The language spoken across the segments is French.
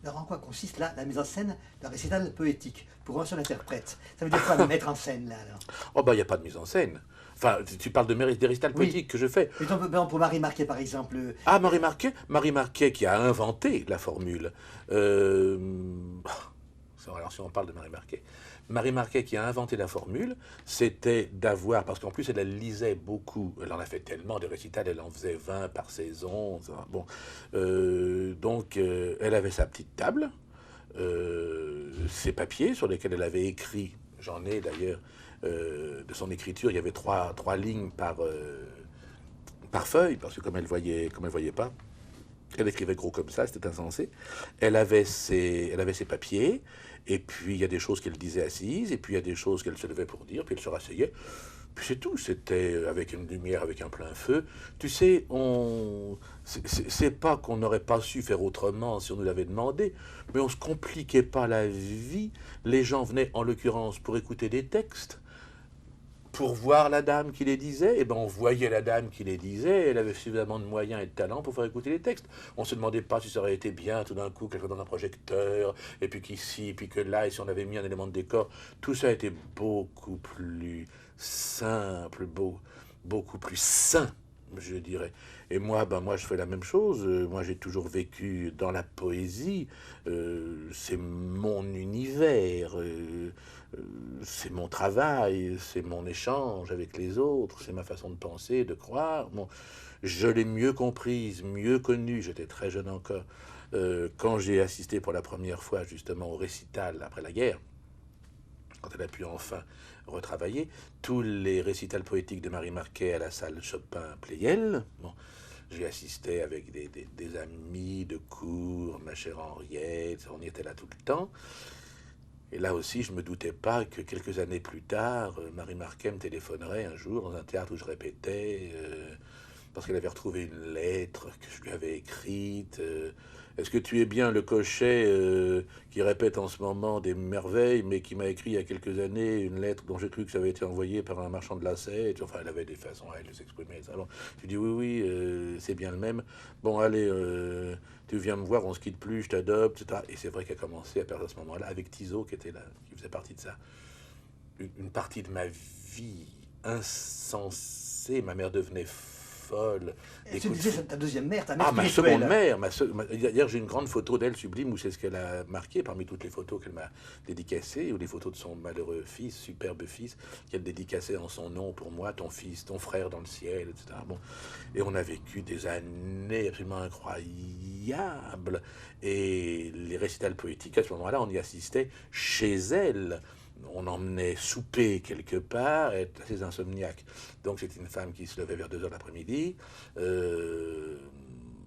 Alors en quoi consiste là la mise en scène d'un récital poétique pour un seul interprète? Ça veut dire quoi, le mettre en scène là alors? Oh, bah, il n'y a pas de mise en scène. Enfin, tu parles des récitals Oui. poétiques que je fais. Mettons ben, pour Marie Marquet par exemple. Ah, Marie Marquet qui a inventé la formule. Euh, alors, si on parle de Marie Marquet qui a inventé la formule, c'était d'avoir, parce qu'en plus elle lisait beaucoup, elle en a fait tellement de récitals, elle en faisait 20 par saison. Bon, donc elle avait sa petite table, ses papiers sur lesquels elle avait écrit. J'en ai d'ailleurs de son écriture, il y avait trois lignes par feuille, parce que comme elle voyait pas, elle écrivait gros comme ça, c'était insensé. Elle avait ses papiers, et puis il y a des choses qu'elle disait assise, et puis il y a des choses qu'elle se levait pour dire, puis elle se rasseyait. Puis c'est tout, c'était avec une lumière, avec un plein feu. Tu sais, c'est pas qu'on n'aurait pas su faire autrement si on nous l'avait demandé, mais on se compliquait pas la vie. Les gens venaient, en l'occurrence, pour écouter des textes. Pour voir la dame qui les disait, et ben on voyait la dame qui les disait, elle avait suffisamment de moyens et de talent pour faire écouter les textes. On se demandait pas si ça aurait été bien tout d'un coup, quelqu'un dans un projecteur, et puis qu'ici, et puis que là, et si on avait mis un élément de décor. Tout ça a été beaucoup plus simple, beaucoup plus sain, je dirais. Et moi, moi, je fais la même chose. Moi, j'ai toujours vécu dans la poésie. C'est mon univers. C'est mon travail, c'est mon échange avec les autres, c'est ma façon de penser, de croire. Bon, je l'ai mieux comprise, mieux connue, j'étais très jeune encore, quand j'ai assisté pour la première fois justement au récital après la guerre, quand elle a pu enfin retravailler, tous les récitals poétiques de Marie Marquet à la salle Chopin-Pleyel. Bon, j'ai assisté avec des amis de cours, ma chère Henriette, on y était là tout le temps. Et là aussi, je ne me doutais pas que quelques années plus tard, Marie Marquet me téléphonerait un jour dans un théâtre où je répétais, parce qu'elle avait retrouvé une lettre que je lui avais écrite. Est-ce que tu es bien le cocher qui répète en ce moment des merveilles, mais qui m'a écrit il y a quelques années une lettre dont j'ai cru que ça avait été envoyé par un marchand de lacets? Enfin, elle avait des façons à elle de s'exprimer. Bon, je lui dis oui, oui, c'est bien le même. Bon, allez, tu viens me voir, on se quitte plus, je t'adopte, etc. Et c'est vrai qu'elle a commencé à perdre à ce moment-là, avec Tiso qui était là, qui faisait partie de ça, une partie de ma vie insensée. Ma mère devenait folle. Et Des tu coups de disais, fou. c'est ta deuxième mère, ta mère Ah, ma seconde spirituelle. mère. Hier, j'ai une grande photo d'elle sublime où c'est ce qu'elle a marqué parmi toutes les photos qu'elle m'a dédicacées, ou les photos de son malheureux fils, superbe fils, qu'elle dédicaçait en son nom pour moi, ton fils, ton frère dans le ciel, etc. Bon. Et on a vécu des années absolument incroyables. Et les récitals poétiques, à ce moment-là, on y assistait chez elle. On emmenait souper quelque part, être assez insomniaque. Donc c'est une femme qui se levait vers 2 heures l'après-midi. Euh,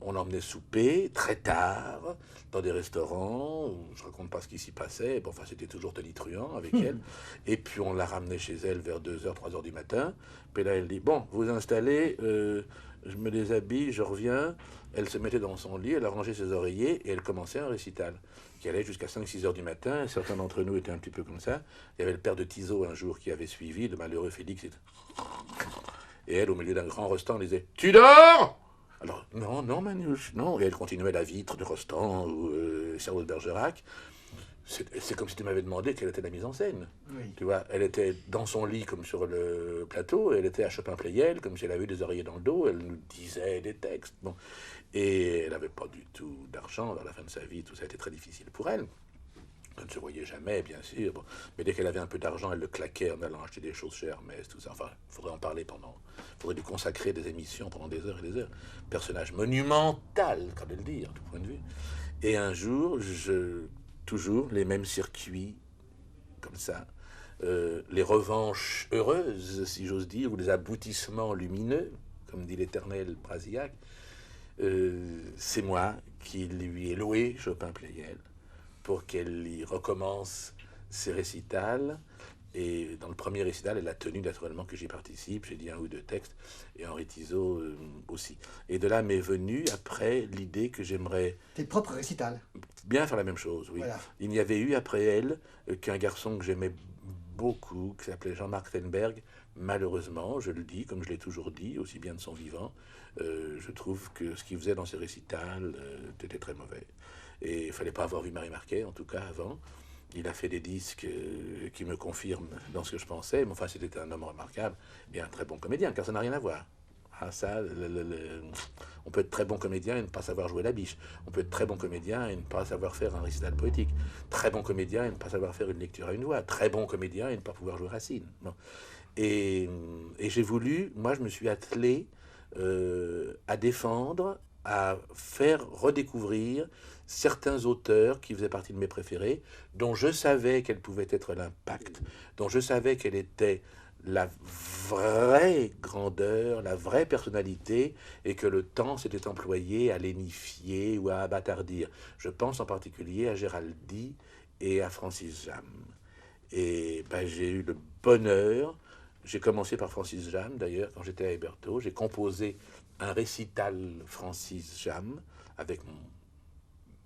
on emmenait souper très tard dans des restaurants où je raconte pas ce qui s'y passait. Bon, enfin, c'était toujours tonitruant avec elle. Et puis on la ramenait chez elle vers 2 heures, 3 heures du matin. Puis là, elle dit bon, vous installez, je me déshabille, je reviens. Elle se mettait dans son lit, elle arrangeait ses oreillers et elle commençait un récital qui allait jusqu'à 5-6 heures du matin. Certains d'entre nous étaient un petit peu comme ça. Il y avait le père de Tiso un jour qui avait suivi, le malheureux Félix. Et elle, au milieu d'un grand restant, elle disait tu dors? Alors, non, non, Manouche, non. Et elle continuait la vitre de Rostand ou Cerveau de Bergerac. C'est comme si tu m'avais demandé quelle était la mise en scène. Oui. Tu vois, elle était dans son lit comme sur le plateau, et elle était à Chopin-Pleyel, comme si elle avait eu des oreillers dans le dos, elle nous disait des textes. Bon. Et elle n'avait pas du tout d'argent vers la fin de sa vie, tout ça a été très difficile pour elle. Elle ne se voyait jamais, bien sûr. Bon. Mais dès qu'elle avait un peu d'argent, elle le claquait en allant acheter des choses chez Hermès, tout ça. Enfin, il faudrait en parler pendant. Il faudrait lui consacrer des émissions pendant des heures et des heures. Personnage monumental, qu'à le dire, de tout point de vue. Et un jour, toujours les mêmes circuits, comme ça. Les revanches heureuses, si j'ose dire, ou les aboutissements lumineux, comme dit l'éternel Brasillac. C'est moi qui lui ai loué Chopin-Pleyel pour qu'elle y recommence ses récitals. Et dans le premier récital, elle a tenu naturellement que j'y participe. J'ai dit un ou deux textes, et Henri Tizot aussi. Et de là m'est venue après l'idée que j'aimerais Tes propres récitals. bien faire la même chose, oui. Voilà. Il n'y avait eu après elle qu'un garçon que j'aimais beaucoup, qui s'appelait Jean-Marc Tenberg. Malheureusement, je le dis, comme je l'ai toujours dit, aussi bien de son vivant, je trouve que ce qu'il faisait dans ses récitals était très mauvais. Et il fallait pas avoir vu Marie Marquet, en tout cas, avant. Il a fait des disques qui me confirment dans ce que je pensais. Mais enfin, c'était un homme remarquable et un très bon comédien, car ça n'a rien à voir. Ah, ça, on peut être très bon comédien et ne pas savoir jouer la biche. On peut être très bon comédien et ne pas savoir faire un récital poétique. Très bon comédien et ne pas savoir faire une lecture à une voix. Très bon comédien et ne pas pouvoir jouer Racine. Bon. Et j'ai voulu, moi je me suis attelé à défendre, à faire redécouvrir certains auteurs qui faisaient partie de mes préférés, dont je savais quel pouvait être l'impact, dont je savais quelle était la vraie grandeur, la vraie personnalité, et que le temps s'était employé à lénifier ou à abattardir. Je pense en particulier à Géraldi et à Francis Jam. Et ben, j'ai eu le bonheur, j'ai commencé par Francis Jam d'ailleurs, quand j'étais à Hébertot, j'ai composé un récital Francis Jam avec mon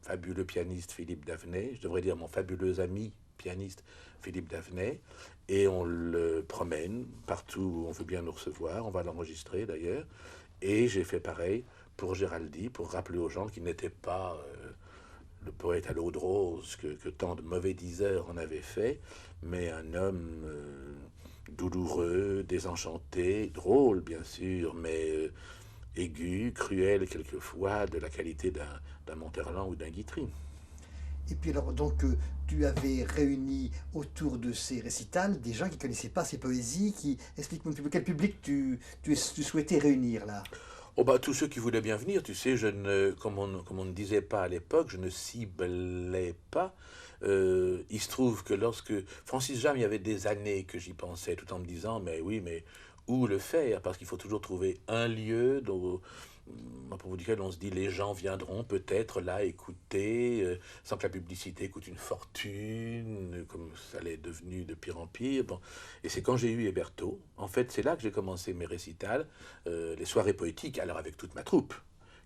fabuleux pianiste Philippe Davenet, je devrais dire mon fabuleux ami pianiste Philippe Davenet, et on le promène partout où on veut bien nous recevoir, on va l'enregistrer d'ailleurs, et j'ai fait pareil pour Géraldi, pour rappeler aux gens qu'il n'était pas le poète à l'eau de rose que tant de mauvais diseurs en avaient fait, mais un homme douloureux, désenchanté, drôle bien sûr, mais aigu, cruel quelquefois, de la qualité d'un Monterland ou d'un Guitry. Et puis alors, donc, tu avais réuni autour de ces récitals des gens qui ne connaissaient pas ces poésies, qui explique-moi un petit peu quel public tu souhaitais réunir là. Oh bah, tous ceux qui voulaient bien venir, tu sais, comme on ne disait pas à l'époque, je ne ciblais pas. Il se trouve que lorsque Francis Jam, il y avait des années que j'y pensais, tout en me disant, mais oui, mais où le faire? Parce qu'il faut toujours trouver un lieu à propos duquel on se dit les gens viendront peut-être là écouter, sans que la publicité coûte une fortune, comme ça l'est devenu de pire en pire. Bon. Et c'est quand j'ai eu Hébertot, en fait, c'est là que j'ai commencé mes récitals, les soirées poétiques, alors avec toute ma troupe.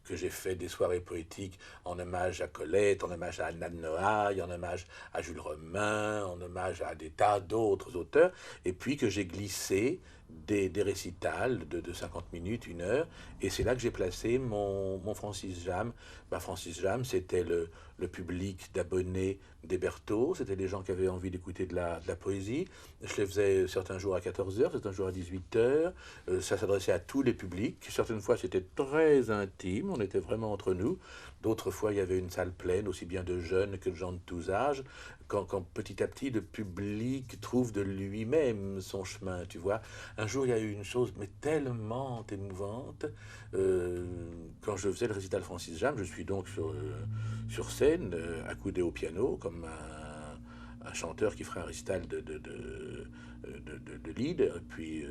Que j'ai fait des soirées poétiques en hommage à Colette, en hommage à Anna de Noailles, en hommage à Jules Romain, en hommage à des tas d'autres auteurs, et puis que j'ai glissé des récitals de 50 minutes, 1 heure, et c'est là que j'ai placé mon Francis Jam. Ben, Francis Jam, c'était le public d'abonnés d'Hébertot, c'était les gens qui avaient envie d'écouter de la poésie. Je les faisais certains jours à 14 heures, certains jours à 18 heures. Ça s'adressait à tous les publics. Certaines fois, c'était très intime, on était vraiment entre nous. D'autres fois, il y avait une salle pleine, aussi bien de jeunes que de gens de tous âges. Quand petit à petit, le public trouve de lui-même son chemin, tu vois. Un jour, il y a eu une chose, mais tellement émouvante. Quand je faisais le récital Francis Jam, je suis donc sur scène, accoudé au piano, comme un chanteur qui ferait un récital de lead. Et puis,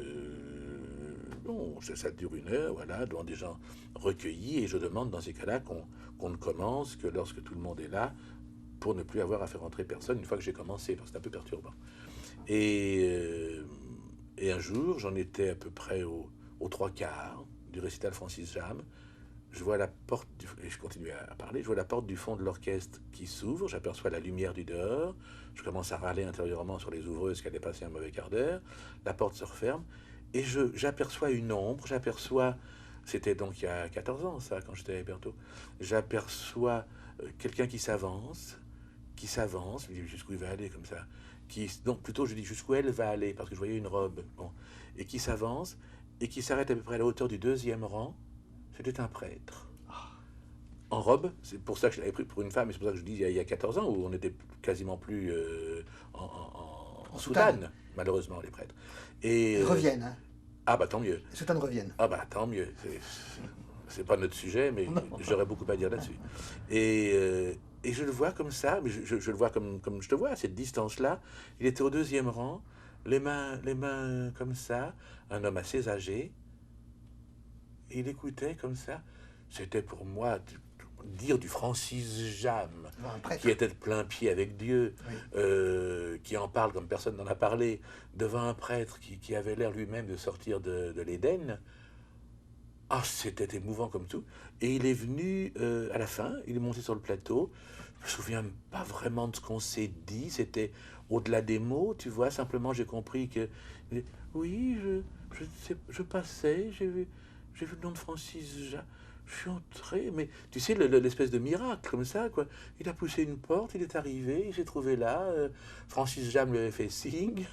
bon, ça dure 1 heure, voilà, devant des gens recueillis. Et je demande dans ces cas-là qu'on ne commence que lorsque tout le monde est là, pour ne plus avoir à faire entrer personne une fois que j'ai commencé, parce que c'est un peu perturbant. Et un jour, j'en étais à peu près aux 3 quarts du récital Francis Jam. Je vois la porte, et je continue à parler, je vois la porte du fond de l'orchestre qui s'ouvre, j'aperçois la lumière du dehors, je commence à râler intérieurement sur les ouvreuses qui allaient passer un mauvais quart d'heure, la porte se referme, et j'aperçois une ombre, c'était donc il y a 14 ans ça, quand j'étais à Hébertot, j'aperçois quelqu'un qui s'avance, je me dis jusqu'où il va aller comme ça, donc plutôt je dis jusqu'où elle va aller, parce que je voyais une robe, bon, et qui s'avance, et qui s'arrête à peu près à la hauteur du 2e rang. C'était un prêtre. En robe, c'est pour ça que je l'avais pris pour une femme, et c'est pour ça que je dis il y a 14 ans, où on n'était quasiment plus en soutane, malheureusement, les prêtres. Elles reviennent, hein. Ah bah tant mieux. Les soutanes reviennent. Ah bah tant mieux. C'est pas notre sujet, mais j'aurais beaucoup à dire là-dessus. Et je le vois comme ça, mais je le vois comme je te vois, à cette distance-là. Il était au 2e rang, les mains comme ça, un homme assez âgé. Et il écoutait comme ça. C'était pour moi dire du Francis Jam, qui était de plein pied avec Dieu, oui. Qui en parle comme personne n'en a parlé, devant un prêtre qui avait l'air lui-même de sortir de l'Éden. Ah, c'était émouvant comme tout. Et il est venu à la fin, il est monté sur le plateau. Je me souviens pas vraiment de ce qu'on s'est dit, c'était au-delà des mots, tu vois. Simplement, j'ai compris que oui, je passais, j'ai vu le nom de Francis Jam. Je suis entré, mais tu sais, l'espèce de miracle comme ça, quoi. Il a poussé une porte, il est arrivé, il s'est trouvé là. Francis Jam lui avait fait signe.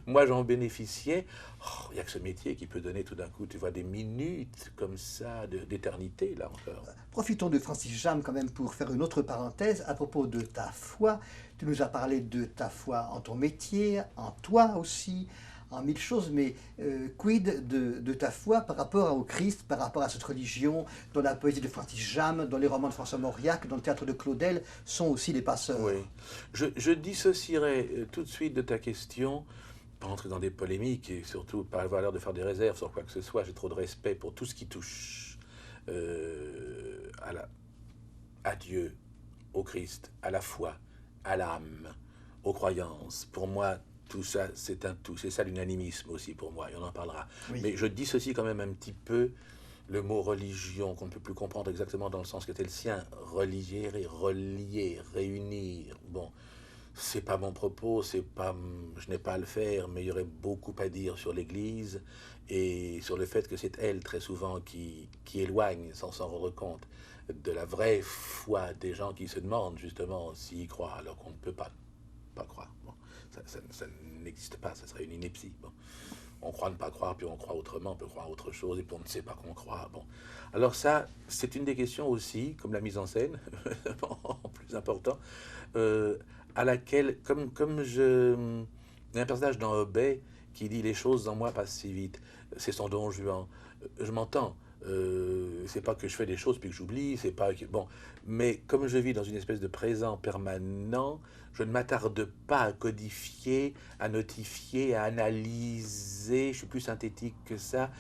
Moi, j'en bénéficiais. Oh, il n'y a que ce métier qui peut donner tout d'un coup, tu vois, des minutes comme ça, d'éternité, là encore. Profitons de Francis Jam quand même pour faire une autre parenthèse à propos de ta foi. Tu nous as parlé de ta foi en ton métier, en toi aussi, en mille choses, mais quid de ta foi par rapport au Christ, par rapport à cette religion, dont la poésie de Francis Jam, dont les romans de François Mauriac, dont le théâtre de Claudel sont aussi les passeurs. Oui. Je dissocierai tout de suite de ta question, pas entrer dans des polémiques et surtout pas avoir l'air de faire des réserves sur quoi que ce soit. J'ai trop de respect pour tout ce qui touche à Dieu, au Christ, à la foi, à l'âme, aux croyances. Pour moi, tout ça, c'est un tout. C'est ça l'unanimisme aussi pour moi, et on en parlera. Oui. Mais je dissocie quand même un petit peu le mot religion, qu'on ne peut plus comprendre exactement dans le sens qui était le sien. Relier, relier, réunir. Bon, c'est pas mon propos, c'est pas, je n'ai pas à le faire, mais il y aurait beaucoup à dire sur l'Église et sur le fait que c'est elle, très souvent, qui éloigne, sans s'en rendre compte, de la vraie foi des gens qui se demandent, justement, s'ils y croient, alors qu'on ne peut pas croire. Bon, ça n'existe pas, ça serait une ineptie. Bon. On croit ne pas croire, puis on croit autrement, on peut croire autre chose, et puis on ne sait pas qu'on croit. Bon. Alors ça, c'est une des questions aussi, comme la mise en scène, en plus important, à laquelle, comme il y a un personnage dans Obey qui dit les choses en moi passent si vite, c'est son Don Juan. Je m'entends. C'est pas que je fais des choses puis que j'oublie, c'est pas que, bon, mais comme je vis dans une espèce de présent permanent, je ne m'attarde pas à codifier, à notifier, à analyser. Je suis plus synthétique que ça.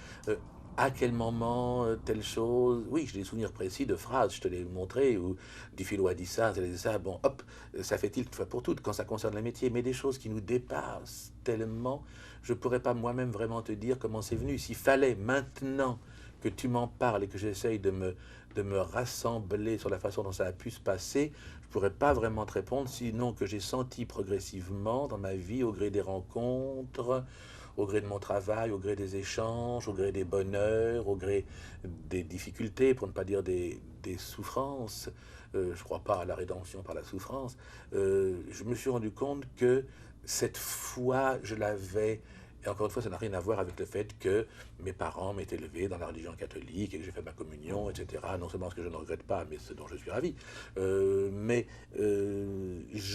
À quel moment, telle chose. Oui, j'ai des souvenirs précis de phrases, je te l'ai montré, où Dufilo a dit ça, bon, hop, ça fait tilt une fois pour toutes quand ça concerne le métier, mais des choses qui nous dépassent tellement, je ne pourrais pas moi-même vraiment te dire comment c'est venu. S'il fallait maintenant que tu m'en parles et que j'essaye de me rassembler sur la façon dont ça a pu se passer, je ne pourrais pas vraiment te répondre, sinon que j'ai senti progressivement dans ma vie, au gré des rencontres, au gré de mon travail, au gré des échanges, au gré des bonheurs, au gré des difficultés, pour ne pas dire des souffrances. Je ne crois pas à la rédemption par la souffrance. Je me suis rendu compte que cette foi, je l'avais. Et encore une fois, ça n'a rien à voir avec le fait que mes parents m'aient élevé dans la religion catholique et que j'ai fait ma communion, etc. Non seulement ce que je ne regrette pas, mais ce dont je suis ravi. Je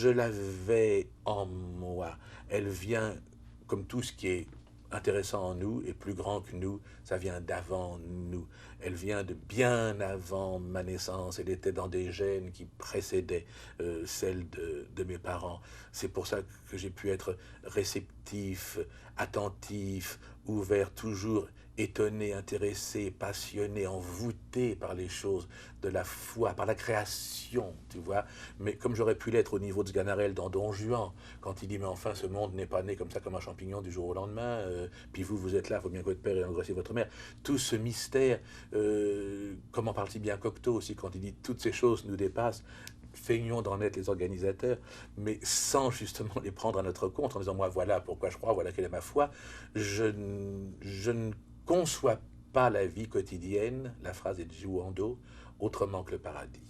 l'avais en moi. Elle vient, comme tout ce qui est intéressant en nous et plus grand que nous, ça vient d'avant nous. Elle vient de bien avant ma naissance. Elle était dans des gènes qui précédaient celles de mes parents. C'est pour ça que j'ai pu être réceptif, attentif, ouvert, toujours étonné, intéressé, passionné, envoûté par les choses de la foi, par la création, tu vois. Mais comme j'aurais pu l'être au niveau de Sganarelle dans Don Juan, quand il dit, mais enfin, ce monde n'est pas né comme ça, comme un champignon du jour au lendemain, puis vous êtes là, il faut bien que votre père ait engrossé votre mère. Tout ce mystère, comment parle-t-il bien Cocteau aussi, quand il dit, toutes ces choses nous dépassent, feignons d'en être les organisateurs, mais sans justement les prendre à notre compte, en disant, moi, voilà pourquoi je crois, voilà quelle est ma foi. Je ne conçois pas la vie quotidienne, la phrase est de Giuando, autrement que le paradis.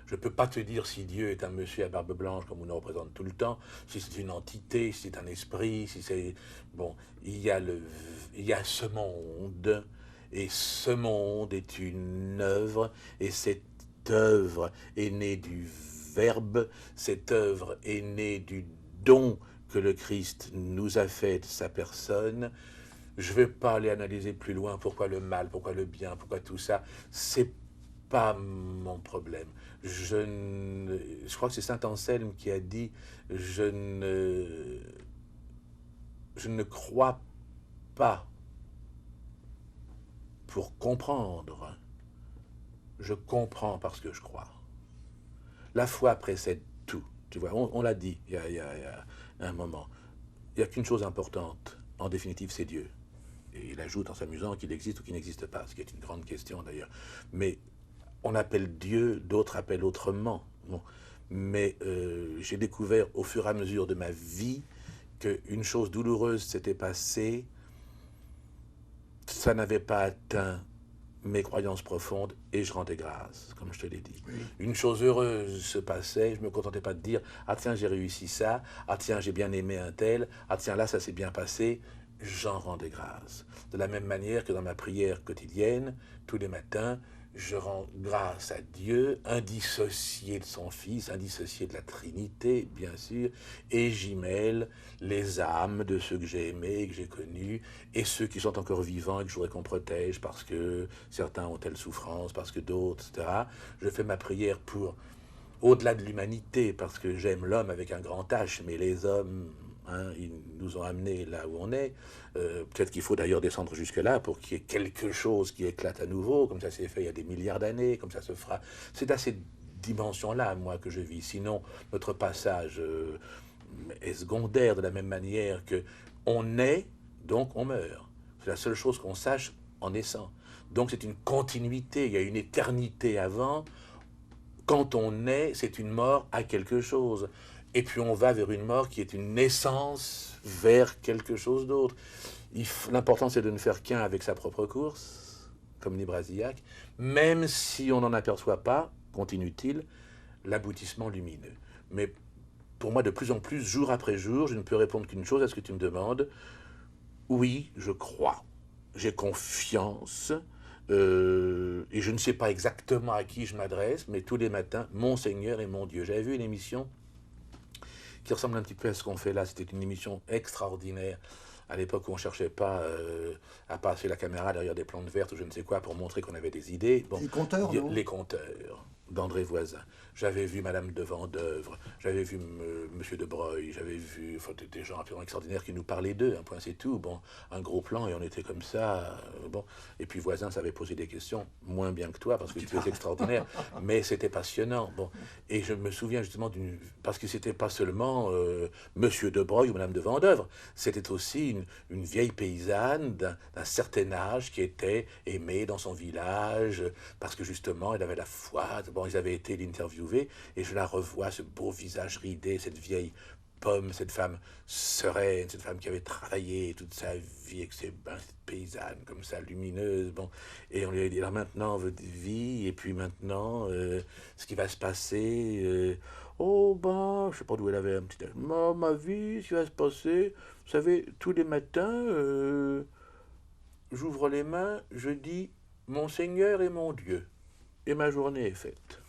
Je ne peux pas te dire si Dieu est un monsieur à barbe blanche, comme on nous représente tout le temps, si c'est une entité, si c'est un esprit, si c'est... Bon, il y a ce monde, et ce monde est une œuvre, et cette œuvre est née du Verbe, cette œuvre est née du don que le Christ nous a fait de sa personne. Je ne vais pas aller analyser plus loin pourquoi le mal, pourquoi le bien, pourquoi tout ça. C'est pas mon problème. Je crois que c'est saint Anselme qui a dit je ne crois pas pour comprendre. Je comprends parce que je crois. La foi précède tout. Tu vois, on l'a dit il y a un moment. Il n'y a qu'une chose importante. En définitive, c'est Dieu. Et il ajoute en s'amusant qu'il existe ou qu'il n'existe pas, ce qui est une grande question d'ailleurs. Mais on appelle Dieu, d'autres appellent autrement. Bon. Mais j'ai découvert au fur et à mesure de ma vie qu'une chose douloureuse s'était passée. Ça n'avait pas atteint mes croyances profondes et je rendais grâce, comme je te l'ai dit. Oui. Une chose heureuse se passait, je ne me contentais pas de dire « Ah tiens, j'ai réussi ça, ah tiens, j'ai bien aimé un tel, ah tiens, là, ça s'est bien passé », j'en rendais grâce. De la même manière que dans ma prière quotidienne, tous les matins, je rends grâce à Dieu, indissocié de son Fils, indissocié de la Trinité, bien sûr, et j'y mêle les âmes de ceux que j'ai aimés et que j'ai connus, et ceux qui sont encore vivants et que je voudrais qu'on protège parce que certains ont telle souffrance, parce que d'autres, etc. Je fais ma prière pour, au-delà de l'humanité, parce que j'aime l'homme avec un grand H, mais les hommes, hein, ils nous ont amenés là où on est. Peut-être qu'il faut d'ailleurs descendre jusque-là pour qu'il y ait quelque chose qui éclate à nouveau, comme ça s'est fait il y a des milliards d'années, comme ça se fera. C'est à cette dimension-là, moi, que je vis. Sinon, notre passage est secondaire de la même manière que on naît, donc on meurt. C'est la seule chose qu'on sache en naissant. Donc c'est une continuité, il y a une éternité avant. Quand on naît, c'est une mort à quelque chose. Et puis on va vers une mort qui est une naissance vers quelque chose d'autre. L'important, c'est de ne faire qu'un avec sa propre course, comme dit Brasillac, même si on n'en aperçoit pas, continue-t-il, l'aboutissement lumineux. Mais pour moi, de plus en plus, jour après jour, je ne peux répondre qu'une chose à ce que tu me demandes. Oui, je crois. J'ai confiance. Et je ne sais pas exactement à qui je m'adresse, mais tous les matins, mon Seigneur et mon Dieu. J'avais vu une émission qui ressemble un petit peu à ce qu'on fait là. C'était une émission extraordinaire. À l'époque où on ne cherchait pas à passer la caméra derrière des plantes vertes ou je ne sais quoi pour montrer qu'on avait des idées. Bon, Les conteurs, non? Les conteurs d'André Voisin. J'avais vu Madame de Vendœuvre, j'avais vu Monsieur de Broglie, j'avais vu des gens absolument extraordinaires qui nous parlaient d'eux, un point c'est tout. Bon, un gros plan et on était comme ça. Bon. Et puis Voisin savait poser des questions, moins bien que toi parce que tu es extraordinaire, mais c'était passionnant. Bon. Et je me souviens justement parce que c'était pas seulement Monsieur de Broglie ou Madame de Vendœuvre, c'était aussi une vieille paysanne d'un certain âge qui était aimée dans son village parce que justement elle avait la foi. Bon, ils avaient été l'interviewer et je la revois, ce beau visage ridé, cette vieille pomme, cette femme sereine, cette femme qui avait travaillé toute sa vie avec ses paysannes comme ça, lumineuse. Bon, et on lui a dit alors maintenant votre vie et puis maintenant ce qui va se passer. Oh ben, je sais pas d'où elle avait un petit âge. Ma vie, ce qui va se passer, vous savez, tous les matins, j'ouvre les mains, je dis mon Seigneur et mon Dieu. Et ma journée est faite.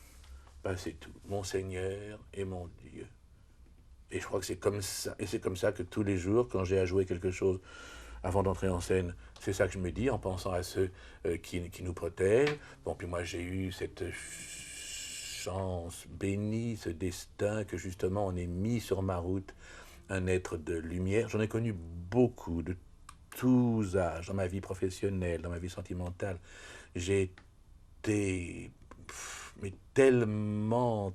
Ben, c'est tout. Mon Seigneur et mon Dieu. Et je crois que c'est comme ça. Et c'est comme ça que tous les jours, quand j'ai à jouer quelque chose avant d'entrer en scène, c'est ça que je me dis en pensant à ceux qui nous protègent. Bon, puis moi j'ai eu cette chance bénie, ce destin que justement on ait mis sur ma route un être de lumière. J'en ai connu beaucoup, de tous âges, dans ma vie professionnelle, dans ma vie sentimentale. J'ai été mais tellement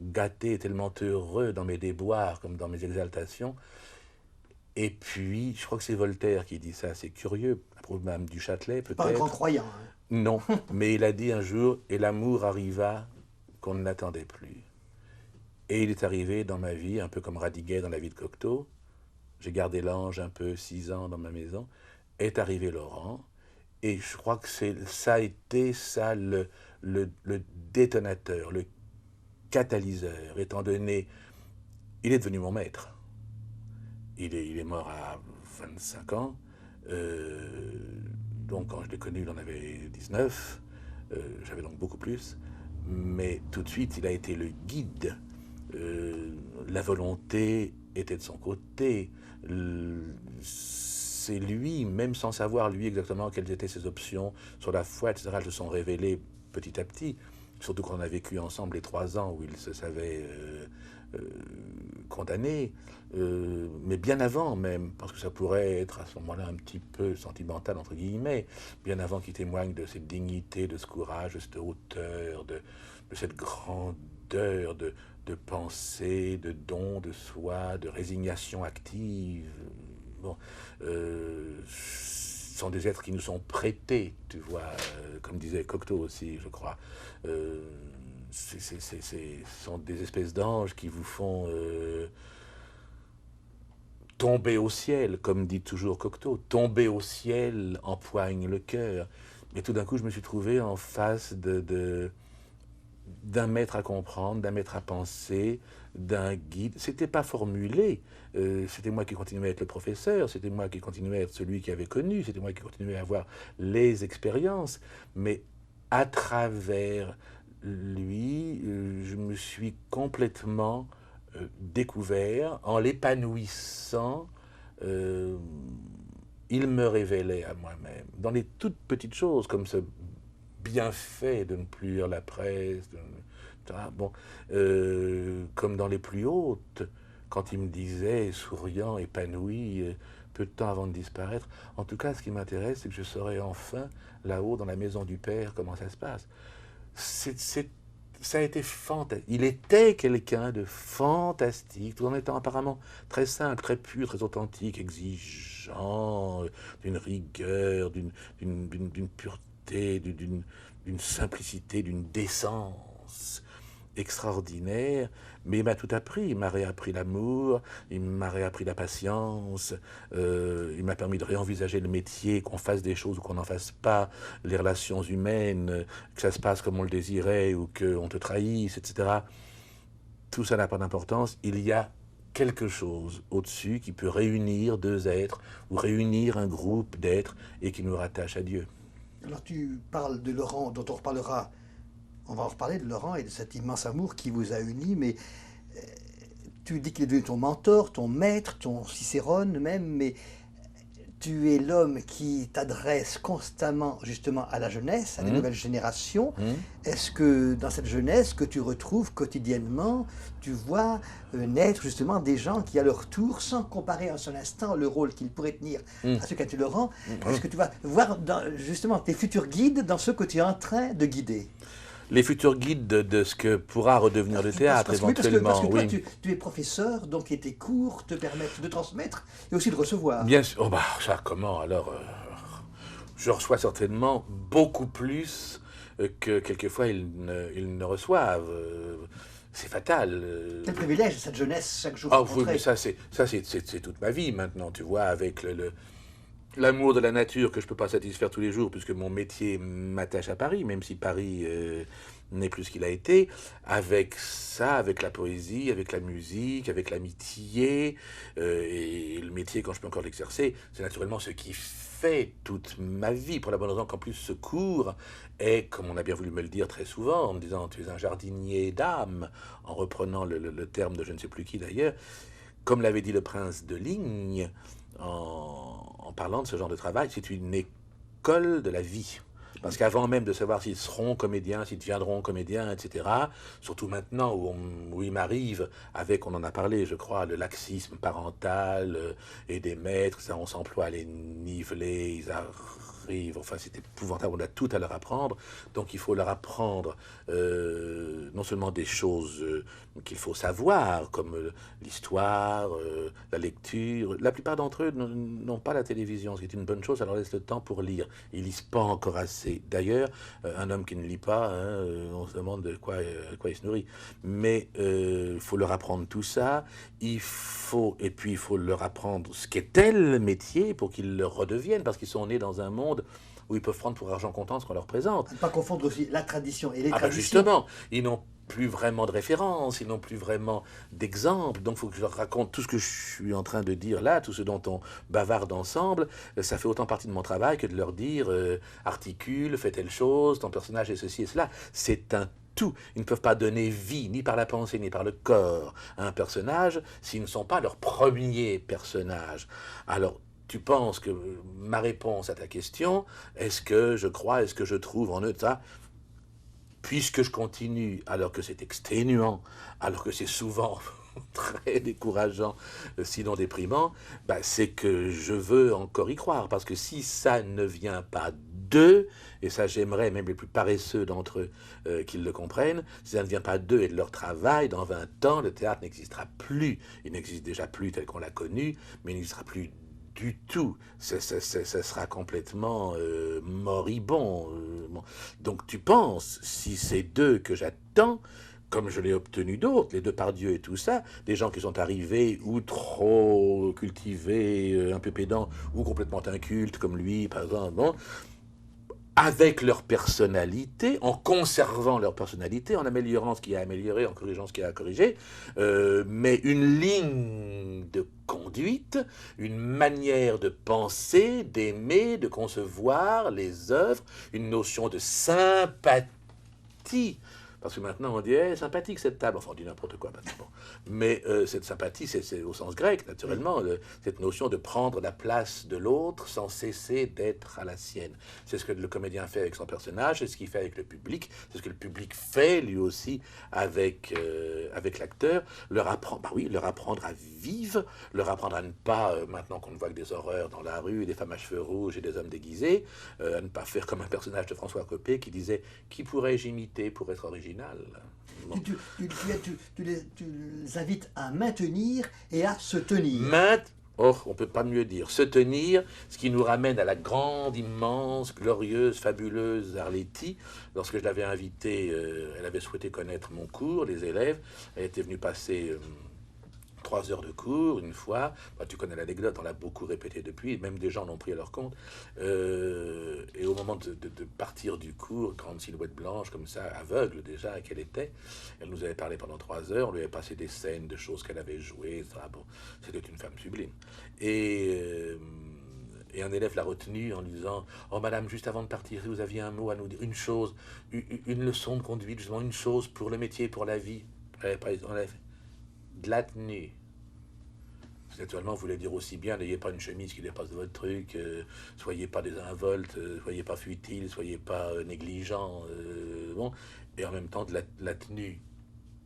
gâté, tellement heureux dans mes déboires comme dans mes exaltations. Et puis, je crois que c'est Voltaire qui dit ça, c'est curieux, à propos de Mme du Châtelet, peut-être. Pas un grand croyant. Hein. Non, mais il a dit un jour, et l'amour arriva qu'on ne l'attendait plus. Et il est arrivé dans ma vie, un peu comme Radiguet dans la vie de Cocteau. J'ai gardé l'ange un peu 6 ans dans ma maison. Est arrivé Laurent. Et je crois que ça a été ça le détonateur, le catalyseur, étant donné, il est devenu mon maître. Il est mort à 25 ans. Donc quand je l'ai connu, il en avait 19. J'avais donc beaucoup plus. Mais tout de suite, il a été le guide. La volonté était de son côté. C'est lui, même sans savoir lui exactement quelles étaient ses options sur la foi, etc., elles se sont révélées petit à petit, surtout qu'on a vécu ensemble les 3 ans où il se savait condamné, mais bien avant même, parce que ça pourrait être à ce moment-là un petit peu sentimental, entre guillemets, bien avant qu'il témoigne de cette dignité, de ce courage, de cette hauteur, de cette grandeur de pensée, de don de soi, de résignation active. Bon, ce sont des êtres qui nous sont prêtés, tu vois, comme disait Cocteau aussi, je crois. Ce sont des espèces d'anges qui vous font tomber au ciel, comme dit toujours Cocteau. Tomber au ciel empoigne le cœur. Et tout d'un coup, je me suis trouvé en face d'un maître à comprendre, d'un maître à penser, d'un guide. C'était pas formulé. C'était moi qui continuais à être le professeur, c'était moi qui continuais à être celui qui avait connu, c'était moi qui continuais à avoir les expériences. Mais à travers lui, je me suis complètement découvert en l'épanouissant. euh, il me révélait à moi-même, dans les toutes petites choses, comme ce bienfait de ne plus lire la presse, bon, comme dans les plus hautes, quand il me disait, souriant, épanoui, peu de temps avant de disparaître. En tout cas, ce qui m'intéresse, c'est que je saurai enfin, là-haut, dans la maison du Père, comment ça se passe. Ça a été fantastique. Il était quelqu'un de fantastique, tout en étant apparemment très simple, très pur, très authentique, exigeant, d'une rigueur, d'une pureté, d'une simplicité, d'une décence extraordinaire, mais il m'a tout appris. Il m'a réappris l'amour, il m'a réappris la patience, il m'a permis de réenvisager le métier, qu'on fasse des choses ou qu'on n'en fasse pas, les relations humaines, que ça se passe comme on le désirait ou qu'on te trahisse, etc. Tout ça n'a pas d'importance. Il y a quelque chose au-dessus qui peut réunir deux êtres ou réunir un groupe d'êtres et qui nous rattache à Dieu. Alors tu parles de Laurent, dont on reparlera, on va en reparler de Laurent et de cet immense amour qui vous a unis, mais tu dis qu'il est devenu ton mentor, ton maître, ton Cicérone même, mais tu es l'homme qui t'adresse constamment justement à la jeunesse, à des nouvelles générations. Est-ce que dans cette jeunesse que tu retrouves quotidiennement, tu vois naître justement des gens qui à leur tour, sans comparer en son instant le rôle qu'ils pourraient tenir à ce qu'a tu Laurent, est-ce que tu vas voir justement tes futurs guides dans ceux que tu es en train de guider? Les futurs guides de ce que pourra redevenir le théâtre, éventuellement. Parce que toi, tu es professeur, donc et tes cours te permettent de transmettre et aussi de recevoir. Bien sûr. Oh bah, ça, comment alors je reçois certainement beaucoup plus que quelquefois ils ne reçoivent. C'est fatal. Quel privilège, cette jeunesse, chaque jour. Ah oui, mais ça, c'est toute ma vie maintenant, tu vois, avec l'amour de la nature que je ne peux pas satisfaire tous les jours puisque mon métier m'attache à Paris, même si Paris n'est plus ce qu'il a été, avec ça, avec la poésie, avec la musique, avec l'amitié, et le métier quand je peux encore l'exercer, c'est naturellement ce qui fait toute ma vie, pour la bonne raison qu'en plus ce cours est, comme on a bien voulu me le dire très souvent, en me disant tu es un jardinier d'âme, en reprenant le terme de je ne sais plus qui d'ailleurs, comme l'avait dit le prince de Ligne, en parlant de ce genre de travail, c'est une école de la vie. Parce qu'avant même de savoir s'ils seront comédiens, s'ils deviendront comédiens, etc., surtout maintenant où il m'arrive, avec, on en a parlé, je crois, le laxisme parental et des maîtres, ça, on s'emploie à les niveler, ils arrivent, enfin c'est épouvantable, on a tout à leur apprendre, donc il faut leur apprendre non seulement des choses qu'il faut savoir, comme l'histoire, la lecture. La plupart d'entre eux n'ont pas la télévision, ce qui est une bonne chose, ça leur laisse le temps pour lire. Ils lisent pas encore assez. D'ailleurs, un homme qui ne lit pas, hein, on se demande de quoi il se nourrit. Mais il faut leur apprendre tout ça. Et puis il faut leur apprendre ce qu'est le métier pour qu'ils le redeviennent, parce qu'ils sont nés dans un monde où ils peuvent prendre pour argent comptant ce qu'on leur présente. À ne pas confondre aussi la tradition et les traditions. traditions. Justement, ils n'ont plus vraiment de référence, ils n'ont plus vraiment d'exemple, donc il faut que je leur raconte tout ce que je suis en train de dire là, tout ce dont on bavarde ensemble, ça fait autant partie de mon travail que de leur dire articule, fais telle chose, ton personnage est ceci et cela. C'est un tout. Ils ne peuvent pas donner vie, ni par la pensée, ni par le corps, à un personnage, s'ils ne sont pas leur premier personnage. Alors, tu penses que ma réponse à ta question, est-ce que je crois, est-ce que je trouve en eux ça, puisque je continue, alors que c'est exténuant, alors que c'est souvent très décourageant, sinon déprimant, bah c'est que je veux encore y croire. Parce que si ça ne vient pas d'eux, et ça j'aimerais même les plus paresseux d'entre eux qu'ils le comprennent, si ça ne vient pas d'eux et de leur travail, dans 20 ans, le théâtre n'existera plus. Il n'existe déjà plus tel qu'on l'a connu, mais il n'existera plus du tout. Ça sera complètement moribond. Bon. Donc tu penses, si c'est d'eux que j'attends, comme je l'ai obtenu d'autres, les Depardieu et tout ça, des gens qui sont arrivés ou trop cultivés, un peu pédants, ou complètement incultes, comme lui, par exemple, bon, avec leur personnalité, en conservant leur personnalité, en améliorant ce qui est à améliorer, en corrigeant ce qui est à corriger, mais une ligne de conduite, une manière de penser, d'aimer, de concevoir les œuvres, une notion de sympathie. Parce que maintenant, on dit, hey, sympathique cette table. Enfin, on dit n'importe quoi maintenant. Bon. Mais cette sympathie, c'est au sens grec, naturellement, cette notion de prendre la place de l'autre sans cesser d'être à la sienne. C'est ce que le comédien fait avec son personnage, c'est ce qu'il fait avec le public, c'est ce que le public fait lui aussi avec l'acteur. Leur apprendre à vivre, leur apprendre à ne pas, maintenant qu'on ne voit que des horreurs dans la rue, des femmes à cheveux rouges et des hommes déguisés, à ne pas faire comme un personnage de François Coppée qui disait « Qui pourrais-je imiter pour être original ?» Bon. Tu les invites à maintenir et à se tenir. On ne peut pas mieux dire. Se tenir, ce qui nous ramène à la grande, immense, glorieuse, fabuleuse Arletty. Lorsque je l'avais invitée, elle avait souhaité connaître mon cours, les élèves. Elle était venue passer 3 heures de cours, une fois. Bah, tu connais l'anecdote, on l'a beaucoup répété depuis, même des gens l'ont pris à leur compte. Et au moment de partir du cours, grande silhouette blanche, comme ça, aveugle déjà, qu'elle était, elle nous avait parlé pendant 3 heures, on lui avait passé des scènes de choses qu'elle avait jouées, etc. Bon, c'était une femme sublime. Et un élève l'a retenue en lui disant « Oh madame, juste avant de partir, si vous aviez un mot à nous dire, une chose, une leçon de conduite, justement, une chose pour le métier, pour la vie. » On avait fait de la tenue. Naturellement, vous voulez dire aussi bien, n'ayez pas une chemise qui dépasse de votre truc, soyez pas désinvolte, soyez pas futile, soyez pas négligent, bon, et en même temps de la tenue.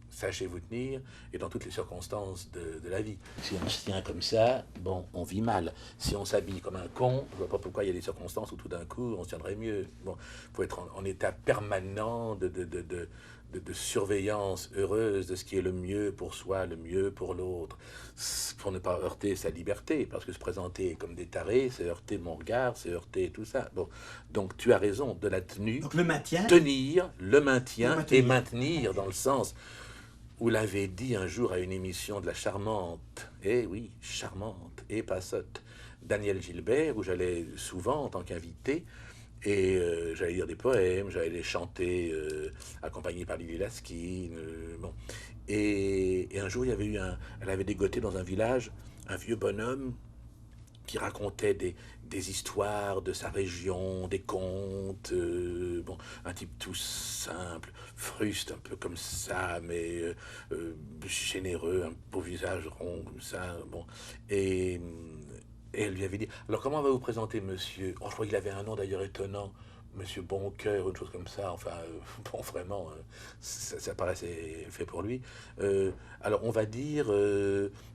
Sachez vous tenir, et dans toutes les circonstances de la vie. Si on se tient comme ça, bon, on vit mal. Si on s'habille comme un con, je vois pas pourquoi il y a des circonstances où tout d'un coup, on se tiendrait mieux. Bon, faut être en état permanent de surveillance heureuse de ce qui est le mieux pour soi, le mieux pour l'autre, pour ne pas heurter sa liberté, parce que se présenter comme des tarés, c'est heurter mon regard, c'est heurter tout ça. Bon, donc tu as raison, de la tenue, donc le maintien, tenir, le maintien, et maintenir dans le sens... Vous l'avez dit un jour à une émission de la charmante, oui, charmante et passotte, Daniel Gilbert, où j'allais souvent en tant qu'invité, et j'allais lire des poèmes, j'allais les chanter, accompagné par Lily Laskin, bon. Et un jour, il y avait elle avait dégoté dans un village un vieux bonhomme qui racontait des histoires de sa région, des contes, bon, un type tout simple, fruste, un peu comme ça, mais généreux, un beau visage rond comme ça, bon. Et elle lui avait dit, alors comment on va vous présenter monsieur? Oh, je crois qu'il avait un nom d'ailleurs étonnant, Monsieur Boncoeur, une chose comme ça, enfin, bon, vraiment, ça paraissait fait pour lui. Alors, on va dire,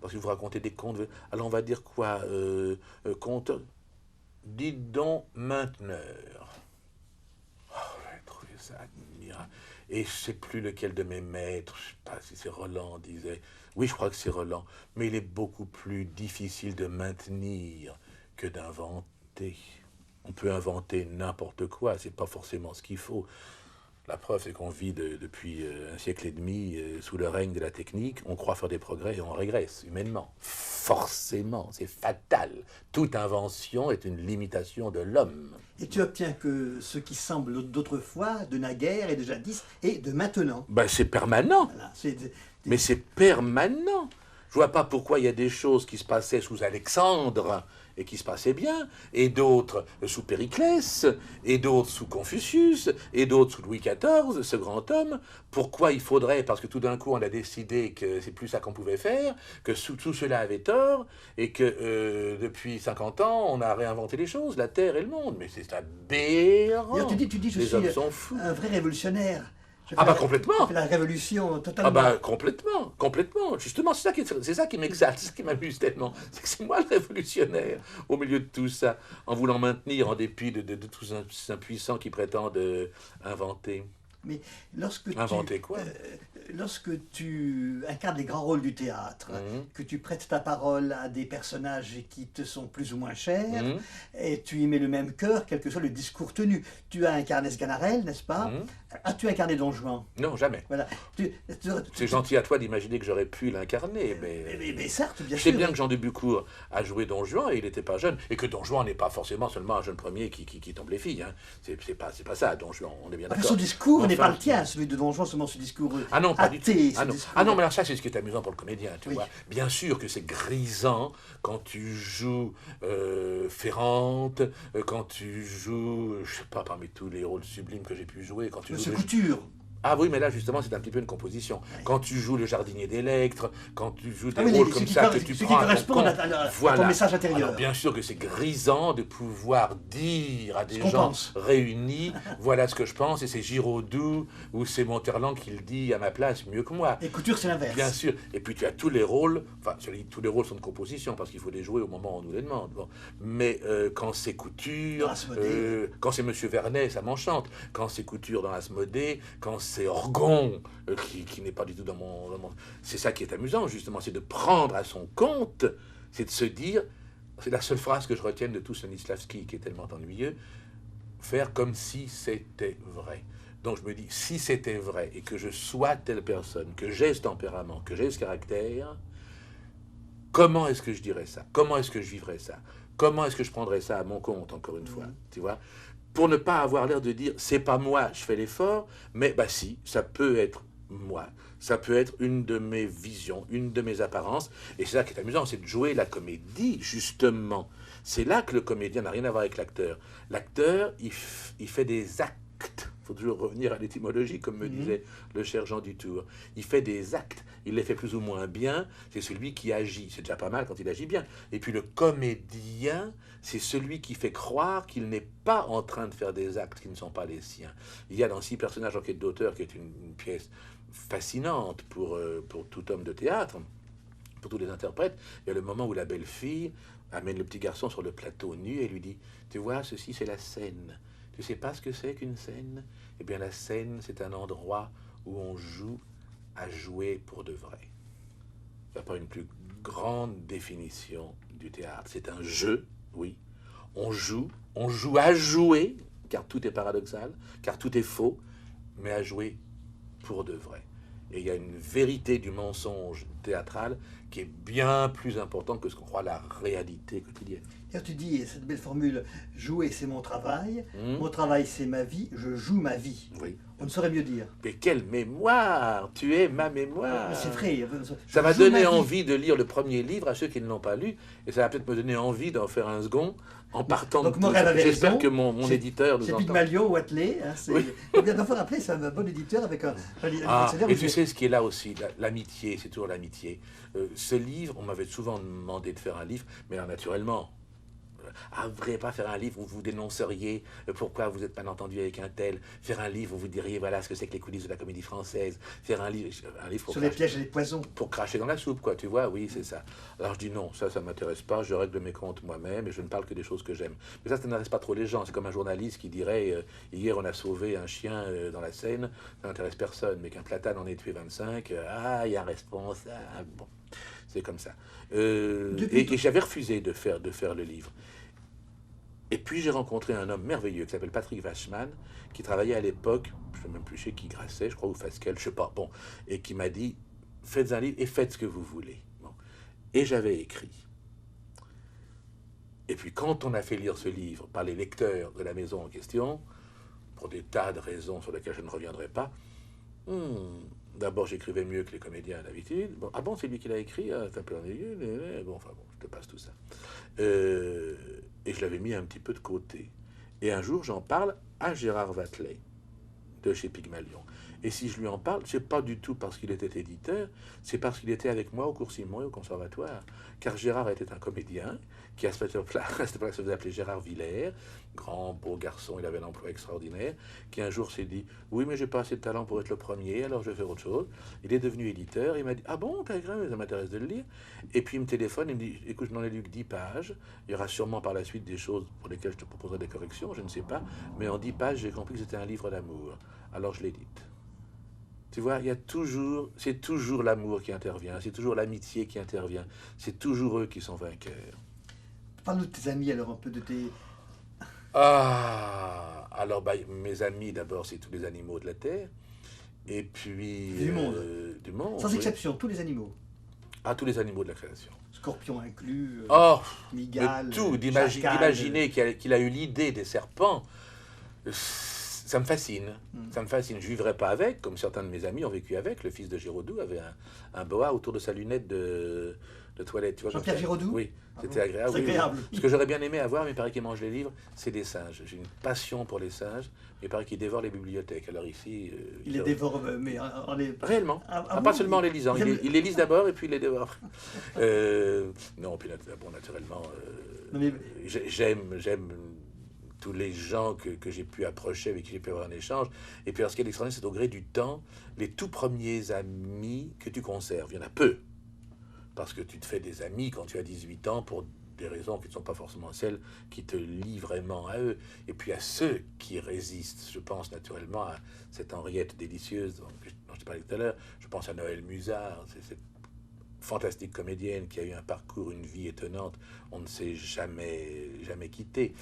parce que vous racontez des contes, alors on va dire quoi, conte, dites donc mainteneur. Oh, j'ai trouvé ça admirable. Et je ne sais plus lequel de mes maîtres, je ne sais pas si c'est Roland, disait, oui, je crois que c'est Roland, mais il est beaucoup plus difficile de maintenir que d'inventer. On peut inventer n'importe quoi, c'est pas forcément ce qu'il faut. La preuve, c'est qu'on vit depuis un siècle et demi sous le règne de la technique. On croit faire des progrès et on régresse humainement. Forcément, c'est fatal. Toute invention est une limitation de l'homme. Et tu obtiens que ce qui semble d'autrefois, de naguère et de jadis, et de maintenant. Ben, c'est permanent. Voilà, mais c'est permanent. Je vois pas pourquoi il y a des choses qui se passaient sous Alexandre et qui se passaient bien, et d'autres sous Périclès, et d'autres sous Confucius, et d'autres sous Louis XIV, ce grand homme. Pourquoi il faudrait, parce que tout d'un coup on a décidé que c'est plus ça qu'on pouvait faire, que tout cela avait tort, et que depuis 50 ans on a réinventé les choses, la Terre et le monde. Mais c'est aberrant. Tu dis, je les suis hommes sont fous. Un vrai révolutionnaire. Complètement. La révolution totalement. Complètement. Justement, c'est ça qui m'exalte, c'est ça qui m'amuse tellement. C'est que c'est moi le révolutionnaire au milieu de tout ça, en voulant maintenir en dépit de tous ces impuissants qui prétendent inventer. Mais inventer quoi lorsque tu incarnes les grands rôles du théâtre, que tu prêtes ta parole à des personnages qui te sont plus ou moins chers, et tu y mets le même cœur, quel que soit le discours tenu. Tu as incarné Sganarelle, n'est-ce pas? As-tu incarné Don Juan? Non, jamais. Voilà. Tu- tu- C'est gentil à toi d'imaginer que j'aurais pu l'incarner, mais certes, bien je sais sûr. bien que Jean de Bucourt a joué Don Juan et il n'était pas jeune, et que Don Juan n'est pas forcément seulement un jeune premier qui tombe les filles. Hein. C'est pas ça, Don Juan, on est bien Enfin, d'accord. son discours n'est Enfin, pas le tien, celui de Don Juan, seulement ce discours Ah non, pas du tout. athée. Ah ce non. discours- Ah non, mais alors ça, c'est ce qui est amusant pour le comédien, tu Oui. vois. Bien sûr que c'est grisant quand tu joues Ferrante, quand tu joues, je sais pas, parmi tous les rôles sublimes que j'ai pu jouer, quand tu Monsieur joues... Couture. Ah oui, mais là, justement, c'est un petit peu une composition. Ouais. Quand tu joues le jardinier d'Electre, quand tu joues des Ah oui, rôles ceux comme qui ça cor- que tu ceux qui prends à ton correspondent compte, à ton message intérieur. Alors, bien sûr que c'est grisant de pouvoir dire à des qu'on gens pense. réunis, voilà ce que je pense, et c'est Giraudoux ou c'est Monterland qui le dit à ma place mieux que moi. Et Couture, c'est l'inverse. Bien sûr. Et puis tu as tous les rôles, enfin, tous les rôles sont de composition parce qu'il faut les jouer au moment où on nous les demande. Bon. Mais quand c'est Couture, quand c'est Monsieur Vernet, ça m'enchante. Quand c'est Couture dans Asmodée, quand c'est Orgon, qui n'est pas du tout dans mon... C'est ça qui est amusant, justement, c'est de prendre à son compte, c'est de se dire, c'est la seule phrase que je retienne de tout Stanislavski, qui est tellement ennuyeux, faire comme si c'était vrai. Donc je me dis, si c'était vrai, et que je sois telle personne, que j'ai ce tempérament, que j'ai ce caractère, comment est-ce que je dirais ça? Comment est-ce que je vivrais ça? Comment est-ce que je prendrais ça à mon compte, encore une fois, tu vois? Pour ne pas avoir l'air de dire, c'est pas moi, je fais l'effort, mais bah si, ça peut être moi. Ça peut être une de mes visions, une de mes apparences. Et c'est ça qui est amusant, c'est de jouer la comédie, justement. C'est là que le comédien n'a rien à voir avec l'acteur. L'acteur, il fait des actes. Il faut toujours revenir à l'étymologie, comme me disait le cher Jean Dutour. Il fait des actes. Il les fait plus ou moins bien. C'est celui qui agit. C'est déjà pas mal quand il agit bien. Et puis le comédien, c'est celui qui fait croire qu'il n'est pas en train de faire des actes qui ne sont pas les siens. Il y a dans 6 personnages en quête d'auteur, qui est une pièce fascinante pour tout homme de théâtre, pour tous les interprètes. Il y a le moment où la belle-fille amène le petit garçon sur le plateau nu et lui dit « Tu vois, ceci c'est la scène. Tu sais pas ce que c'est qu'une scène? Eh bien la scène, c'est un endroit où on joue à jouer pour de vrai. » Il n'y a pas une plus grande définition du théâtre. C'est un jeu, oui. On joue à jouer, car tout est paradoxal, car tout est faux, mais à jouer pour de vrai. Et il y a une vérité du mensonge théâtral qui est bien plus importante que ce qu'on croit la réalité quotidienne. D'ailleurs, tu dis cette belle formule, jouer c'est mon travail c'est ma vie, je joue ma vie. Oui. On ne saurait mieux dire. Mais quelle mémoire! Tu es ma mémoire! C'est vrai. Ça m'a donné envie de lire le premier livre à ceux qui ne l'ont pas lu, et ça va peut-être me donner envie d'en faire un second en partant donc, de Morel avait J'espère raison. que mon éditeur nous C'est entend. Pygmalion ou Attelé. Hein, Oui. Il bien faut rappeler, c'est un bon éditeur avec un Et tu sais ce qui est là aussi, l'amitié, c'est toujours l'amitié. Ce livre, on m'avait souvent demandé de faire un livre, mais alors, naturellement, ah, vous ne voudriez pas faire un livre où vous dénonceriez pourquoi vous êtes mal entendu avec un tel, faire un livre où vous diriez voilà ce que c'est que les coulisses de la comédie française, faire un livre pour sur les pièges et les poisons. Pour cracher dans la soupe, quoi, tu vois, oui, c'est ça. Alors je dis non, ça ne m'intéresse pas, je règle mes comptes moi-même et je ne parle que des choses que j'aime. Mais ça n'intéresse pas trop les gens, c'est comme un journaliste qui dirait hier on a sauvé un chien dans la Seine, ça n'intéresse personne, mais qu'un platane en ait tué 25, ah, il y a un responsable, bon, c'est comme ça. Et j'avais refusé de faire le livre. Et puis j'ai rencontré un homme merveilleux qui s'appelle Patrick Vachman, qui travaillait à l'époque, je ne sais même plus chez qui Grasset, je crois, ou Fasquelle, je ne sais pas, bon, et qui m'a dit, faites un livre et faites ce que vous voulez. Bon. Et j'avais écrit. Et puis quand on a fait lire ce livre par les lecteurs de la maison en question, pour des tas de raisons sur lesquelles je ne reviendrai pas, d'abord j'écrivais mieux que les comédiens d'habitude. Bon, ah bon, c'est lui qui l'a écrit, c'est un peu ennuyeux, bon, enfin bon, je te passe tout ça. Et je l'avais mis un petit peu de côté. Et un jour, j'en parle à Gérard Vatelet, de chez Pygmalion. Et si je lui en parle, c'est pas du tout parce qu'il était éditeur, c'est parce qu'il était avec moi au cours Simon et au conservatoire. Car Gérard était un comédien qui, à cette époque-là, se faisait appeler Gérard Villers, grand, beau garçon, il avait un emploi extraordinaire, qui un jour s'est dit « Oui, mais j'ai pas assez de talent pour être le premier, alors je vais faire autre chose. » Il est devenu éditeur, il m'a dit « Ah bon, t'as écrit, ça m'intéresse de le lire. » Et puis il me téléphone, il me dit « Écoute, je n'en ai lu que 10 pages, il y aura sûrement par la suite des choses pour lesquelles je te proposerai des corrections, je ne sais pas, mais en 10 pages, j'ai compris que c'était un livre d'amour. Alors je l'édite. » Tu vois, c'est toujours l'amour qui intervient, c'est toujours l'amitié qui intervient, c'est toujours eux qui sont vainqueurs. Parle-nous de tes amis alors, un peu de tes... Ah, Alors, mes amis, d'abord, c'est tous les animaux de la Terre. Et puis... Du monde. Du monde, Sans oui. exception, tous les animaux. Ah, tous les animaux de la création. Scorpions inclus, Oh, migales, de tout, chacals. d'imaginer qu'il a eu l'idée des serpents, ça me fascine. Ça me fascine. Je ne vivrai pas avec, comme certains de mes amis ont vécu avec. Le fils de Giraudoux avait un boa autour de sa lunette de toilette. Tu vois, Jean-Pierre Giraudoux? Oui, Ah c'était bon, agréable. c'est Oui, oui. agréable. Ce que j'aurais bien aimé avoir, mais il paraît qu'il mange les livres, c'est des singes. J'ai une passion pour les singes, mais il paraît qu'il dévore les bibliothèques. Alors ici... il les dévore, mais en les... Réellement. Bon, Pas seulement en les lisant. ils aiment- Il les lise d'abord et puis il les dévore. Non, puis naturellement, Non, mais- j'aime tous les gens que j'ai pu approcher, avec qui j'ai pu avoir un échange. Et puis, alors, ce qui est extraordinaire, c'est au gré du temps, les tout premiers amis que tu conserves. Il y en a peu. Parce que tu te fais des amis quand tu as 18 ans pour des raisons qui ne sont pas forcément celles qui te lient vraiment à eux. Et puis à ceux qui résistent. Je pense naturellement à cette Henriette délicieuse dont je t'ai parlé tout à l'heure. Je pense à Noël Musard, c'est cette fantastique comédienne qui a eu un parcours, une vie étonnante. On ne s'est jamais quitté.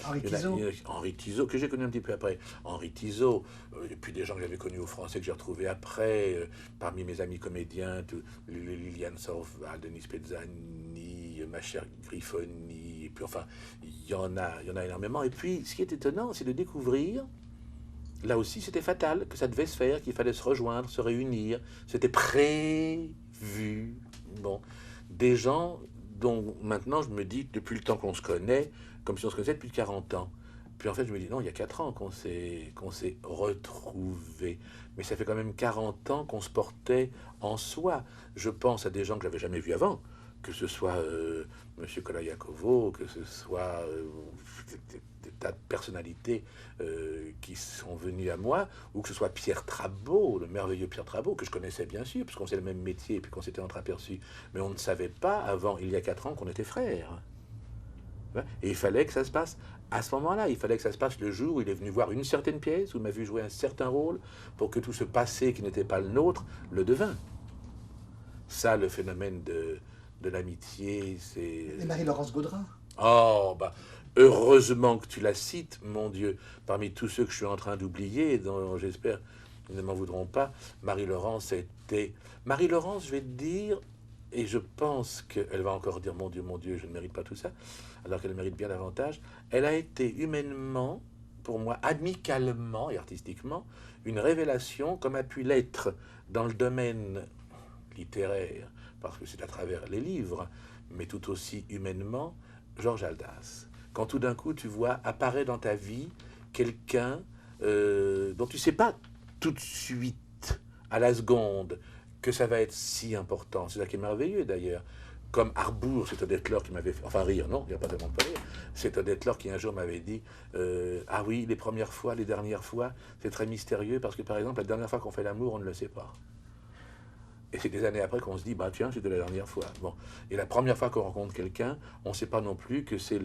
Henri Tizot, que j'ai connu un petit peu après. Henri Tizot, et puis des gens que j'avais connus au Français, que j'ai retrouvés après, parmi mes amis comédiens, Liliane Sorval, Denis Pezzani, ma chère Griffoni, et puis enfin, il y en a énormément. Et puis, ce qui est étonnant, c'est de découvrir, là aussi, c'était fatal, que ça devait se faire, qu'il fallait se rejoindre, se réunir. C'était prévu. Bon, des gens dont maintenant je me dis, depuis le temps qu'on se connaît, comme si on se connaissait depuis 40 ans. Puis en fait, je me dis, non, il y a 4 ans qu'on s'est retrouvés. Mais ça fait quand même 40 ans qu'on se portait en soi. Je pense à des gens que j'avais jamais vus avant, que ce soit M. Kolayakovo, que ce soit des tas de personnalités qui sont venues à moi, ou que ce soit Pierre Trabeau, le merveilleux Pierre Trabeau, que je connaissais bien sûr, puisqu'on faisait le même métier et puis qu'on s'était entreaperçus. Mais on ne savait pas, avant, il y a 4 ans, qu'on était frères. Et il fallait que ça se passe à ce moment-là. Il fallait que ça se passe le jour où il est venu voir une certaine pièce, où il m'a vu jouer un certain rôle, pour que tout ce passé qui n'était pas le nôtre le devint. Ça, le phénomène de l'amitié, c'est... Et Marie-Laurence Gaudrin? Oh, heureusement que tu la cites, mon Dieu. Parmi tous ceux que je suis en train d'oublier, dont j'espère qu'ils ne m'en voudront pas, Marie-Laurence était... Marie-Laurence, je vais te dire, et je pense qu'elle va encore dire, mon Dieu, je ne mérite pas tout ça, alors qu'elle mérite bien davantage. Elle a été humainement, pour moi, amicalement et artistiquement, une révélation comme a pu l'être dans le domaine littéraire, parce que c'est à travers les livres, mais tout aussi humainement, Georges Haldas. Quand tout d'un coup tu vois apparaître dans ta vie quelqu'un dont tu ne sais pas tout de suite, à la seconde, que ça va être si important. C'est ça qui est merveilleux d'ailleurs. Comme Harbour, c'est Odette Laure qui m'avait fait... Enfin, rire, non, il n'y a pas tellement de rire. C'est Odette Laure qui un jour m'avait dit ah oui, les premières fois, les dernières fois, c'est très mystérieux parce que par exemple, la dernière fois qu'on fait l'amour, on ne le sait pas. Et c'est des années après qu'on se dit, tiens, c'était la dernière fois. Bon. Et la première fois qu'on rencontre quelqu'un, on ne sait pas non plus que c'est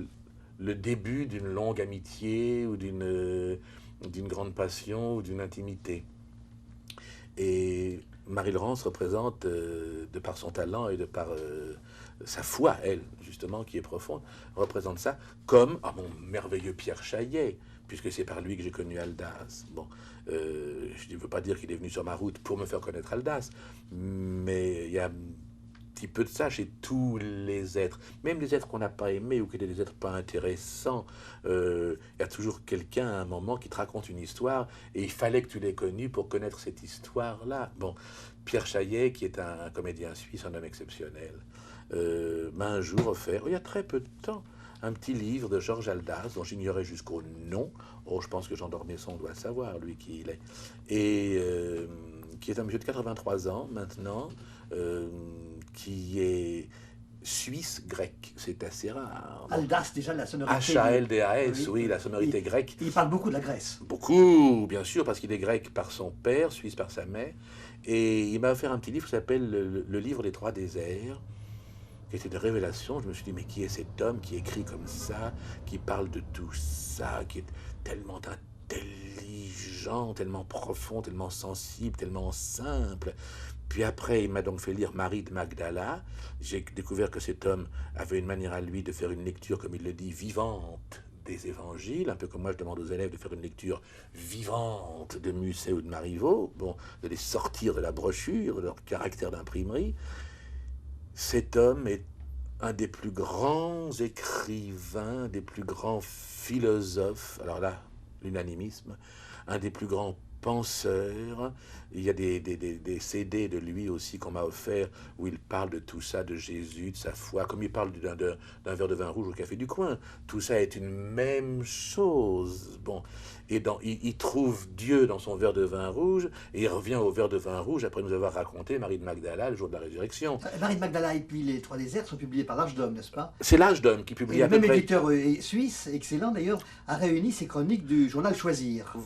le début d'une longue amitié ou d'une grande passion ou d'une intimité. Et Marie-Laurence représente, de par son talent et de par sa foi, elle, justement, qui est profonde, représente ça comme mon merveilleux Pierre Chaillet, puisque c'est par lui que j'ai connu Haldas. Bon, je ne veux pas dire qu'il est venu sur ma route pour me faire connaître Haldas, mais il y a un petit peu de ça chez tous les êtres, même les êtres qu'on n'a pas aimés ou qui étaient des êtres pas intéressants. Il y a toujours quelqu'un à un moment qui te raconte une histoire et il fallait que tu l'aies connu pour connaître cette histoire-là. Bon, Pierre Chaillet, qui est un comédien suisse, un homme exceptionnel, m'a un jour offert, il y a très peu de temps, un petit livre de Georges Haldas, dont j'ignorais jusqu'au nom. Oh, je pense que Jean d'Ormesson doit savoir, lui, qui il est. Et qui est un monsieur de 83 ans, maintenant, qui est suisse-grec. C'est assez rare. Haldas, déjà, la sonorité... H-A-L-D-A-S, oui, la sonorité grecque. Il parle beaucoup de la Grèce. Beaucoup, bien sûr, parce qu'il est grec par son père, suisse par sa mère. Et il m'a offert un petit livre qui s'appelle le livre des 3 déserts, qui était une révélation. Je me suis dit, mais qui est cet homme qui écrit comme ça, qui parle de tout ça, qui est tellement intelligent, tellement profond, tellement sensible, tellement simple. Puis après, il m'a donc fait lire Marie de Magdala. J'ai découvert que cet homme avait une manière à lui de faire une lecture, comme il le dit, vivante des évangiles, un peu comme moi je demande aux élèves de faire une lecture vivante de Musset ou de Marivaux, bon, de les sortir de la brochure, de leur caractère d'imprimerie. Cet homme est un des plus grands écrivains, des plus grands philosophes, alors là, l'unanimisme, un des plus grands penseurs. Il y a des CD de lui aussi qu'on m'a offert où il parle de tout ça, de Jésus, de sa foi, comme il parle d'un verre de vin rouge au café du coin. Tout ça est une même chose. Bon, et il trouve Dieu dans son verre de vin rouge et il revient au verre de vin rouge après nous avoir raconté Marie de Magdala le jour de la résurrection. Marie de Magdala et puis les Trois déserts sont publiés par l'Arche d'Homme, n'est-ce pas? C'est l'Âge d'Homme qui Et publie le à peu même près. éditeur suisse, excellent d'ailleurs, a réuni ses chroniques du journal Choisir.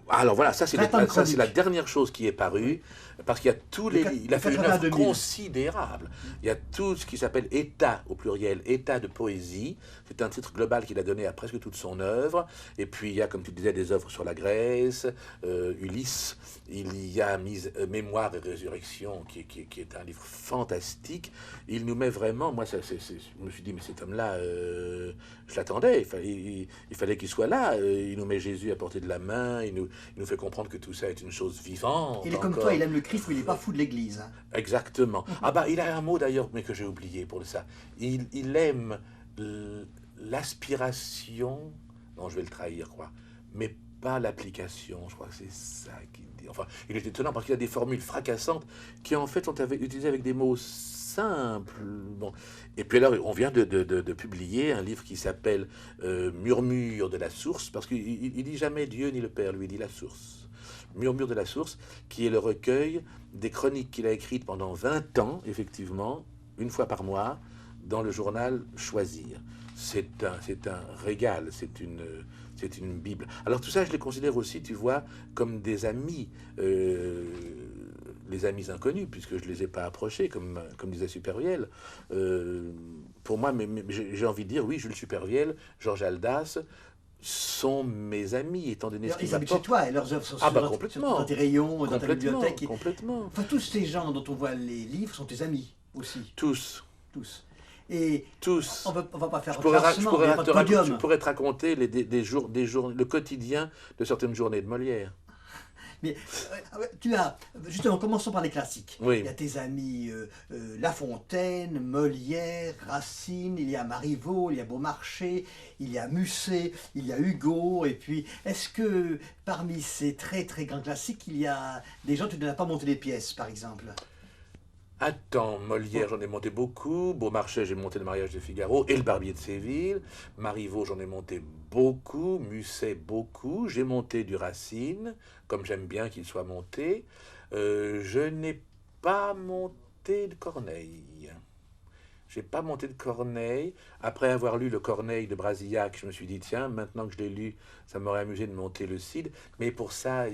Alors voilà, ça c'est 20 ans de chronique. la dernière chose qui est parue, parce qu'il y a tous les... Il a fait une 80 œuvre 2000. considérable. Il y a tout ce qui s'appelle État, au pluriel, État de poésie. C'est un titre global qu'il a donné à presque toute son œuvre. Et puis il y a, comme tu disais, des œuvres sur la Grèce, Ulysse. Il y a Mémoire et Résurrection, qui est un livre fantastique. Il nous met vraiment... Moi, je me suis dit, mais cet homme-là, je l'attendais. Il fallait qu'il soit là. Il nous met Jésus à portée de la main. Il nous fait comprendre que tout ça est une chose vivante. Il est comme toi, il aime le Christ, mais il n'est pas fou de l'Église. Hein. Exactement. Ah bah, il a un mot d'ailleurs, mais que j'ai oublié pour ça. Il aime l'aspiration, non, je vais le trahir, quoi, mais pas l'application. Je crois que c'est ça qu'il dit. Enfin, il est étonnant parce qu'il a des formules fracassantes qui, en fait, sont utilisées avec des mots simples. Bon. Et puis alors, on vient de publier un livre qui s'appelle Murmure de la source, parce qu'il dit jamais Dieu ni le Père, lui, il dit la source. Murmure de la source, qui est le recueil des chroniques qu'il a écrites pendant 20 ans, effectivement, une fois par mois, dans le journal Choisir. C'est un régal, c'est une Bible. Alors tout ça, je les considère aussi, tu vois, comme des amis, les amis inconnus, puisque je ne les ai pas approchés, comme disait Supervielle. Pour moi, j'ai envie de dire, oui, Jules Supervielle, Georges Aldas, sont mes amis, étant donné ce qu'ils Ils habitent chez toi et leurs œuvres sont dans tes rayons, dans ta bibliothèque. Complètement. Enfin, tous ces gens dont on voit les livres sont tes amis aussi. Tous. Et tous. On va pas faire un classement, Je pourrais te raconter le quotidien de certaines journées de Molière. Mais tu as, justement, commençons par les classiques. Oui. Il y a tes amis La Fontaine, Molière, Racine, il y a Marivaux, il y a Beaumarchais, il y a Musset, il y a Hugo. Et puis, est-ce que parmi ces très très grands classiques, il y a des gens, tu n'as pas monté les pièces, par exemple? Attends, Molière, j'en ai monté beaucoup. Beaumarchais, j'ai monté Le mariage de Figaro et Le barbier de Séville. Marivaux, j'en ai monté beaucoup. Musset, beaucoup. J'ai monté du Racine, comme j'aime bien qu'il soit monté. Je n'ai pas monté de Corneille. J'ai pas monté de Corneille. Après avoir lu le Corneille de Brasillac, je me suis dit, tiens, maintenant que je l'ai lu, ça m'aurait amusé de monter le Cid. Mais pour ça,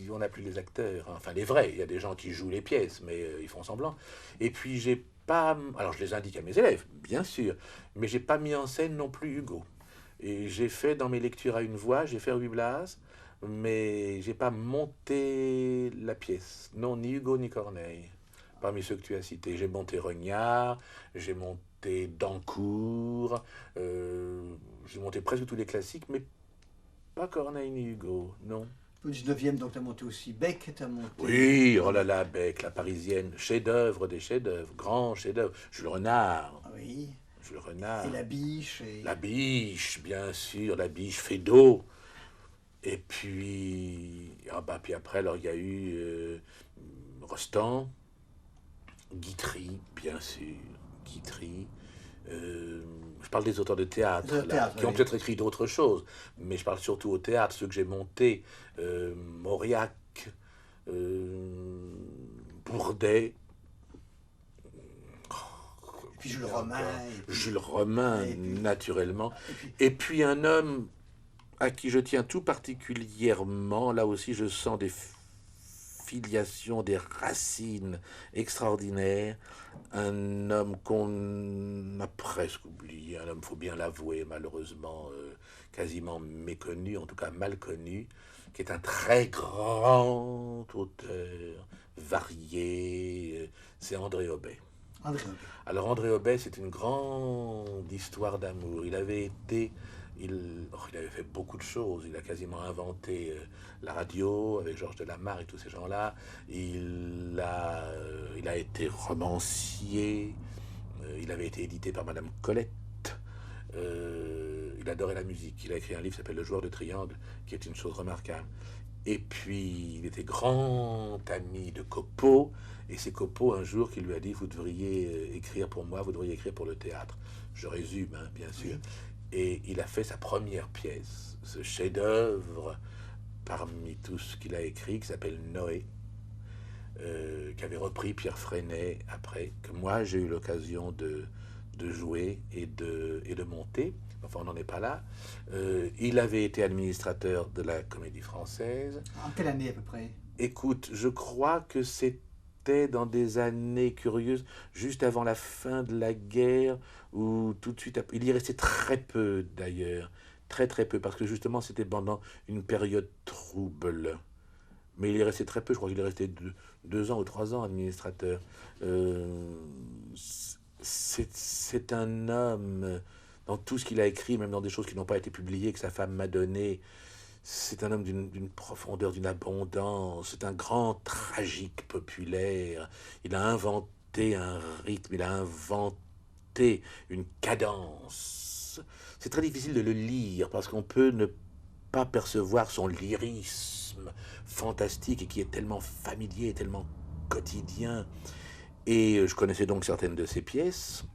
on n'a plus les acteurs. Enfin, les vrais. Il y a des gens qui jouent les pièces, mais ils font semblant. Et puis, j'ai pas... Alors, je les indique à mes élèves, bien sûr. Mais j'ai pas mis en scène non plus Hugo. Et j'ai fait, dans mes lectures à une voix, j'ai fait Ruy Blas, mais j'ai pas monté la pièce. Non, ni Hugo, ni Corneille. Parmi ceux que tu as cités, j'ai monté Regnard, j'ai monté Dancourt, j'ai monté presque tous les classiques, mais pas Corneille ni Hugo, non. Au 19e, donc tu as monté aussi Beck, tu as monté... Oui, oh là là, Beck, la Parisienne, chef-d'œuvre des chefs-d'œuvre, grand chef-d'œuvre. Jules Renard. Oui. Jules Renard. Et La Biche. La Biche, bien sûr, La Biche, Feydeau. Et puis, puis après, alors il y a eu Rostand. Guitry, bien sûr, Guitry. Je parle des auteurs de théâtre, qui ont peut-être écrit d'autres choses, mais je parle surtout au théâtre, ceux que j'ai montés, Mauriac, Bourdet. Et puis Jules Romain. Jules Romain, naturellement. Et puis un homme à qui je tiens tout particulièrement, là aussi je sens des filiation, des racines extraordinaires, un homme qu'on a presque oublié, un homme, faut bien l'avouer, malheureusement, quasiment méconnu, en tout cas mal connu, qui est un très grand auteur, varié, c'est André Aubet. Alors André Aubet, c'est une grande histoire d'amour. Il avait été il avait fait beaucoup de choses. Il a quasiment inventé la radio avec Georges Delamarre et tous ces gens-là. Il a été romancier. Il avait été édité par Madame Colette. Il adorait la musique. Il a écrit un livre qui s'appelle Le joueur de triangle, qui est une chose remarquable. Et puis, il était grand ami de Copeau. Et c'est Copeau, un jour, qui lui a dit, vous devriez écrire pour moi, vous devriez écrire pour le théâtre. Je résume, hein, bien sûr. Oui. Et il a fait sa première pièce, ce chef-d'œuvre parmi tout ce qu'il a écrit, qui s'appelle Noé, qu'avait repris Pierre Freinet après, que moi j'ai eu l'occasion de jouer et de monter. Enfin, on n'en est pas là. Il avait été administrateur de la Comédie Française. En quelle année à peu près? Écoute, je crois que c'était dans des années curieuses, juste avant la fin de la guerre, ou tout de suite après. Il y restait très peu d'ailleurs, très très peu, parce que justement c'était pendant une période trouble. Mais il y restait très peu, je crois qu'il est resté 2 ans ou 3 ans administrateur. Euh, c'est un homme, dans tout ce qu'il a écrit, même dans des choses qui n'ont pas été publiées, que sa femme m'a donné, c'est un homme d'une profondeur, d'une abondance, c'est un grand tragique populaire. Il a inventé un rythme, il a inventé une cadence. C'est très difficile de le lire parce qu'on peut ne pas percevoir son lyrisme fantastique et qui est tellement familier, tellement quotidien. Et je connaissais donc certaines de ses pièces.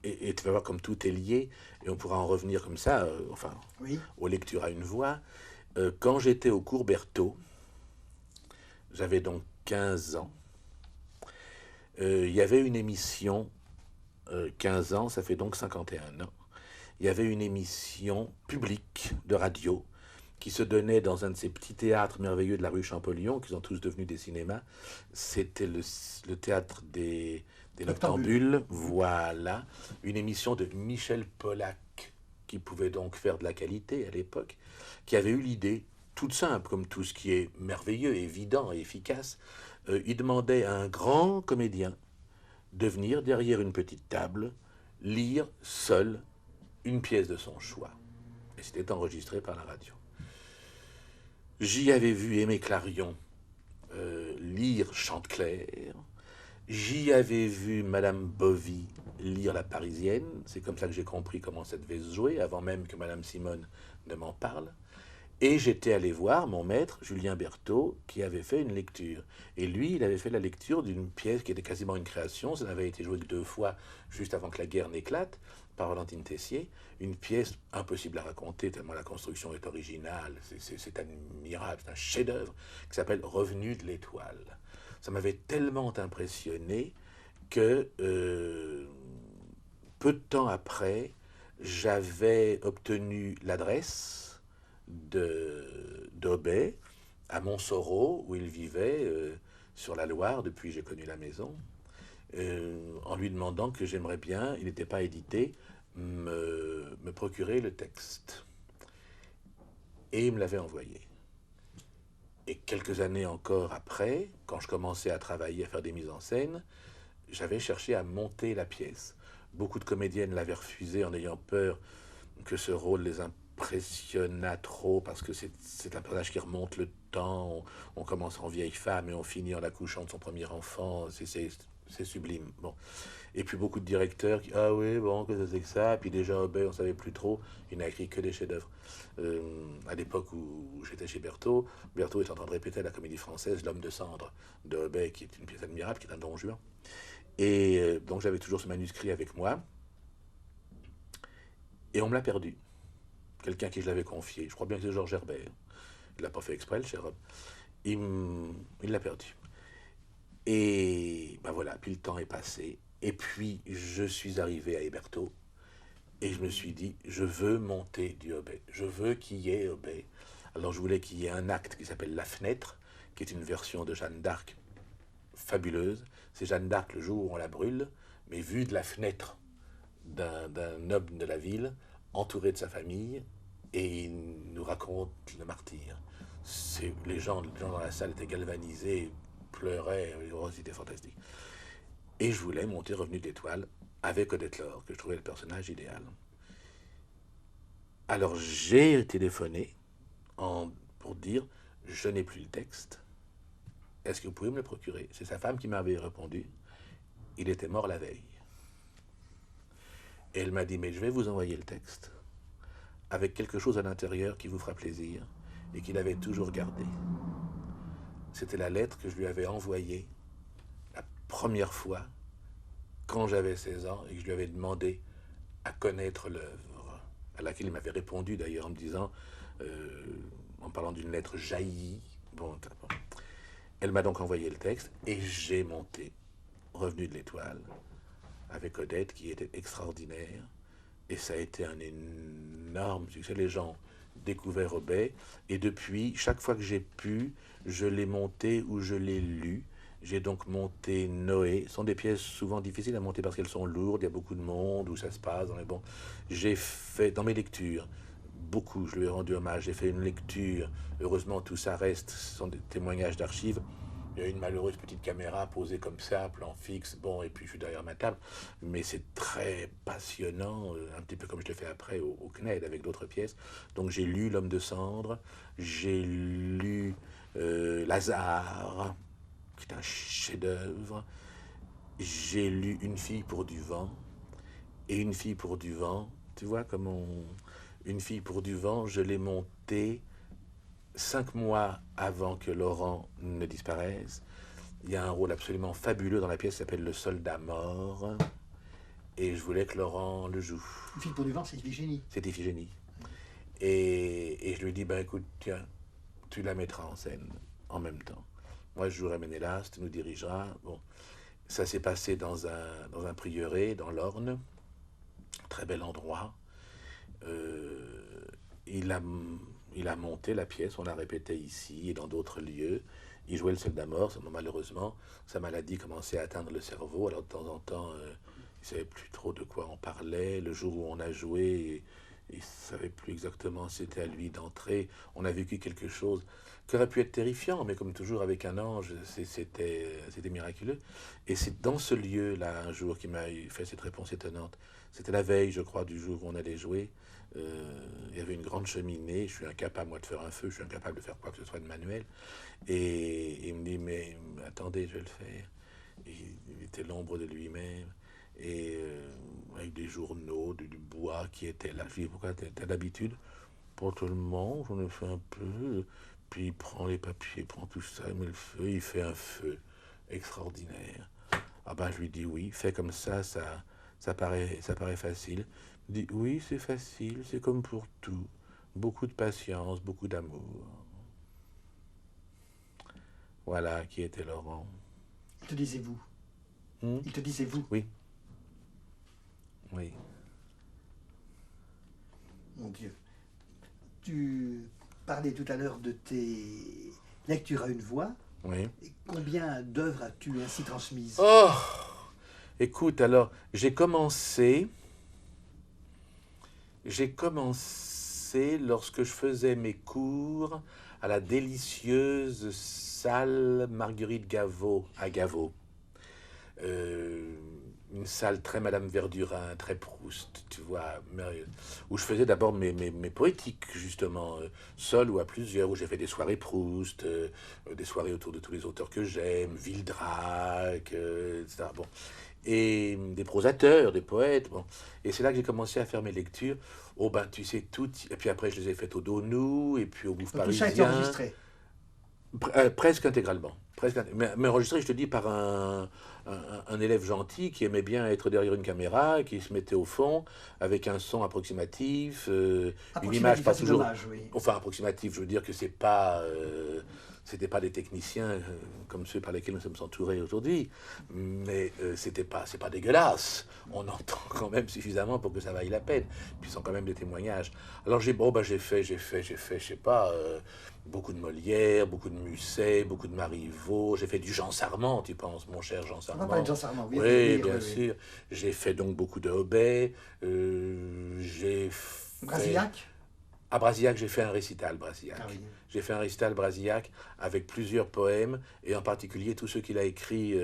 Et tu vas voir comme tout est lié, et on pourra en revenir comme ça, enfin, Oui. aux lectures à une voix. Quand j'étais au cours Berthaud, j'avais donc 15 ans, il y avait une émission, 15 ans, ça fait donc 51 ans, il y avait une émission publique de radio qui se donnait dans un de ces petits théâtres merveilleux de la rue Champollion, qui sont tous devenus des cinémas. C'était le théâtre des Noctambules, voilà. Une émission de Michel Polac, qui pouvait donc faire de la qualité à l'époque, qui avait eu l'idée, toute simple, comme tout ce qui est merveilleux, évident et efficace. Il demandait à un grand comédien de venir derrière une petite table, lire seul une pièce de son choix. Et c'était enregistré par la radio. J'y avais vu Aimé Clarion lire Chanteclair. J'y avais vu Madame Bovy lire La Parisienne. C'est comme ça que j'ai compris comment ça devait se jouer, avant même que Madame Simone ne m'en parle. Et j'étais allé voir mon maître, Julien Berthaud, qui avait fait une lecture. Et lui, il avait fait la lecture d'une pièce qui était quasiment une création. Ça n'avait été joué que 2 fois, juste avant que la guerre n'éclate, par Valentine Tessier. Une pièce impossible à raconter, tellement la construction est originale. C'est admirable, c'est un chef-d'œuvre, qui s'appelle Revenu de l'étoile. Ça m'avait tellement impressionné que peu de temps après, j'avais obtenu l'adresse d'Aubet à Montsoreau, où il vivait, sur la Loire, depuis que j'ai connu la maison, en lui demandant que j'aimerais bien, il n'était pas édité, me procurer le texte. Et il me l'avait envoyé. Et quelques années encore après, quand je commençais à travailler, à faire des mises en scène, j'avais cherché à monter la pièce. Beaucoup de comédiennes l'avaient refusé en ayant peur que ce rôle les impressionnât trop, parce que c'est un personnage qui remonte le temps. On commence en vieille femme et on finit en accouchant de son premier enfant. C'est sublime. Bon. Et puis beaucoup de directeurs qui, ah oui, bon, que c'est que ça. Puis déjà, Aubet, on ne savait plus trop. Il n'a écrit que des chefs-d'œuvre. À l'époque où j'étais chez Berthaud, Berthaud est en train de répéter à la Comédie Française L'Homme de Cendre de Aubet, qui est une pièce admirable, qui est un Don Juan. Et donc j'avais toujours ce manuscrit avec moi. Et on me l'a perdu. Quelqu'un à qui je l'avais confié. Je crois bien que c'est Georges Herbert. Il l'a pas fait exprès, le cher homme. Il l'a perdu. Et ben voilà, puis le temps est passé. Et puis je suis arrivé à Hébertot. Et je me suis dit, je veux monter du Aubet. Je veux qu'il y ait Aubet. Alors je voulais qu'il y ait un acte qui s'appelle La Fenêtre, qui est une version de Jeanne d'Arc fabuleuse. C'est Jeanne d'Arc le jour où on la brûle, mais vue de la fenêtre d'un noble de la ville, entouré de sa famille, et il nous raconte le martyr. Les gens dans la salle étaient galvanisés, pleuraient, c'était fantastique. Et je voulais monter Revenu de l'étoile avec Odette Laure, que je trouvais le personnage idéal. Alors j'ai téléphoné pour dire, je n'ai plus le texte. Est-ce que vous pouvez me le procurer? C'est sa femme qui m'avait répondu, il était mort la veille. Et elle m'a dit, mais je vais vous envoyer le texte, avec quelque chose à l'intérieur qui vous fera plaisir, et qu'il avait toujours gardé. C'était la lettre que je lui avais envoyée la première fois, quand j'avais 16 ans, et que je lui avais demandé à connaître l'œuvre, à laquelle il m'avait répondu d'ailleurs en me disant, en parlant d'une lettre jaillie, bon, elle m'a donc envoyé le texte, et j'ai monté Revenu de l'Étoile, avec Odette, qui était extraordinaire. Et ça a été un énorme succès. Les gens découvert Obey. Et depuis, chaque fois que j'ai pu, je l'ai monté ou je l'ai lu. J'ai donc monté Noé. Ce sont des pièces souvent difficiles à monter parce qu'elles sont lourdes, il y a beaucoup de monde, où ça se passe. Dans les bons. J'ai fait, dans mes lectures, beaucoup, je lui ai rendu hommage. J'ai fait une lecture. Heureusement, tout ça reste. Ce sont des témoignages d'archives. Il y a une malheureuse petite caméra posée comme ça, plan fixe, bon, et puis je suis derrière ma table. Mais c'est très passionnant, un petit peu comme je l'ai fait après au CNED avec d'autres pièces. Donc j'ai lu L'Homme de Cendre, j'ai lu Lazare, qui est un chef-d'œuvre. J'ai lu Une fille pour du vent, et Une fille pour du vent, tu vois, Une fille pour du vent, je l'ai monté 5 mois avant que Laurent ne disparaisse. Il y a un rôle absolument fabuleux dans la pièce qui s'appelle Le Soldat mort. Et je voulais que Laurent le joue. Une fille pour du vent, c'est Iphigénie. C'est Iphigénie. Et je lui dis, ben écoute, tiens, tu la mettras en scène en même temps. Moi, je jouerai Ménélas, tu nous dirigeras. Bon, ça s'est passé dans un prieuré, dans l'Orne. Très bel endroit. Il a monté la pièce, on l'a répété ici et dans d'autres lieux. Il jouait le soldat mort, malheureusement, sa maladie commençait à atteindre le cerveau, alors de temps en temps, il ne savait plus trop de quoi on parlait. Le jour où on a joué, il ne savait plus exactement si c'était à lui d'entrer. On a vécu quelque chose qui aurait pu être terrifiant, mais comme toujours avec un ange, c'était miraculeux. Et c'est dans ce lieu-là, un jour, qui m'a fait cette réponse étonnante. C'était la veille, je crois, du jour où on allait jouer. Il y avait une grande cheminée, je suis incapable moi de faire un feu, je suis incapable de faire quoi que ce soit de manuel. Et il me dit, mais attendez, je vais le faire. Et il était l'ombre de lui-même, et avec des journaux, du bois qui était là. Je lui dis, pourquoi t'as l'habitude? Pour tout le monde, j'en ai fait un peu. Puis il prend les papiers, il prend tout ça, il met le feu, il fait un feu extraordinaire. Ah ben je lui dis oui, fais comme ça paraît facile. Il dit oui, c'est facile, c'est comme pour tout. Beaucoup de patience, beaucoup d'amour. Voilà qui était Laurent. Il te disait vous. Hmm? Il te disait vous. Oui. Oui. Mon Dieu. Tu parlais tout à l'heure de tes lectures à une voix. Oui. Et combien d'œuvres as-tu ainsi transmises? Oh! Écoute, alors, j'ai commencé lorsque je faisais mes cours à la délicieuse salle Marguerite Gaveau, à Gaveau. Une salle très Madame Verdurin, très Proust, tu vois, où je faisais d'abord mes poétiques, justement, seul ou à plusieurs, où j'ai fait des soirées Proust, des soirées autour de tous les auteurs que j'aime, Vildrac, etc. Bon. Et des prosateurs, des poètes, bon. Et c'est là que j'ai commencé à faire mes lectures. Oh ben, tu sais, tout. Et puis après, je les ai faites au Donou, et puis au Gouffre Donc, tout ça a été parisien. enregistré. Presque intégralement. Mais enregistré, je te dis, par un élève gentil qui aimait bien être derrière une caméra, qui se mettait au fond avec un son approximatif, une image pas c'est toujours. dommage, oui. Enfin, approximatif, je veux dire que c'était pas des techniciens comme ceux par lesquels nous sommes entourés aujourd'hui, mais c'est pas dégueulasse. On entend quand même suffisamment pour que ça vaille la peine. Puis ce sont quand même des témoignages. Alors j'ai fait, je sais pas, beaucoup de Molière, beaucoup de Musset, beaucoup de Marivaux. J'ai fait du Jean Sarment, tu penses, mon cher Jean On Sarment. va parler de Jean Sarment, oui. Oui, bien sûr. J'ai fait donc beaucoup de Hobet. J'ai fait... Brasillac. À Brasillac, j'ai fait un récital Brasillac. Ah oui. J'ai fait un récital Brasillac avec plusieurs poèmes, et en particulier tous ceux qu'il a écrits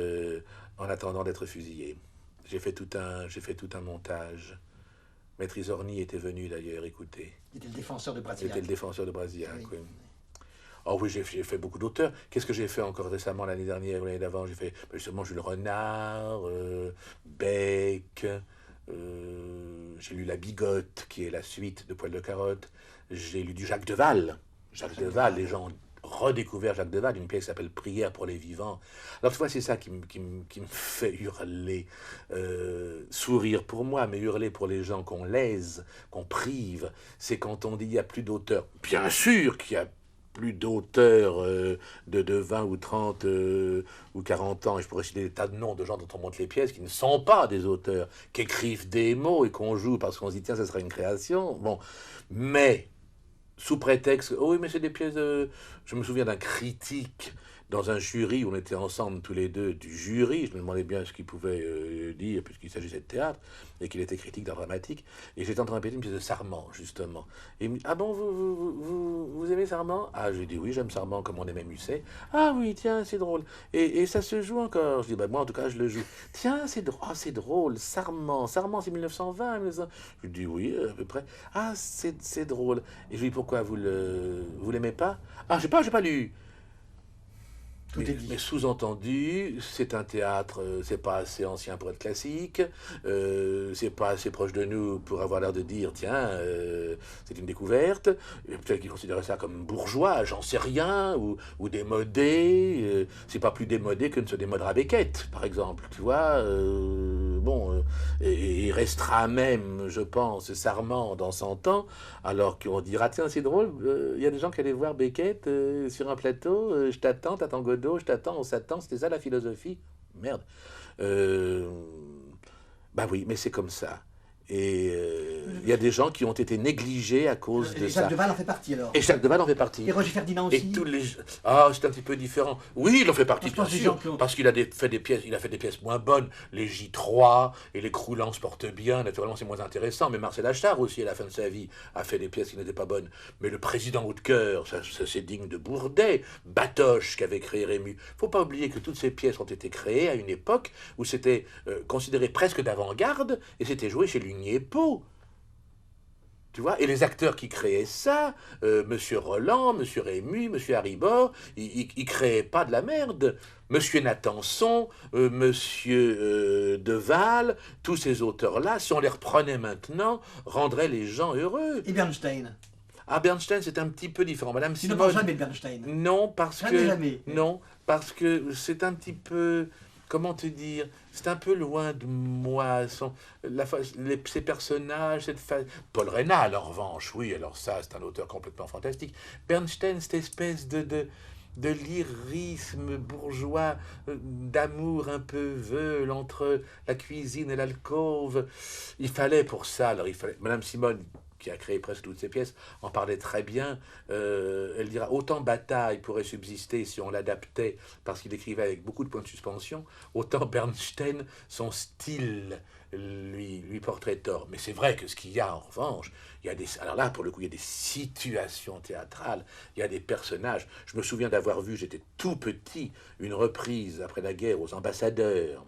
en attendant d'être fusillé. J'ai fait tout un montage Maître Isorni était venu d'ailleurs écouter. Il était le défenseur de Il Brasillac. était le défenseur de Brasillac, Oui. oui. Oh oui, j'ai fait beaucoup d'auteurs. Qu'est-ce que j'ai fait encore récemment, l'année dernière ou l'année d'avant? J'ai fait justement Jules Renard, Beck, j'ai lu La Bigotte, qui est la suite de Poil de Carotte. J'ai lu du Jacques Deval. Jacques Deval, les gens ont redécouvert Jacques Deval, une pièce qui s'appelle Prière pour les vivants. Alors tu vois, c'est ça qui me fait hurler. Sourire pour moi, mais hurler pour les gens qu'on lèse, qu'on prive. C'est quand on dit il n'y a plus d'auteurs. Bien sûr qu'il y a plus d'auteurs de 20 ou 30 ou 40 ans, et je pourrais citer des tas de noms de gens dont on monte les pièces qui ne sont pas des auteurs, qui écrivent des mots et qu'on joue parce qu'on se dit tiens, ça serait une création. Bon, mais sous prétexte, oh oui, mais c'est des pièces de... Je me souviens d'un critique dans un jury où on était ensemble tous les deux du jury. Je me demandais bien ce qu'il pouvait dire, puisqu'il s'agissait de théâtre, et qu'il était critique d'art dramatique. Et j'étais en train de répéter une pièce de Sarment, justement. Et il me dit, ah bon, vous aimez Sarment? Ah, j'ai dit oui, j'aime Sarment comme on aimait Musset. Ah oui, tiens, c'est drôle. Et ça se joue encore. Je dis, bah moi, en tout cas, je le joue. Tiens, c'est drôle, c'est drôle, Sarment. Sarment, c'est 1920, 1900. Je dis oui, à peu près. Ah, c'est drôle. Et je lui dis, pourquoi vous l'aimez pas? Ah, j'ai pas lu. Tout est dit. Mais sous-entendu, c'est un théâtre, c'est pas assez ancien pour être classique, c'est pas assez proche de nous pour avoir l'air de dire, tiens, c'est une découverte. Peut-être qu'ils considéraient ça comme bourgeois, j'en sais rien, ou démodé. C'est pas plus démodé que ne se démodera Beckett, par exemple, tu vois. Bon, et il restera même, je pense, Sarment dans 100 ans, alors qu'on dira, tiens, c'est drôle, il y a des gens qui allaient voir Beckett sur un plateau, je t'attends Godot, je t'attends, on s'attend, c'était ça la philosophie? Merde. Bah oui, mais c'est comme ça. Et il y a des gens qui ont été négligés à cause de ça. Jacques Deval en fait partie alors. Et Jacques Deval en fait partie. Et Roger Ferdinand aussi. Et tous les... Ah, c'est un petit peu différent. Oui, il en fait partie, bien sûr, ont... parce qu'il a fait des pièces moins bonnes. Les J3 et les Croulans se portent bien. Naturellement, c'est moins intéressant. Mais Marcel Achard aussi, à la fin de sa vie, a fait des pièces qui n'étaient pas bonnes. Mais le président Hautecoeur, ça c'est digne de Bourdet. Batoche, qui avait créé Rému. Faut pas oublier que toutes ces pièces ont été créées à une époque où c'était considéré presque d'avant-garde et c'était joué chez Lugnier-Pau. Tu vois, et les acteurs qui créaient ça, Monsieur Roland, Monsieur Rému, Monsieur Haribor, ils créaient pas de la merde. Monsieur Nathanson, Monsieur Deval, tous ces auteurs-là, si on les reprenait maintenant, rendraient les gens heureux. Et Bernstein? Ah, Bernstein, c'est un petit peu différent. Madame Tu ne Simone... penses jamais de Bernstein? Non, parce jamais, que... Jamais. Non, parce que c'est un petit peu... Comment te dire? C'est un peu loin de moi. Ces personnages, Paul Rénal, en revanche, oui, alors ça, c'est un auteur complètement fantastique. Bernstein, cette espèce de lyrisme bourgeois, d'amour un peu veule entre la cuisine et l'alcôve. Il fallait pour ça, alors il fallait... Madame Simone, qui a créé presque toutes ces pièces, en parlait très bien. Elle dira, autant Bataille pourrait subsister si on l'adaptait, parce qu'il écrivait avec beaucoup de points de suspension, autant Bernstein, son style lui porterait tort. Mais c'est vrai que ce qu'il y a, en revanche, il y a des... Alors là, pour le coup, il y a des situations théâtrales, il y a des personnages. Je me souviens d'avoir vu, j'étais tout petit, une reprise, après la guerre, aux Ambassadeurs,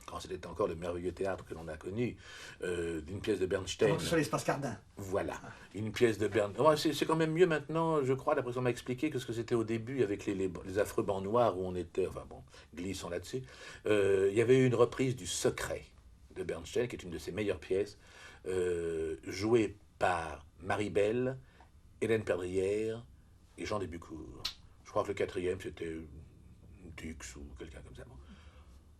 quand c'était encore le merveilleux théâtre que l'on a connu, d'une pièce de Bernstein. Sur l'espace Cardin. Voilà, une pièce de Bernstein. Ouais, c'est quand même mieux maintenant, je crois, d'après ce qu'on m'a expliqué, que ce que c'était au début avec les affreux bancs noirs où on était, enfin bon, glissons là-dessus. Il y avait eu une reprise du Secret de Bernstein, qui est une de ses meilleures pièces, jouée par Marie Belle, Hélène Perdrière et Jean Desbucourt. Je crois que le quatrième, c'était Dux ou quelqu'un comme ça. Bon.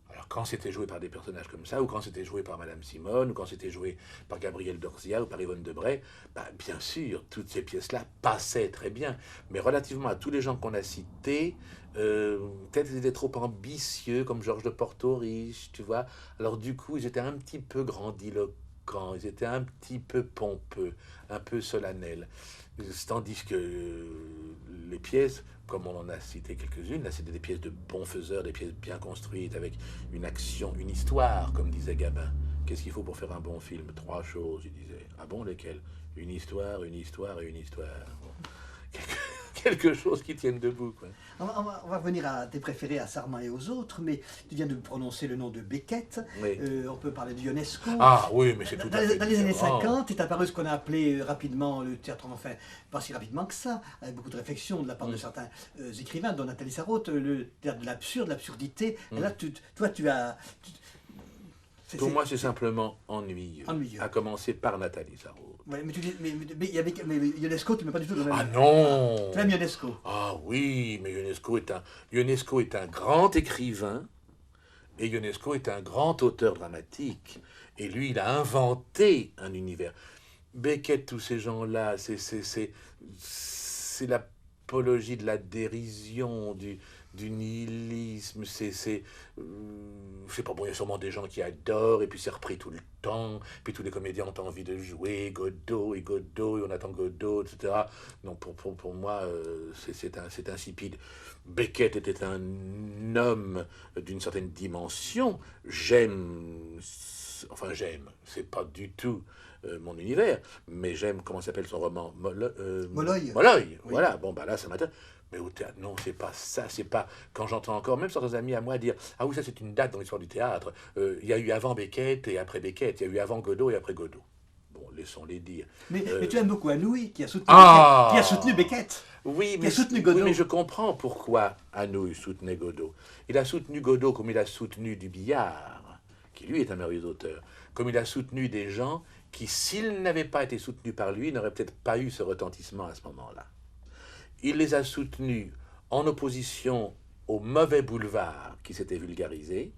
Alors quand c'était joué par des personnages comme ça, ou quand c'était joué par Madame Simone, ou quand c'était joué par Gabriel Dorzia ou par Yvonne Debray, bah, bien sûr, toutes ces pièces-là passaient très bien. Mais relativement à tous les gens qu'on a cités, peut-être ils étaient trop ambitieux, comme Georges de Porto-Riche, tu vois. Alors du coup, ils étaient un petit peu grandiloquents, ils étaient un petit peu pompeux, un peu solennels. Tandis que les pièces, comme on en a cité quelques-unes, là c'était des pièces de bons faiseurs, des pièces bien construites, avec une action, une histoire, comme disait Gabin. Qu'est-ce qu'il faut pour faire un bon film? 3 choses, il disait. Ah bon, lesquelles? Une histoire et une histoire. Bon. quelque chose qui tienne debout, quoi. On va revenir à tes préférés, à Sarment et aux autres, mais tu viens de prononcer le nom de Beckett. Oui. On peut parler de Ionesco. Ah oui, mais c'est tout à fait Dans les années différent. 50 est apparu ce qu'on a appelé rapidement le théâtre, enfin, pas si rapidement que ça, avec beaucoup de réflexion de la part de certains écrivains, dont Nathalie Sarraute, le théâtre de l'absurde, l'absurdité. Et là, toi, tu as. Pour moi, c'est simplement ennuyeux. Ennuyeux. À commencer par Nathalie Sarraute. Ouais, mais, mais Ionesco, tu ne mets pas du tout dans le même. Ah non! Tu aimes Ionesco? Ah oui, mais Ionesco est un grand écrivain et Ionesco est un grand auteur dramatique. Et lui, il a inventé un univers. Beckett, tous ces gens-là, c'est l'apologie de la dérision, du nihilisme. Je sais pas, bon, il y a sûrement des gens qui adorent, et puis c'est repris tout le temps, puis tous les comédiens ont envie de jouer Godot, et on attend Godot, etc. Non, pour moi, c'est insipide. Beckett était un homme d'une certaine dimension. J'aime, c'est pas du tout mon univers, mais j'aime, comment s'appelle son roman, Molloy. Molloy, Oui. voilà, bon, bah là, ça m'intéresse. Mais au théâtre, non, c'est pas ça, c'est pas... Quand j'entends encore, même certains amis à moi dire « Ah oui, ça c'est une date dans l'histoire du théâtre, il y a eu avant Beckett et après Beckett, il y a eu avant Godot et après Godot. » Bon, laissons-les dire. Mais tu aimes beaucoup Anouilh, qui a soutenu, qui a soutenu Beckett. Oui, Qui a soutenu Godot. Oui, mais je comprends pourquoi Anouilh soutenait Godot. Il a soutenu Godot comme il a soutenu Dubillard, qui lui est un merveilleux auteur, comme il a soutenu des gens qui, s'ils n'avaient pas été soutenus par lui, n'auraient peut-être pas eu ce retentissement à ce moment-là. Il les a soutenus en opposition au mauvais boulevard qui s'était vulgarisé.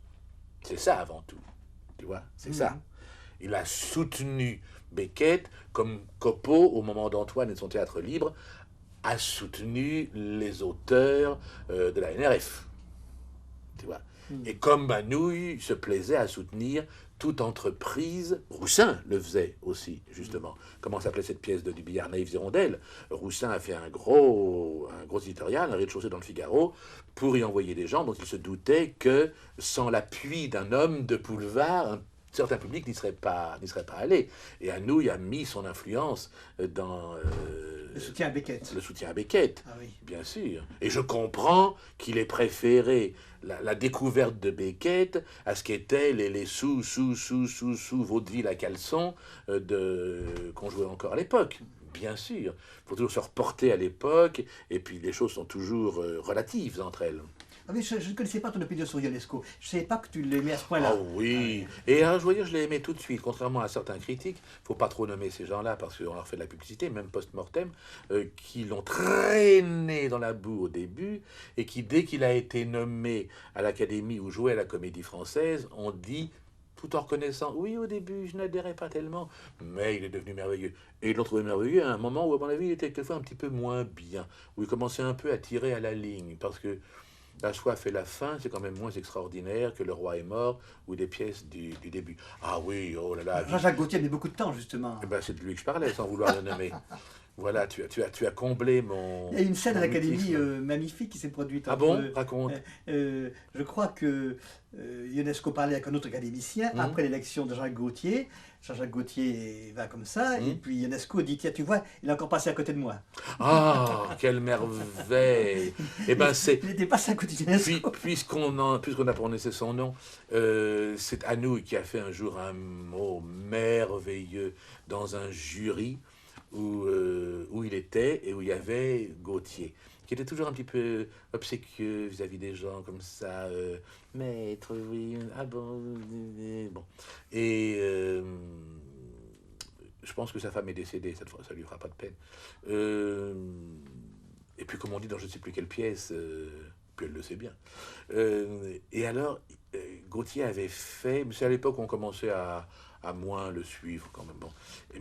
C'est ça avant tout, tu vois, c'est ça. Il a soutenu Beckett comme Copeau, au moment d'Antoine et de son théâtre libre, a soutenu les auteurs de la NRF. Tu vois. Et comme Anouilh se plaisait à soutenir toute entreprise, Roussin le faisait aussi, justement. Comment s'appelait cette pièce de Dubillard, Naïfs Hirondelles? Roussin a fait un gros éditorial, un rez-de-chaussée dans le Figaro, pour y envoyer des gens dont il se doutait que, sans l'appui d'un homme de boulevard, un certain public n'y serait pas allé. Et Anouilh a mis son influence dans... le soutien à Beckett. Le soutien à Beckett, ah, oui. Bien sûr. Et je comprends qu'il ait préféré la découverte de Beckett à ce qu'étaient les sous vaudeville à caleçon qu'on jouait encore à l'époque. Bien sûr. Il faut toujours se reporter à l'époque, et puis les choses sont toujours relatives entre elles. Ah oui, je ne connaissais pas ton opinion sur Ionesco. Je ne savais pas que tu l'aimais à ce point-là. Ah oui. Et je dois dire, je l'ai aimé tout de suite. Contrairement à certains critiques, il ne faut pas trop nommer ces gens-là parce qu'on leur fait de la publicité, même post-mortem, qui l'ont traîné dans la boue au début et qui, dès qu'il a été nommé à l'Académie ou joué à la Comédie Française, ont dit, tout en reconnaissant, oui, au début, je n'adhérais pas tellement, mais il est devenu merveilleux. Et ils l'ont trouvé merveilleux à un moment où, à mon avis, il était quelquefois un petit peu moins bien, où il commençait un peu à tirer à la ligne, parce que La soif et la faim, c'est quand même moins extraordinaire que Le Roi est mort ou des pièces du début. Ah oui, oh là là. Jean-Jacques Gaultier a mis beaucoup de temps, justement. Eh ben, c'est de lui que je parlais, sans vouloir le nommer. Voilà, tu as comblé mon... Il y a une scène à l'Académie mutisme. magnifique qui s'est produite. Ah bon? Raconte. Je crois que Ionesco parlait avec un autre académicien après l'élection de Jean-Jacques Gaultier. Jean-Jacques Gaultier va comme ça, et puis Ionesco dit, tiens, tu vois, il est encore passé à côté de moi. Ah, quelle merveille! Eh ben, c'est... Il était passé à côté d'Ionesco. Puisqu'on a prononcé son nom, c'est Anouilh qui a fait un jour un mot merveilleux dans un jury où il était et où il y avait Gaultier, qui était toujours un petit peu obséquieux vis-à-vis des gens comme ça, maître, oui, ah bon, bon. Et je pense que sa femme est décédée cette fois, ça lui fera pas de peine. Et puis comme on dit dans je ne sais plus quelle pièce, puis elle le sait bien. Et alors, Gaultier avait fait, mais c'est à l'époque où on commençait à moins le suivre quand même. Bon.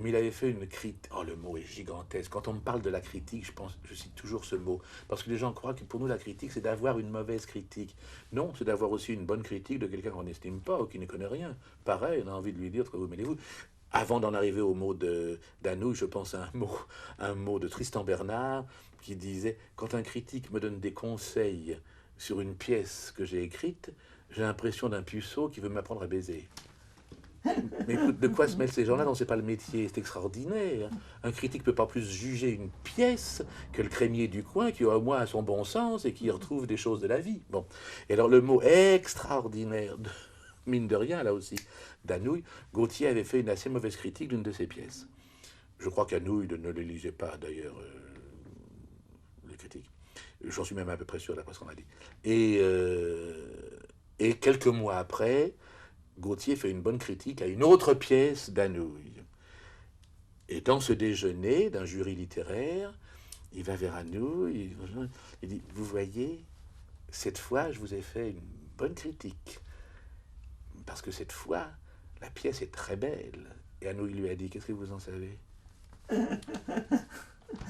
Mais il avait fait une critique. Oh, le mot est gigantesque. Quand on me parle de la critique, je cite toujours ce mot. Parce que les gens croient que pour nous, la critique, c'est d'avoir une mauvaise critique. Non, c'est d'avoir aussi une bonne critique de quelqu'un qu'on n'estime pas ou qui ne connaît rien. Pareil, on a envie de lui dire, vous mêlez-vous. Avant d'en arriver au mot d'Anouilh, je pense à un mot de Tristan Bernard qui disait « Quand un critique me donne des conseils sur une pièce que j'ai écrite, j'ai l'impression d'un puceau qui veut m'apprendre à baiser. » Mais écoute, de quoi se mêlent ces gens-là dont c'est pas le métier? C'est extraordinaire. Un critique peut pas plus juger une pièce que le crémier du coin qui au moins a son bon sens et qui retrouve des choses de la vie. Bon. Et alors le mot extraordinaire, mine de rien là aussi, d'Anouilh, Gautier avait fait une assez mauvaise critique d'une de ses pièces. Je crois qu'Anouilh ne le lisait pas d'ailleurs, les critiques. J'en suis même à peu près sûr d'après ce qu'on m'a dit. Et quelques mois après, Gautier fait une bonne critique à une autre pièce d'Anouilh. Et dans ce déjeuner d'un jury littéraire, il va vers Anouilh, il dit, vous voyez, cette fois, je vous ai fait une bonne critique. Parce que cette fois, la pièce est très belle. Et Anouilh lui a dit, qu'est-ce que vous en savez?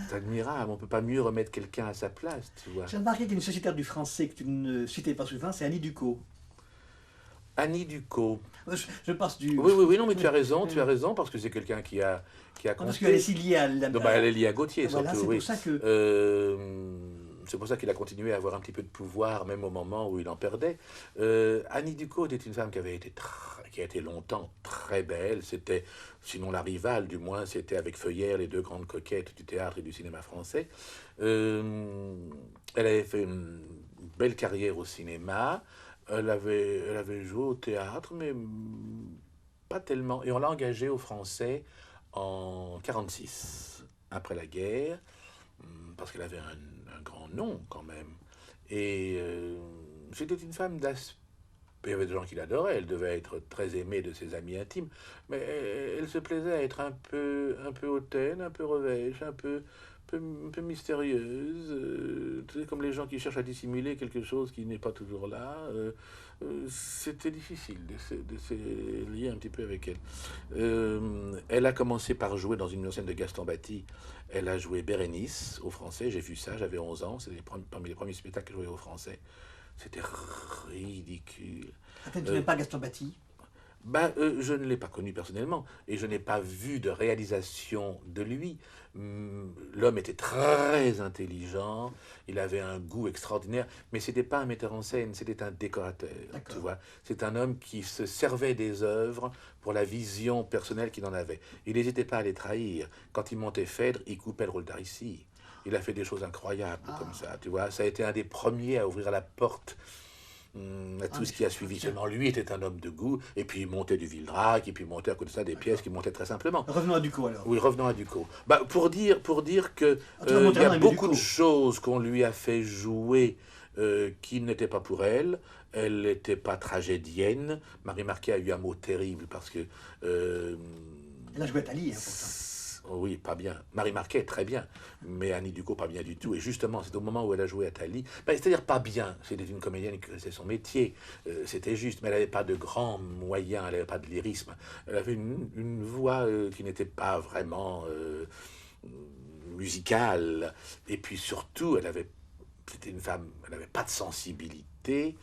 C'est admirable, on ne peut pas mieux remettre quelqu'un à sa place, tu vois. J'ai remarqué qu'il y a une sociétaire du français que tu ne citais pas souvent, c'est Annie Ducos. Annie Ducos. Je passe du... Oui, non, mais tu as raison, parce que c'est quelqu'un qui a parce qu'elle est si liée à... Non, bah, elle est liée à Gautier, voilà, surtout, oui. C'est pour ça qu'il a continué à avoir un petit peu de pouvoir, même au moment où il en perdait. Annie Ducos était une femme qui a été longtemps très belle. C'était, sinon la rivale, du moins, c'était avec Feuillère, les deux grandes coquettes du théâtre et du cinéma français. Elle avait fait une belle carrière au cinéma. Elle avait joué au théâtre, mais pas tellement. Et on l'a engagée au Français en 46, après la guerre, parce qu'elle avait un grand nom quand même. Et c'était une femme d'aspect. Il y avait des gens qui l'adoraient, elle devait être très aimée de ses amis intimes, mais elle se plaisait à être un peu hautaine, un peu revêche, un peu mystérieuse, tu sais, comme les gens qui cherchent à dissimuler quelque chose qui n'est pas toujours là. C'était difficile de se lier un petit peu avec elle. Elle a commencé par jouer dans une scène de Gaston Batti. Elle a joué Bérénice au Français, j'ai vu ça, j'avais 11 ans, c'est parmi les premiers spectacles que je jouais au Français. C'était ridicule. Attends, tu n'aimes pas Gaston Batti? Je ne l'ai pas connu personnellement et je n'ai pas vu de réalisation de lui. L'homme était très intelligent, il avait un goût extraordinaire, mais c'était pas un metteur en scène, c'était un décorateur. Tu vois, c'est un homme qui se servait des œuvres pour la vision personnelle qu'il en avait. Il n'hésitait pas à les trahir. Quand il montait Phèdre, il coupait le rôle d'Aricie. Il a fait des choses incroyables comme ça, tu vois. Ça a été un des premiers à ouvrir la porte à tout ce qui a suivi. Seulement, lui était un homme de goût, et puis il montait du Villedrac, et puis il montait à côté de ça des pièces qui montaient très simplement. Revenons à Ducos alors. Oui, revenons à Ducos. Pour dire que il y a beaucoup de choses qu'on lui a fait jouer qui n'étaient pas pour elle. Elle n'était pas tragédienne. Marie Marquet a eu un mot terrible parce que... Elle a joué à Thalie, pourtant. Oui, pas bien. Marie Marquet, très bien. Mais Annie Ducos, pas bien du tout. Et justement, c'est au moment où elle a joué à Thalie. C'est-à-dire pas bien. C'était une comédienne qui faisait son métier. C'était juste. Mais elle n'avait pas de grands moyens. Elle n'avait pas de lyrisme. Elle avait une voix qui n'était pas vraiment musicale. Et puis surtout, c'était une femme, elle n'avait pas de sensibilité,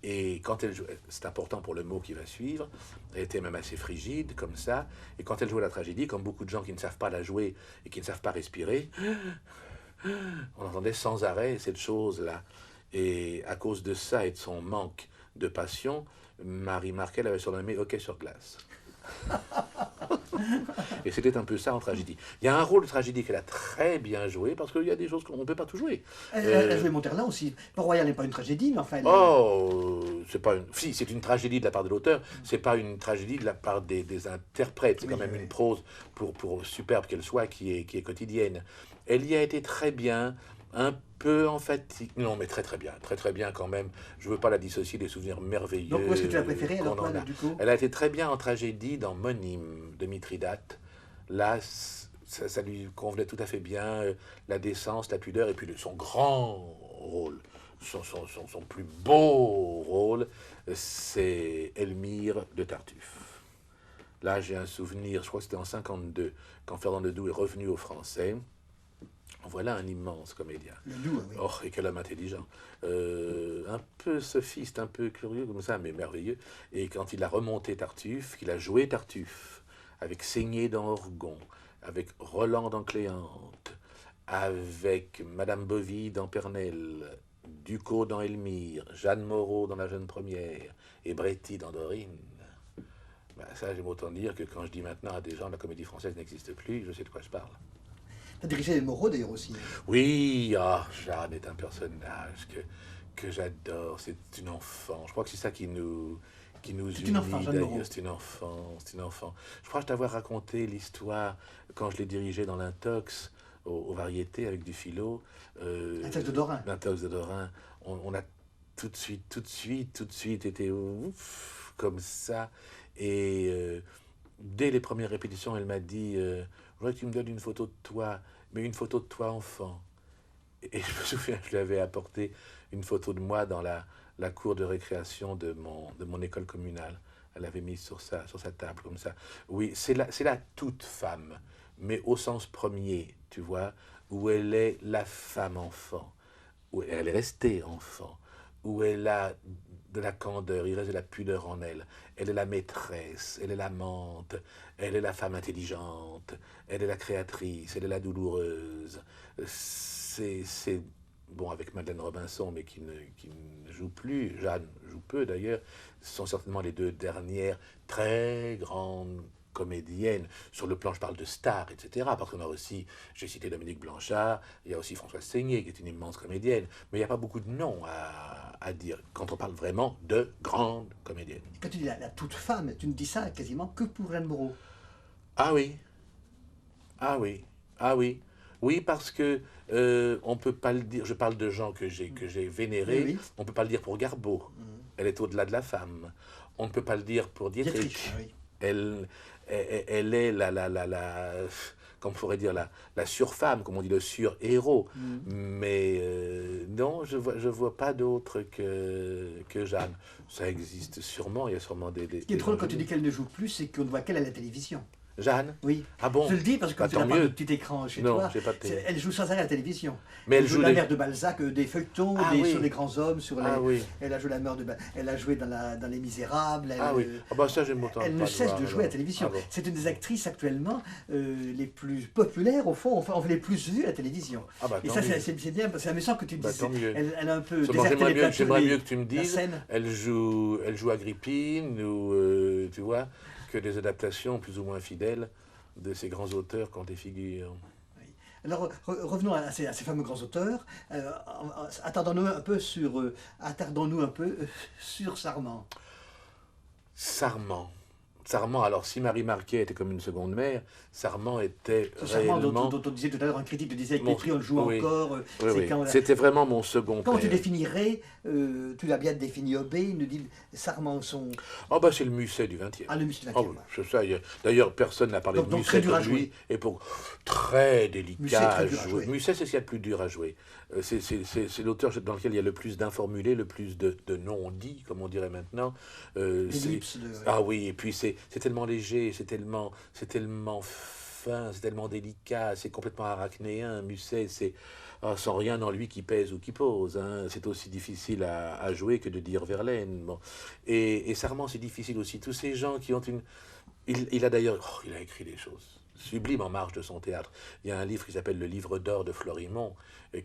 et quand elle jouait, c'est important pour le mot qui va suivre, elle était même assez frigide, comme ça, et quand elle jouait la tragédie, comme beaucoup de gens qui ne savent pas la jouer et qui ne savent pas respirer, on entendait sans arrêt cette chose-là. Et à cause de ça et de son manque de passion, Marie Marquet l'avait surnommé hockey sur glace. Et c'était un peu ça en tragédie. Il y a un rôle de tragédie qu'elle a très bien joué, parce qu'il y a des choses qu'on ne peut pas tout jouer. Elle a joué Monterland aussi. Port-Royal n'est pas une tragédie, mais enfin... c'est pas une... Si, c'est une tragédie de la part de l'auteur, c'est pas une tragédie de la part des interprètes. C'est quand même une prose, pour superbe qu'elle soit, qui est quotidienne. Elle y a été très bien, un peu emphatique. Non, mais très bien quand même. Je veux pas la dissocier des souvenirs merveilleux. Donc, où est-ce que tu l'as préférée alors, toi, Ducos? Elle a été très bien en tragédie dans Monime de Mithridate. Là, ça lui convenait tout à fait bien, la décence, la pudeur, et puis son grand rôle, son plus beau rôle, c'est Elmire de Tartuffe. Là, j'ai un souvenir, je crois que c'était en 52, quand Fernand Ledoux est revenu au Français. Voilà un immense comédien. Ledoux, oui. Oh, et quel homme intelligent. Un peu sophiste, un peu curieux comme ça, mais merveilleux. Et quand il a remonté Tartuffe, qu'il a joué Tartuffe, avec Seigné dans Orgon, avec Roland dans Cléante, avec Madame Bovy dans Pernelle, Ducos dans Elmire, Jeanne Moreau dans La Jeune Première, et Bréty dans Dorine, Ça, j'aime autant dire que quand je dis maintenant à des gens la comédie française n'existe plus, je sais de quoi je parle. Tu as dirigé les Moreau d'ailleurs aussi. Oui, Jeanne est un personnage que j'adore. C'est une enfant. Je crois que c'est ça qui nous C'est une enfant, unit Jeanne Moreau. d'ailleurs. C'est une enfant, c'est une enfant. Je crois que je t'avais raconté l'histoire quand je l'ai dirigée dans l'Intox, aux variétés avec du philo. L'intox de Dorin. L'intox de Dorin. On a tout de suite été ouf, comme ça. Et dès les premières répétitions, elle m'a dit je voudrais que tu me donnes une photo de toi, mais une photo de toi enfant. Et je me souviens, je lui avais apporté une photo de moi dans la cour de récréation de mon école communale. Elle avait mis sur sa table comme ça. Oui, c'est la toute femme, mais au sens premier, tu vois, où elle est la femme enfant, où elle est restée enfant, où elle a de la candeur, il reste de la pudeur en elle. Elle est la maîtresse, elle est l'amante, elle est la femme intelligente, elle est la créatrice, elle est la douloureuse. C'est bon, avec Madeleine Robinson, mais qui ne joue plus, Jeanne joue peu d'ailleurs, ce sont certainement les deux dernières très grandes comédiennes. Sur le plan, je parle de stars, etc. Parce qu'on a aussi, j'ai cité Dominique Blanchard, il y a aussi Françoise Seigné, qui est une immense comédienne. Mais il n'y a pas beaucoup de noms à dire quand on parle vraiment de grandes comédiennes. Quand tu dis la toute femme, tu ne dis ça quasiment que pour Jeanne Moreau. Ah oui, ah oui, ah oui. Oui, parce que on peut pas le dire. Je parle de gens que j'ai vénérés. Oui, oui. On peut pas le dire pour Garbeau. Elle est au-delà de la femme. On ne peut pas le dire pour Dietrich. Dietrich, oui. Elle est comme on pourrait dire, la surfemme, comme on dit, le sur-héros. Mais non, je vois pas d'autre que Jeanne. Ça existe sûrement, il y a sûrement des Ce qui est drôle quand tu dis qu'elle ne joue plus, c'est qu'on ne voit qu'elle à la télévision. Jeanne? Oui. Ah bon? Je le dis parce que Bah, quand tu n'as tant pas de mieux. petit écran chez Non, toi, j'ai pas de télé. elle joue sans arrêt à la télévision. Mais elle Elle joue joue la des- mère de Balzac, des feuilletons, Ah oui. sur les grands hommes, sur les... Ah oui. Elle a joué la mère de elle a joué dans Les Misérables. Ah oui. Ah bah ça, j'aime autant Elle pas ne le cesse voir, de jouer à la alors. télévision. Ah bon. C'est une des actrices actuellement les plus populaires, au fond, enfin les plus vues à la télévision. Ah bah, Et tant ça, mieux. c'est bien, parce que c'est amusant que tu Bah, dises. tant mieux. Elle a un peu Seulement, déserté les plateaux, j'aimerais les- mieux que tu me la dises, scène. elle joue Agrippine, ou, tu vois, que des adaptations plus ou moins fidèles de ces grands auteurs qui ont des figures. Oui. Alors, revenons à ces fameux grands auteurs. Attardons-nous un peu sur Sarment. Sarment, alors si Marie Marquet était comme une seconde mère, Sarment était Ce Sarment réellement... dont on disait tout à l'heure, un critique te disait avec Mon- les prix, on le joue oui. encore. Oui, c'est oui. quand- C'était vraiment mon second Comment tu père. définirais, tu l'as bien défini Obé, il nous dit Sarment son... Oh bah c'est le Musset du 20e. Ah, le Musset du Oh, 20e. c'est ça. D'ailleurs, personne n'a parlé Donc, de très Musset dur à comme lui. jouer. Et pour très délicat Musset, très dur à à jouer. jouer. Musset, c'est ce qu'il y a de plus dur à jouer. C'est l'auteur dans lequel il y a le plus d'informulés, le plus de non-dits, comme on dirait maintenant. L'ellipse de... Ah oui, et puis c'est tellement léger, c'est tellement fin, c'est tellement délicat, c'est complètement arachnéen. Musset, c'est sans rien en lui qui pèse ou qui pose. Hein. C'est aussi difficile à jouer que de dire Verlaine. Bon. Et Sarment, c'est difficile aussi. Tous ces gens qui ont une... Il a d'ailleurs... il a écrit des choses sublimes en marge de son théâtre. Il y a un livre qui s'appelle Le Livre d'or de Florimond,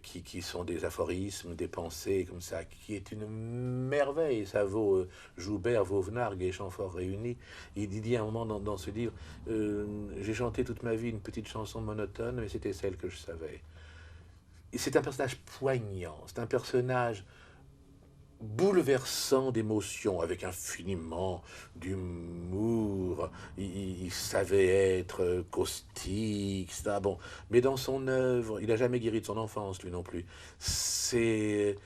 qui sont des aphorismes, des pensées comme ça, qui est une merveille. Ça vaut Joubert, Vauvenargues et Chamfort réunis. Il dit à un moment dans ce livre, j'ai chanté toute ma vie une petite chanson monotone, mais c'était celle que je savais. Et c'est un personnage poignant, c'est un personnage bouleversant d'émotions, avec infiniment d'humour. Il savait être caustique, etc. Bon, mais dans son œuvre, il n'a jamais guéri de son enfance, lui non plus. C'est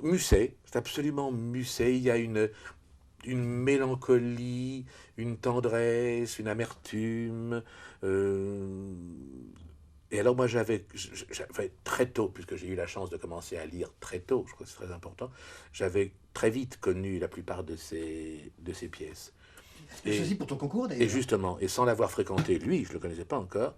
Musset, c'est absolument Musset. Il y a une mélancolie, une tendresse, une amertume. Et alors moi j'avais très tôt, puisque j'ai eu la chance de commencer à lire très tôt, je crois que c'est très important, j'avais très vite connu la plupart de ses pièces. Et ceci pour ton concours d'ailleurs. Et justement, et sans l'avoir fréquenté, lui, je ne le connaissais pas encore,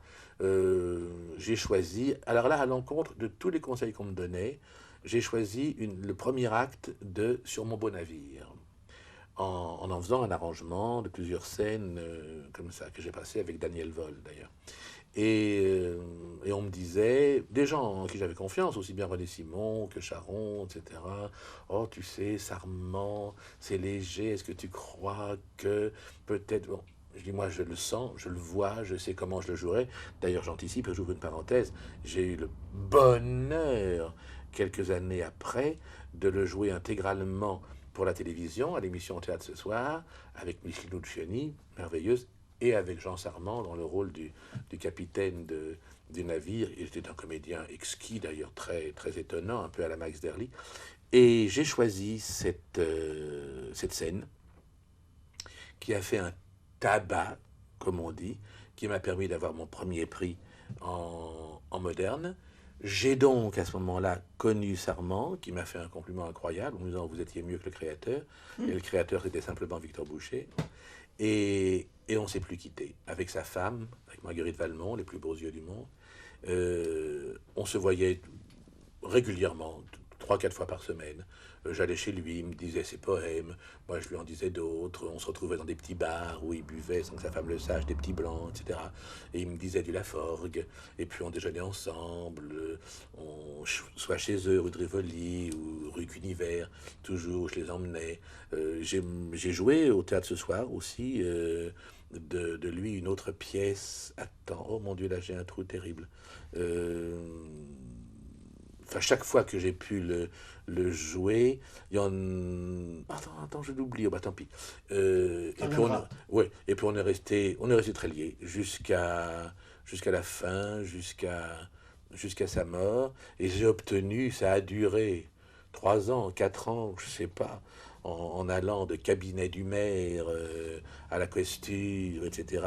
j'ai choisi, alors là, à l'encontre de tous les conseils qu'on me donnait, j'ai choisi le premier acte de Sur mon beau navire, en faisant un arrangement de plusieurs scènes comme ça, que j'ai passé avec Daniel Voll d'ailleurs. Et on me disait, des gens en qui j'avais confiance, aussi bien René Simon que Charon, etc. Oh, tu sais, Sarment, c'est léger, est-ce que tu crois que peut-être... Bon, je dis, moi, je le sens, je le vois, je sais comment je le jouerai. D'ailleurs, j'anticipe, j'ouvre une parenthèse, j'ai eu le bonheur, quelques années après, de le jouer intégralement pour la télévision, à l'émission Théâtre ce soir, avec Micheline Luciani, merveilleuse, et avec Jean Sarment dans le rôle du capitaine du navire. Il était un comédien exquis, d'ailleurs très, très étonnant, un peu à la Max Derly. Et j'ai choisi cette scène qui a fait un tabac, comme on dit, qui m'a permis d'avoir mon premier prix en moderne. J'ai donc à ce moment-là connu Sarment, qui m'a fait un compliment incroyable en me disant vous étiez mieux que le créateur. Et le créateur c'était simplement Victor Boucher. Et on ne s'est plus quitté. Avec sa femme, avec Marguerite Valmont, les plus beaux yeux du monde, on se voyait régulièrement, 3-4 fois par semaine. J'allais chez lui, il me disait ses poèmes, moi je lui en disais d'autres, on se retrouvait dans des petits bars où il buvait sans que sa femme le sache, des petits blancs, etc. Et il me disait du Laforgue, et puis on déjeunait ensemble, soit chez eux, rue de Rivoli, ou rue Cunivert, toujours, je les emmenais. J'ai joué au théâtre ce soir aussi, de lui une autre pièce. Attends, oh mon Dieu, là j'ai un trou terrible. Enfin, chaque fois que j'ai pu le jouer, il y en... Attends, je l'oublie, oh, bah tant pis. Et puis on est resté très liés jusqu'à la fin, jusqu'à sa mort. Et j'ai obtenu, ça a duré 3 ans, 4 ans, je sais pas, en allant de cabinet du maire à la questure, etc.,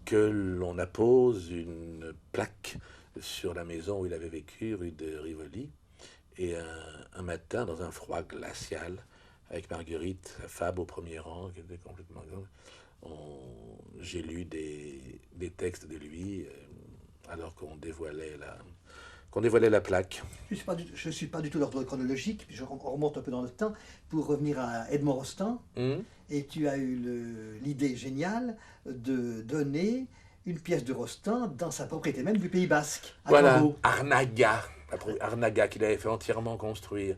que l'on appose une plaque sur la maison où il avait vécu, rue de Rivoli. Et un matin, dans un froid glacial, avec Marguerite, sa femme au premier rang, qui était complètement... J'ai lu des textes de lui, alors qu'on dévoilait la plaque. Je ne suis pas du tout l'ordre chronologique, puis on remonte un peu dans le temps pour revenir à Edmond Rostand. Et tu as eu l'idée géniale de donner une pièce de Rostand dans sa propriété même du Pays Basque, à Voilà, Cambo. Arnaga, qu'il avait fait entièrement construire.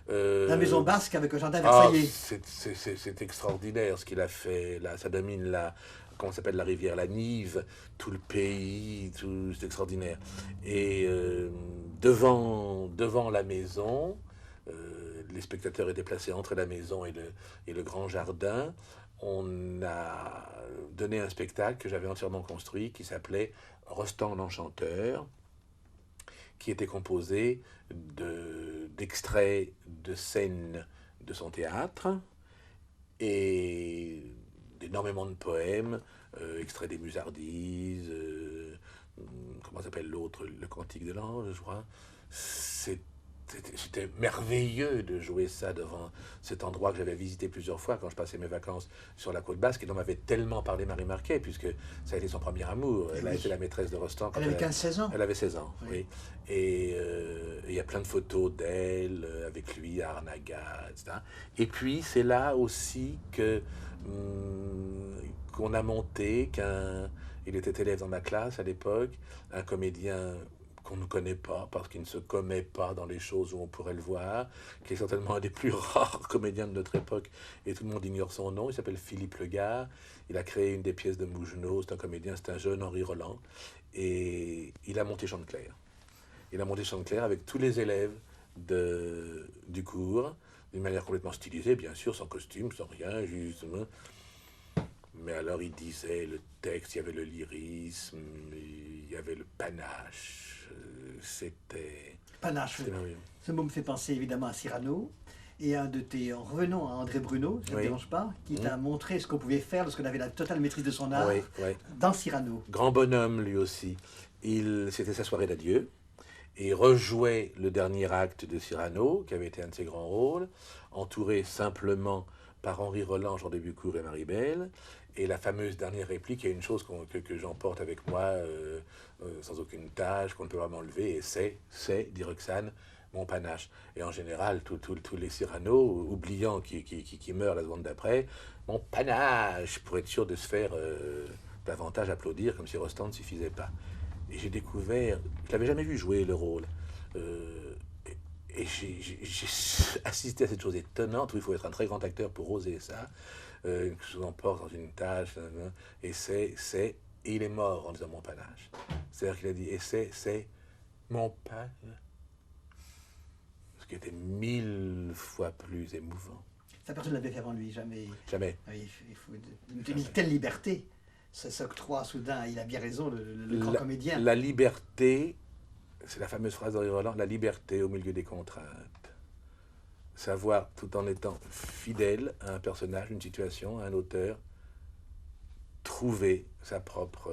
La maison basque avec le jardin versaillais. C'est extraordinaire ce qu'il a fait. Là, ça domine comment s'appelle la rivière, la Nive, tout le pays, c'est extraordinaire. Et devant la maison, les spectateurs étaient placés entre la maison et le grand jardin. On a donné un spectacle que j'avais entièrement construit qui s'appelait Rostand l'Enchanteur, qui était composé d'extraits de scènes de son théâtre et d'énormément de poèmes, extraits des Musardises, comment s'appelle l'autre, le Cantique de l'Ange, je crois. C'était merveilleux de jouer ça devant cet endroit que j'avais visité plusieurs fois quand je passais mes vacances sur la côte basque et dont m'avait tellement parlé Marie Marquet, puisque ça a été son premier amour. Elle a été la maîtresse de Rostand quand elle avait 15-16 ans. Elle avait 16 ans, oui. Et il y a plein de photos d'elle avec lui à Arnaga, etc. Et puis c'est là aussi qu'on a monté, il était élève dans ma classe à l'époque, un comédien qu'on ne connaît pas, parce qu'il ne se commet pas dans les choses où on pourrait le voir, qui est certainement un des plus rares comédiens de notre époque, et tout le monde ignore son nom. Il s'appelle Philippe Legard. Il a créé une des pièces de Mougenot. C'est un comédien, c'est un jeune Henri Roland. Et il a monté Chanteclair. Il a monté Chanteclair avec tous les élèves du cours, d'une manière complètement stylisée, bien sûr, sans costume, sans rien, justement. Mais alors il disait le texte, il y avait le lyrisme, il y avait le panache. C'était... Panache. Ce mot me fait penser évidemment à Cyrano. Et en revenant à André Bruno, ça ne te dérange pas, qui t'a montré ce qu'on pouvait faire lorsqu'on avait la totale maîtrise de son art dans Cyrano. Grand bonhomme lui aussi. C'était sa soirée d'adieu. Et rejouait le dernier acte de Cyrano, qui avait été un de ses grands rôles, entouré simplement par Henri Roland, Jean de Bucourt et Marie-Belle. Et la fameuse dernière réplique, il y a une chose que j'emporte avec moi, sans aucune tâche, qu'on ne peut pas m'enlever, et c'est, dit Roxane, mon panache. Et en général, tous les Cyrano, oubliant qui meurent la seconde d'après, mon panache, pour être sûr de se faire davantage applaudir, comme si Rostand ne suffisait pas. Et j'ai découvert, je l'avais jamais vu jouer le rôle. Euh, et j'ai assisté à cette chose étonnante où il faut être un très grand acteur pour oser ça. Que je emporte dans une tâche, et et il est mort en disant mon panache. C'est-à-dire qu'il a dit, et c'est mon pain, ce qui était 1000 fois plus émouvant. Ça, personne ne l'avait fait avant lui, jamais. Jamais. Oui, il faut une telle liberté. Ça s'octroie soudain, il a bien raison, le grand comédien. La liberté, c'est la fameuse phrase d'Henri Roland, la liberté au milieu des contraintes. Savoir, tout en étant fidèle à un personnage, une situation, à un auteur, trouver sa propre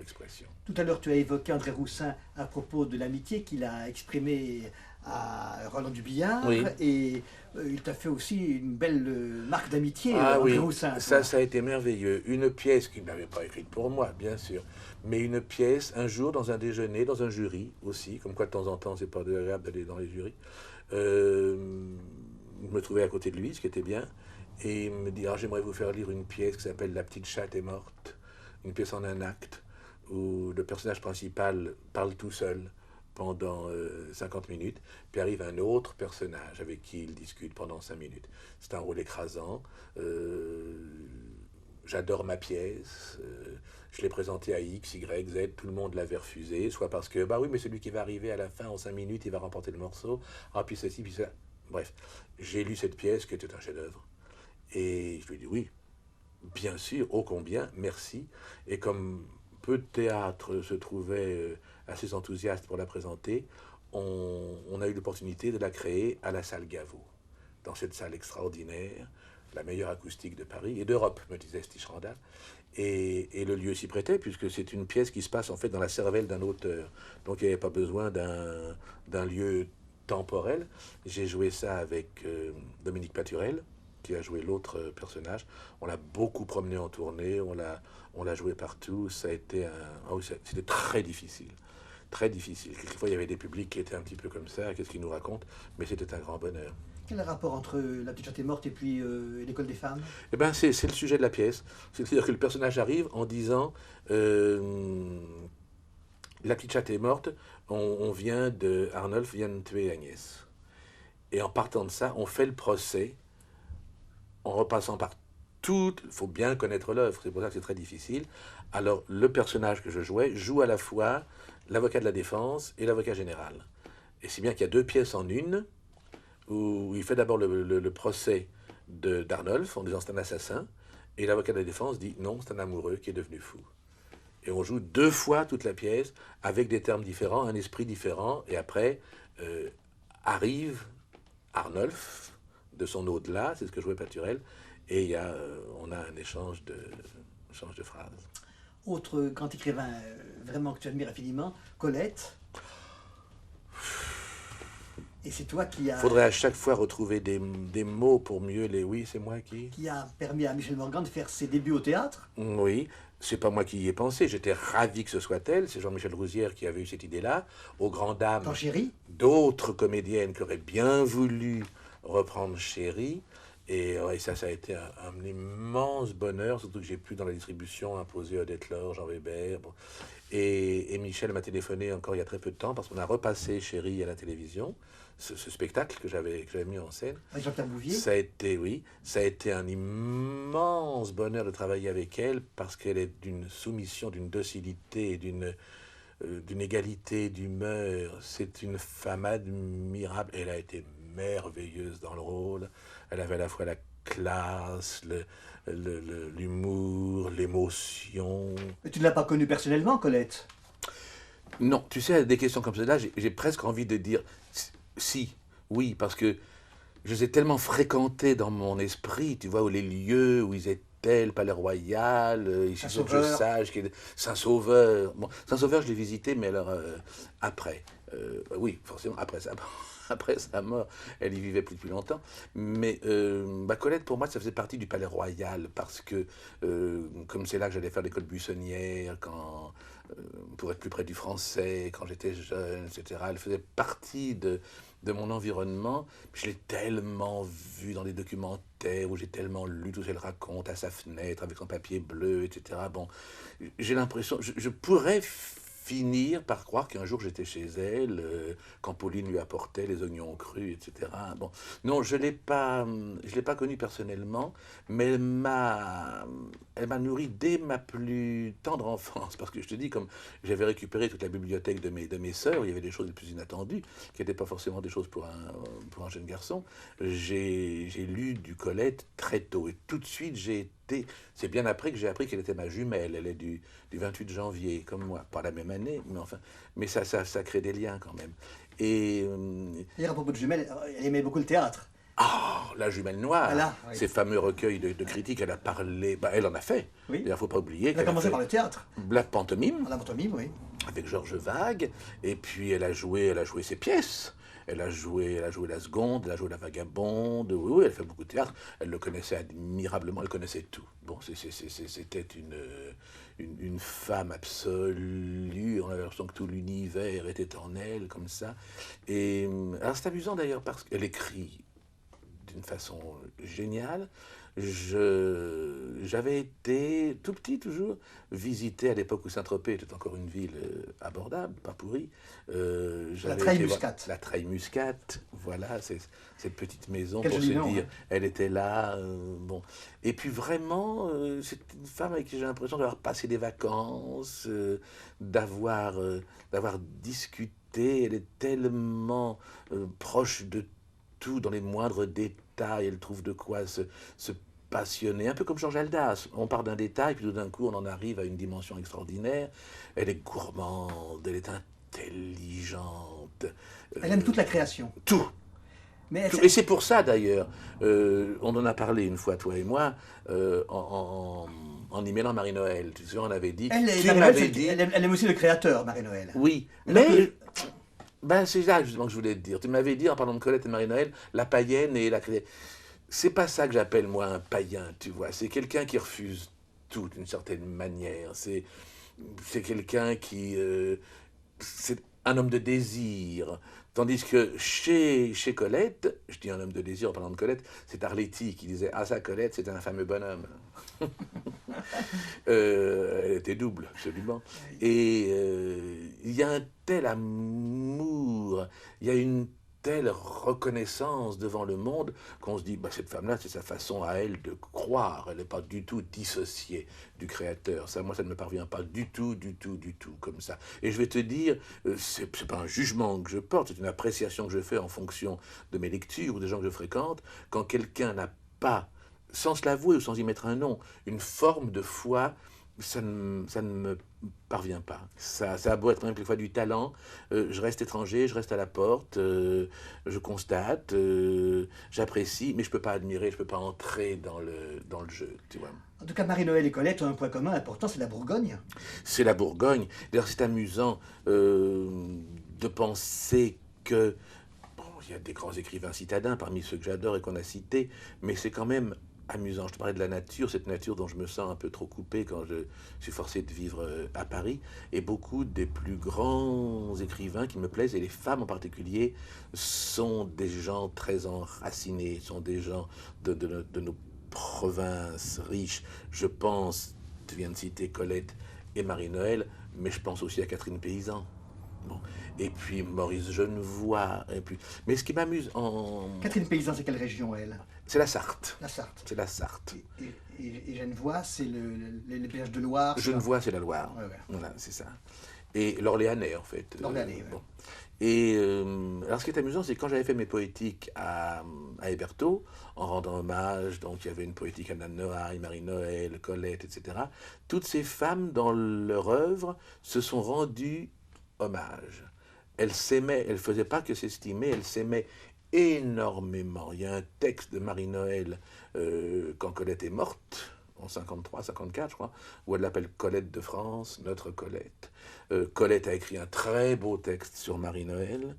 expression. Tout à l'heure, tu as évoqué André Roussin à propos de l'amitié qu'il a exprimée à Roland Dubillard. Oui. Et il t'a fait aussi une belle marque d'amitié, Ah André oui, Roussin. ça a été merveilleux. Une pièce qu'il n'avait pas écrite pour moi, bien sûr, mais une pièce, un jour, dans un déjeuner, dans un jury aussi, comme quoi de temps en temps, c'est pas agréable d'aller dans les jurys. Je me trouvais à côté de lui, ce qui était bien, et il me dit, ah, j'aimerais vous faire lire une pièce qui s'appelle La petite chatte est morte, une pièce en un acte, où le personnage principal parle tout seul pendant 50 minutes, puis arrive un autre personnage avec qui il discute pendant 5 minutes. C'est un rôle écrasant. J'adore ma pièce. Je l'ai présentée à X, Y, Z, tout le monde l'avait refusé, soit parce que, bah oui, mais celui qui va arriver à la fin en 5 minutes, il va remporter le morceau, ah, puis ceci, puis ça. Bref, j'ai lu cette pièce qui était un chef-d'œuvre. Et je lui ai dit oui, bien sûr, ô combien, merci. Et comme peu de théâtres se trouvaient assez enthousiastes pour la présenter, on a eu l'opportunité de la créer à la salle Gaveau, dans cette salle extraordinaire, la meilleure acoustique de Paris et d'Europe, me disait Stich Randall. Et le lieu s'y prêtait, puisque c'est une pièce qui se passe en fait dans la cervelle d'un auteur. Donc il n'y avait pas besoin d'un lieu temporel. J'ai joué ça avec Dominique Paturel, qui a joué l'autre personnage. On l'a beaucoup promené en tournée, on l'a joué partout. Ça a été c'était très difficile. Très difficile. Quelquefois, il y avait des publics qui étaient un petit peu comme ça, qu'est-ce qu'ils nous racontent, mais c'était un grand bonheur. Quel est le rapport entre La petite chatte est morte et puis l'école des femmes? Eh ben, c'est le sujet de la pièce. C'est-à-dire que le personnage arrive en disant la petite chatte est morte, Arnolphe vient de tuer Agnès. Et en partant de ça, on fait le procès en repassant par tout. Il faut bien connaître l'œuvre, c'est pour ça que c'est très difficile. Alors, le personnage que je jouais joue à la fois l'avocat de la défense et l'avocat général. Et si bien qu'il y a 2 pièces en une, où il fait d'abord le procès d'Arnolphe en disant c'est un assassin, et l'avocat de la défense dit non, c'est un amoureux qui est devenu fou. Et on joue 2 fois toute la pièce avec des termes différents, un esprit différent, et après arrive Arnolphe de son au-delà, c'est ce que jouait Paturel, et on a un échange de phrases. Autre grand écrivain vraiment que tu admires infiniment, Colette. Et c'est toi qui a... Faudrait à chaque fois retrouver des mots pour mieux les... Oui, c'est moi qui... Qui a permis à Michel Morgan de faire ses débuts au théâtre. Oui, c'est pas moi qui y ai pensé. J'étais ravi que ce soit elle. C'est Jean-Michel Rouzière qui avait eu cette idée-là. Aux grandes dames Dans Chéri. D'autres comédiennes qui auraient bien voulu reprendre Chéri. Et ça a été un immense bonheur, surtout que j'ai pu dans la distribution imposer Odette Laure, Jean Weber. Bon. Et Michel m'a téléphoné encore il y a très peu de temps parce qu'on a repassé Chéri à la télévision, ce spectacle que j'avais mis en scène. Avec Jean-Pierre Bouvier. Ça a été un immense bonheur de travailler avec elle parce qu'elle est d'une soumission, d'une docilité et d'une égalité d'humeur. C'est une femme admirable. Elle a été merveilleuse dans le rôle. Elle avait à la fois la classe, l'humour, l'émotion. Mais tu ne l'as pas connue personnellement, Colette? Non, tu sais, à des questions comme celle-là, j'ai presque envie de dire si, oui, parce que je les ai tellement fréquentés dans mon esprit, tu vois, où les lieux où ils étaient, le Palais Royal, ici Sage, Saint-Sauveur. Bon, Saint-Sauveur, je l'ai visité, mais alors après. Oui, forcément, après sa mort, elle y vivait plus depuis longtemps. Mais Colette, pour moi, ça faisait partie du Palais Royal, parce que, comme c'est là que j'allais faire l'école buissonnière, pour être plus près du français, quand j'étais jeune, etc., elle faisait partie de mon environnement. Je l'ai tellement vue dans des documentaires, où j'ai tellement lu tout ce qu'elle raconte à sa fenêtre, avec son papier bleu, etc. Bon, j'ai l'impression, je pourrais finir par croire qu'un jour j'étais chez elle, quand Pauline lui apportait les oignons crus, etc. Bon, non, je l'ai pas connue personnellement, mais elle m'a nourri dès ma plus tendre enfance, parce que je te dis, comme j'avais récupéré toute la bibliothèque de mes sœurs, il y avait des choses les plus inattendues, qui n'étaient pas forcément des choses pour un jeune garçon. J'ai lu du Colette très tôt, et tout de suite j'ai été, c'est bien après que j'ai appris qu'elle était ma jumelle, elle est du 28 janvier, comme moi, pas la même année, mais enfin, mais ça crée des liens quand même. Et D'ailleurs, à propos de jumelles, elle aimait beaucoup le théâtre. la jumelle noire, Voilà, oui. ces fameux recueils de critiques, elle a parlé, bah, elle en a fait. Oui. D'ailleurs, il ne faut pas oublier Elle a qu'elle a commencé fait par le théâtre, la pantomime la pantomime, oui. avec Georges Vague, et puis elle a joué ses pièces. Elle a joué la seconde, elle a joué la vagabonde, oui, oui, elle fait beaucoup de théâtre. Elle le connaissait admirablement, elle connaissait tout. Bon, c'était une femme absolue, on avait l'impression que tout l'univers était en elle, comme ça. Et alors c'est amusant d'ailleurs parce qu'elle écrit d'une façon géniale. J'avais été, tout petit toujours, visiter à l'époque où Saint-Tropez était encore une ville abordable, pas pourrie. La Treille-Muscat. La Treille-Muscat, voilà, c'est cette petite maison, Quel pour se joli nom, dire, hein. elle était là, bon. Et puis vraiment, c'est une femme avec qui j'ai l'impression d'avoir passé des vacances, d'avoir discuté, elle est tellement proche de tout, dans les moindres détails, elle trouve de quoi se passionner, un peu comme Georges Haldas. On part d'un détail, puis tout d'un coup, on en arrive à une dimension extraordinaire. Elle est gourmande, elle est intelligente. Elle aime toute la création. Tout. Mais elle, Tout. Et c'est pour ça, d'ailleurs, on en a parlé une fois, toi et moi, en y mêlant Marie-Noël. Tu sais, on avait dit... elle, tu Marie-Noël, m'avais dit... elle aime aussi le créateur, Marie-Noël. Oui, Alors mais... que- Ben, c'est là justement que je voulais te dire. Tu m'avais dit, en parlant de Colette et Marie-Noël, la païenne et la chrétienne. C'est pas ça que j'appelle, moi, un païen, tu vois. C'est quelqu'un qui refuse tout, d'une certaine manière. C'est quelqu'un qui... c'est un homme de désir. Tandis que chez Colette, je dis un homme de désir en parlant de Colette, c'est Arletty qui disait « Ah, ça, Colette, c'était un fameux bonhomme. » Elle était double, absolument. Et il y a un tel amour, il y a une telle reconnaissance devant le monde qu'on se dit, bah, cette femme-là, c'est sa façon à elle de croire. Elle n'est pas du tout dissociée du Créateur. Ça, moi, ça ne me parvient pas du tout, du tout, du tout, comme ça. Et je vais te dire, c'est pas un jugement que je porte, c'est une appréciation que je fais en fonction de mes lectures ou des gens que je fréquente. Quand quelqu'un n'a pas, sans se l'avouer ou sans y mettre un nom, une forme de foi, ça ne me parvient pas. Ça a beau être même quelquefois du talent, je reste étranger, je reste à la porte, je constate, j'apprécie, mais je ne peux pas admirer, je ne peux pas entrer dans le jeu, tu vois. En tout cas, Marie-Noël et Colette ont un point commun important, c'est la Bourgogne. C'est la Bourgogne. D'ailleurs, c'est amusant de penser que... Bon, il y a des grands écrivains citadins parmi ceux que j'adore et qu'on a cités, mais c'est quand même amusant. Je te parlais de la nature, cette nature dont je me sens un peu trop coupé quand je suis forcé de vivre à Paris. Et beaucoup des plus grands écrivains qui me plaisent, et les femmes en particulier, sont des gens très enracinés, sont des gens de nos provinces riches. Je pense, tu viens de citer Colette et Marie-Noël, mais je pense aussi à Catherine Paysan. Bon. Et puis Maurice Genevoix. Et puis... Mais ce qui m'amuse en... Catherine Paysan, c'est quelle région, elle? C'est la Sarthe. La Sarthe. C'est la Sarthe. Et Genevoix, c'est les péages de Loire. Genevoix, c'est la Loire. Ouais, ouais. Voilà, c'est ça. Et l'Orléanais, en fait. L'Orléanais, ouais. Bon. Et alors, ce qui est amusant, c'est que quand j'avais fait mes poétiques à Hébertot, en rendant hommage, donc il y avait une poétique à Anne Noailles, Marie-Noël, Colette, etc. Toutes ces femmes, dans leur œuvre, se sont rendues hommage. Elle s'aimait, elle ne faisait pas que s'estimer, elle s'aimait énormément. Il y a un texte de Marie-Noël quand Colette est morte, en 53, 54, je crois, où elle l'appelle Colette de France, notre Colette. Colette a écrit un très beau texte sur Marie-Noël.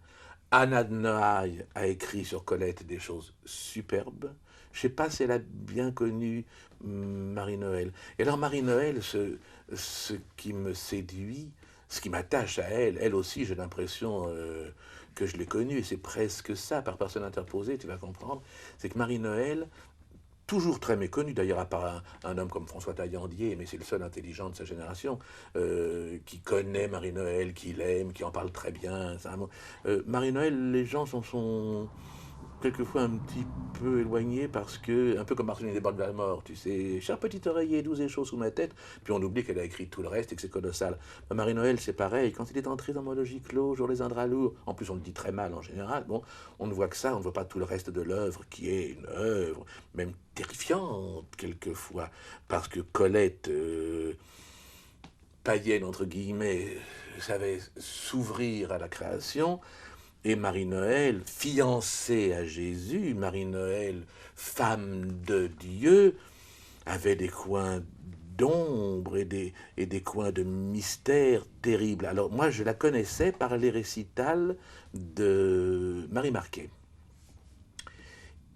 Anna de Noailles a écrit sur Colette des choses superbes. Je ne sais pas si elle a bien connu Marie-Noël. Et alors Marie-Noël, ce qui me séduit, ce qui m'attache à elle, elle aussi, j'ai l'impression que je l'ai connue, et c'est presque ça, par personne interposée, tu vas comprendre, c'est que Marie-Noël, toujours très méconnu, d'ailleurs, à part un homme comme François Taillandier, mais c'est le seul intelligent de sa génération, qui connaît Marie-Noël, qui l'aime, qui en parle très bien. Marie-Noël, les gens sont quelquefois un petit peu éloigné parce que, un peu comme Marceline des bords de la mort, tu sais, cher petit oreiller, doux et chaud sous ma tête, puis on oublie qu'elle a écrit tout le reste et que c'est colossal. Marie-Noël, c'est pareil, quand il est entré dans mon logis clos, jour les indrats lourds, en plus on le dit très mal en général, bon, on ne voit que ça, on ne voit pas tout le reste de l'œuvre, qui est une œuvre, même terrifiante quelquefois, parce que Colette, païenne entre guillemets, savait s'ouvrir à la création, et Marie-Noël, fiancée à Jésus, Marie-Noël, femme de Dieu, avait des coins d'ombre et des coins de mystère terribles. Alors moi, je la connaissais par les récitals de Marie Marquet.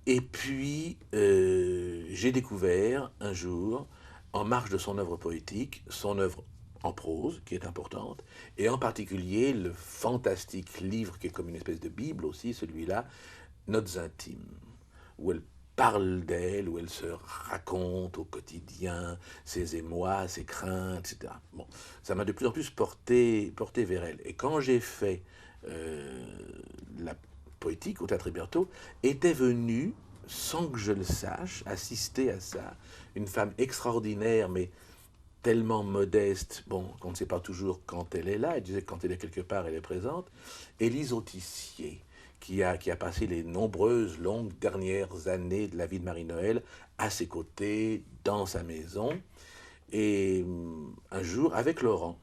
Et puis, j'ai découvert un jour, en marge de son œuvre poétique, son œuvre en prose, qui est importante, et en particulier le fantastique livre qui est comme une espèce de Bible aussi, celui-là, Notes intimes, où elle parle d'elle, où elle se raconte au quotidien ses émois, ses craintes, etc. Bon, ça m'a de plus en plus porté vers elle. Et quand j'ai fait la poétique au Théâtre Hébertot, était venue, sans que je le sache, assister à ça, une femme extraordinaire, mais tellement modeste, bon, qu'on ne sait pas toujours quand elle est là, elle disait que quand elle est quelque part, elle est présente, Élise Autissier, qui a passé les nombreuses longues dernières années de la vie de Marie-Noël à ses côtés, dans sa maison, et un jour, avec Laurent,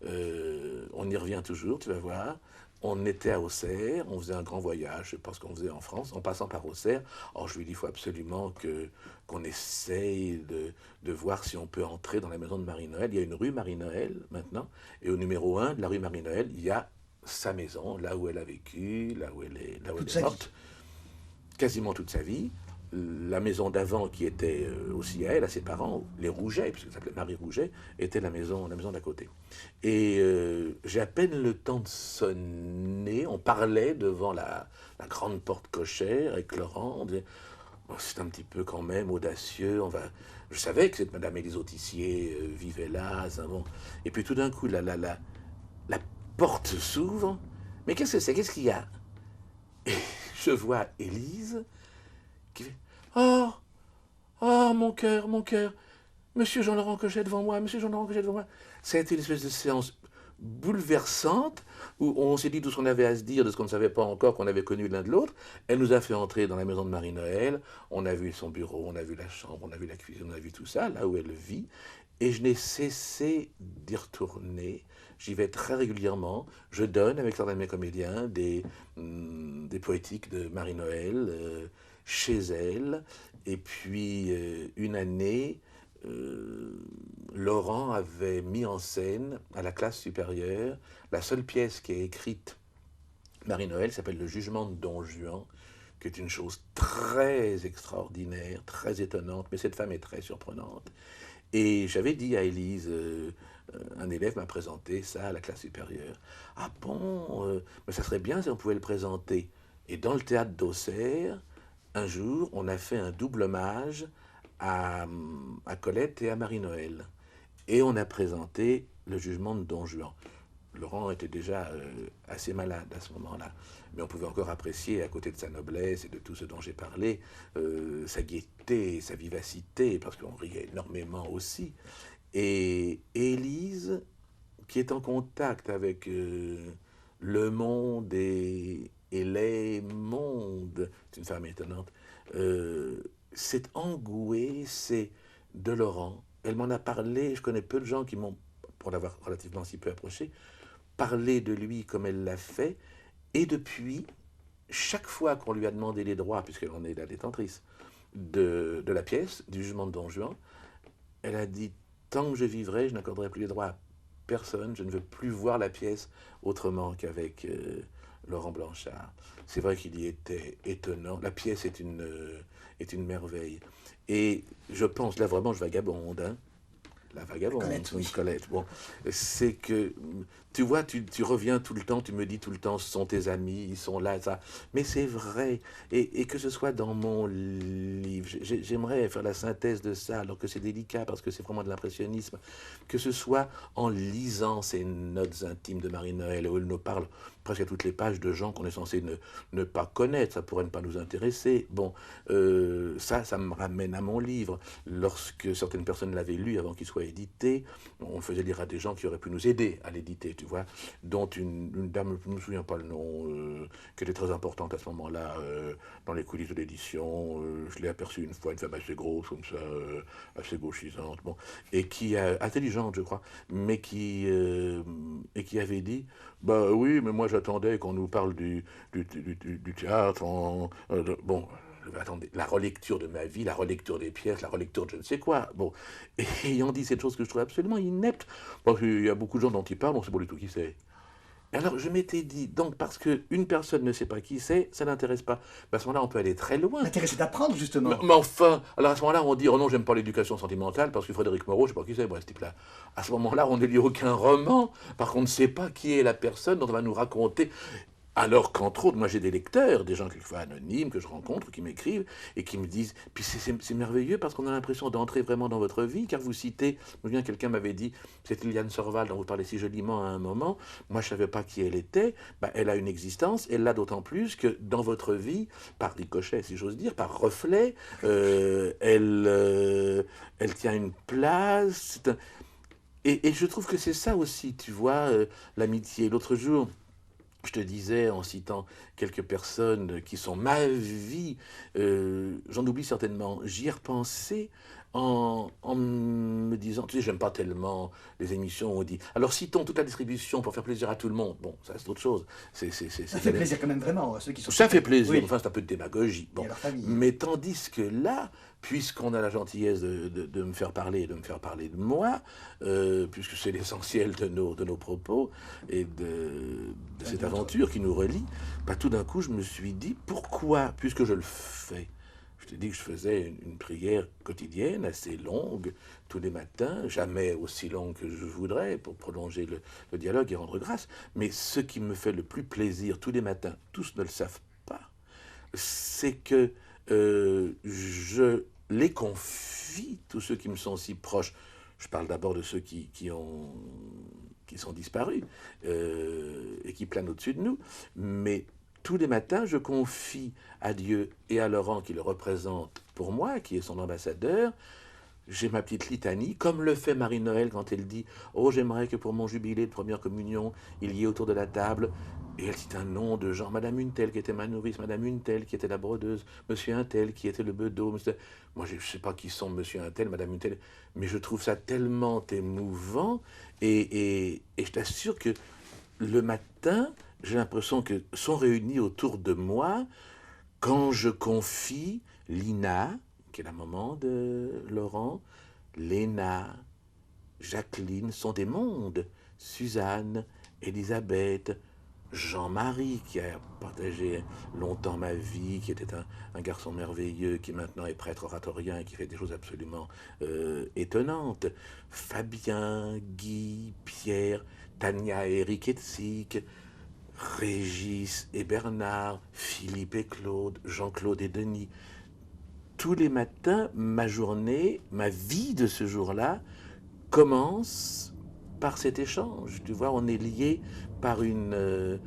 on y revient toujours, tu vas voir, on était à Auxerre, on faisait un grand voyage, je sais pas ce qu'on faisait en France, en passant par Auxerre. Or, je lui dis, il faut absolument qu'on essaye de voir si on peut entrer dans la maison de Marie-Noël. Il y a une rue Marie-Noël maintenant, et au numéro 1 de la rue Marie-Noël, il y a sa maison, là où elle a vécu, là où elle est morte, quasiment toute sa vie. La maison d'avant, qui était aussi à elle, à ses parents, les Rouget, puisqu'elle s'appelait Marie Rouget, était la maison d'à côté. Et j'ai à peine le temps de sonner, on parlait devant la grande porte cochère avec Laurent, on disait, oh, c'est un petit peu quand même audacieux, je savais que cette Madame Élise Autissier vivait là, ça, bon. Et puis tout d'un coup, la porte s'ouvre, mais qu'est-ce que c'est, qu'est-ce qu'il y a? Et je vois Élise qui fait, oh, oh, mon cœur, Monsieur Jean-Laurent Cochet devant moi, Monsieur Jean-Laurent Cochet devant moi. Ça a été une espèce de séance bouleversante où on s'est dit tout ce qu'on avait à se dire de ce qu'on ne savait pas encore, qu'on avait connu l'un de l'autre. Elle nous a fait entrer dans la maison de Marie-Noël. On a vu son bureau, on a vu la chambre, on a vu la cuisine, on a vu tout ça, là où elle vit. Et je n'ai cessé d'y retourner. J'y vais très régulièrement. Je donne avec certains de mes comédiens des poétiques de Marie-Noël chez elle. Et puis une année, Laurent avait mis en scène à la classe supérieure la seule pièce qui est écrite Marie-Noël, s'appelle Le Jugement de Don Juan, qui est une chose très extraordinaire, très étonnante, mais cette femme est très surprenante. Et j'avais dit à Élise, un élève m'a présenté ça à la classe supérieure. Ah bon, mais ça serait bien si on pouvait le présenter. Et dans le théâtre d'Auxerre, un jour, on a fait un double hommage à Colette et à Marie-Noël. Et on a présenté Le Jugement de Don Juan. Laurent était déjà assez malade à ce moment-là, mais on pouvait encore apprécier, à côté de sa noblesse et de tout ce dont j'ai parlé, sa gaieté, sa vivacité, parce qu'on riait énormément aussi. Et Élise, qui est en contact avec le monde et les mondes, c'est une femme étonnante, s'est engouée, c'est de Laurent. Elle m'en a parlé, je connais peu de gens qui m'ont, pour l'avoir relativement si peu approché, parlé de lui comme elle l'a fait, et depuis, chaque fois qu'on lui a demandé les droits, puisqu'elle en est la détentrice, de la pièce, du jugement de Don Juan, elle a dit, tant que je vivrai, je n'accorderai plus les droits à personne, je ne veux plus voir la pièce autrement qu'avec Laurent Blanchard. C'est vrai qu'il y était étonnant, la pièce est une merveille. Et je pense, là vraiment je vagabonde, hein, la vagabonde, Colette, oui. Colette. Bon, c'est que tu vois, tu reviens tout le temps, tu me dis tout le temps, ce sont tes amis, ils sont là, ça. Mais c'est vrai. Et que ce soit dans mon livre, j'aimerais faire la synthèse de ça, alors que c'est délicat, parce que c'est vraiment de l'impressionnisme. Que ce soit en lisant ces notes intimes de Marie-Noël, où elle nous parle presque à toutes les pages de gens qu'on est censé ne pas connaître, ça pourrait ne pas nous intéresser. Bon, ça me ramène à mon livre. Lorsque certaines personnes l'avaient lu avant qu'il soit édité, on faisait lire à des gens qui auraient pu nous aider à l'éditer, tu vois, dont une dame, je ne me souviens pas le nom, qui était très importante à ce moment-là, dans les coulisses de l'édition. Je l'ai aperçue une fois, une femme assez grosse, comme ça, assez gauchisante, bon, et qui, intelligente, je crois, mais et qui avait dit, bah oui, mais moi j'attendais qu'on nous parle du théâtre, bon, attendez, la relecture de ma vie, la relecture des pièces, la relecture de je ne sais quoi. Bon, et ayant dit cette chose que je trouve absolument inepte, parce qu'il y a beaucoup de gens dont il parle, on ne sait pas du tout qui c'est. Alors je m'étais dit, donc parce qu'une personne ne sait pas qui c'est, ça n'intéresse pas. Mais à ce moment-là, on peut aller très loin. L'intérêt, c'est d'apprendre, justement. Mais enfin, alors à ce moment-là, on dit, oh non, j'aime pas l'éducation sentimentale, parce que Frédéric Moreau, je sais pas qui c'est, moi, ce type-là. À ce moment-là, on ne lit aucun roman, parce qu'on ne sait pas qui est la personne dont on va nous raconter. Alors qu'entre autres, moi j'ai des lecteurs, des gens quelquefois anonymes que je rencontre, qui m'écrivent et qui me disent, puis c'est merveilleux parce qu'on a l'impression d'entrer vraiment dans votre vie, car vous citez, je me souviens, quelqu'un m'avait dit, c'est Liliane Sorval dont vous parlez si joliment à un moment, moi je ne savais pas qui elle était, bah, elle a une existence, elle l'a d'autant plus que dans votre vie, par ricochet si j'ose dire, par reflet, elle tient une place, et je trouve que c'est ça aussi, tu vois, l'amitié. L'autre jour, je te disais, en citant quelques personnes qui sont ma vie, j'en oublie certainement, j'y ai repensé en me disant, tu sais, j'aime pas tellement les émissions où on dit, alors citons toute la distribution pour faire plaisir à tout le monde. Bon, ça c'est autre chose. Ça fait plaisir quand même vraiment à ceux qui sont... Ça fait plaisir, Oui. enfin c'est un peu de démagogie. Bon. Et à leur famille. Mais tandis que là, puisqu'on a la gentillesse de me faire parler, de me faire parler de moi, puisque c'est l'essentiel de nos propos et de cette aventure qui nous relie, bah, tout d'un coup je me suis dit, pourquoi, puisque je le fais, je t'ai dit que je faisais une prière quotidienne assez longue, tous les matins, jamais aussi longue que je voudrais pour prolonger le dialogue et rendre grâce, mais ce qui me fait le plus plaisir tous les matins, tous ne le savent pas, c'est que je les confie, tous ceux qui me sont si proches. Je parle d'abord de ceux qui sont disparus et qui planent au-dessus de nous, mais tous les matins, je confie à Dieu et à Laurent, qui le représente pour moi, qui est son ambassadeur, j'ai ma petite litanie, comme le fait Marie-Noël quand elle dit « Oh, j'aimerais que pour mon jubilé de première communion, il y ait autour de la table... » Et elle cite un nom de gens, Madame une telle qui était ma nourrice, Madame une telle qui était la brodeuse, Monsieur un tel qui était le bedeau. Moi, je ne sais pas qui sont Monsieur un tel, Madame une telle, mais je trouve ça tellement émouvant. Et je t'assure que le matin, j'ai l'impression que sont réunis autour de moi quand je confie Lina, qui est la maman de Laurent, Léna, Jacqueline, sont des mondes. Suzanne, Elisabeth, Jean-Marie, qui a partagé longtemps ma vie, qui était un garçon merveilleux, qui maintenant est prêtre oratorien et qui fait des choses absolument étonnantes. Fabien, Guy, Pierre, Tania et Eric Etzik, Régis et Bernard, Philippe et Claude, Jean-Claude et Denis. Tous les matins, ma journée, ma vie de ce jour-là commence par cet échange. Tu vois, on est lié par une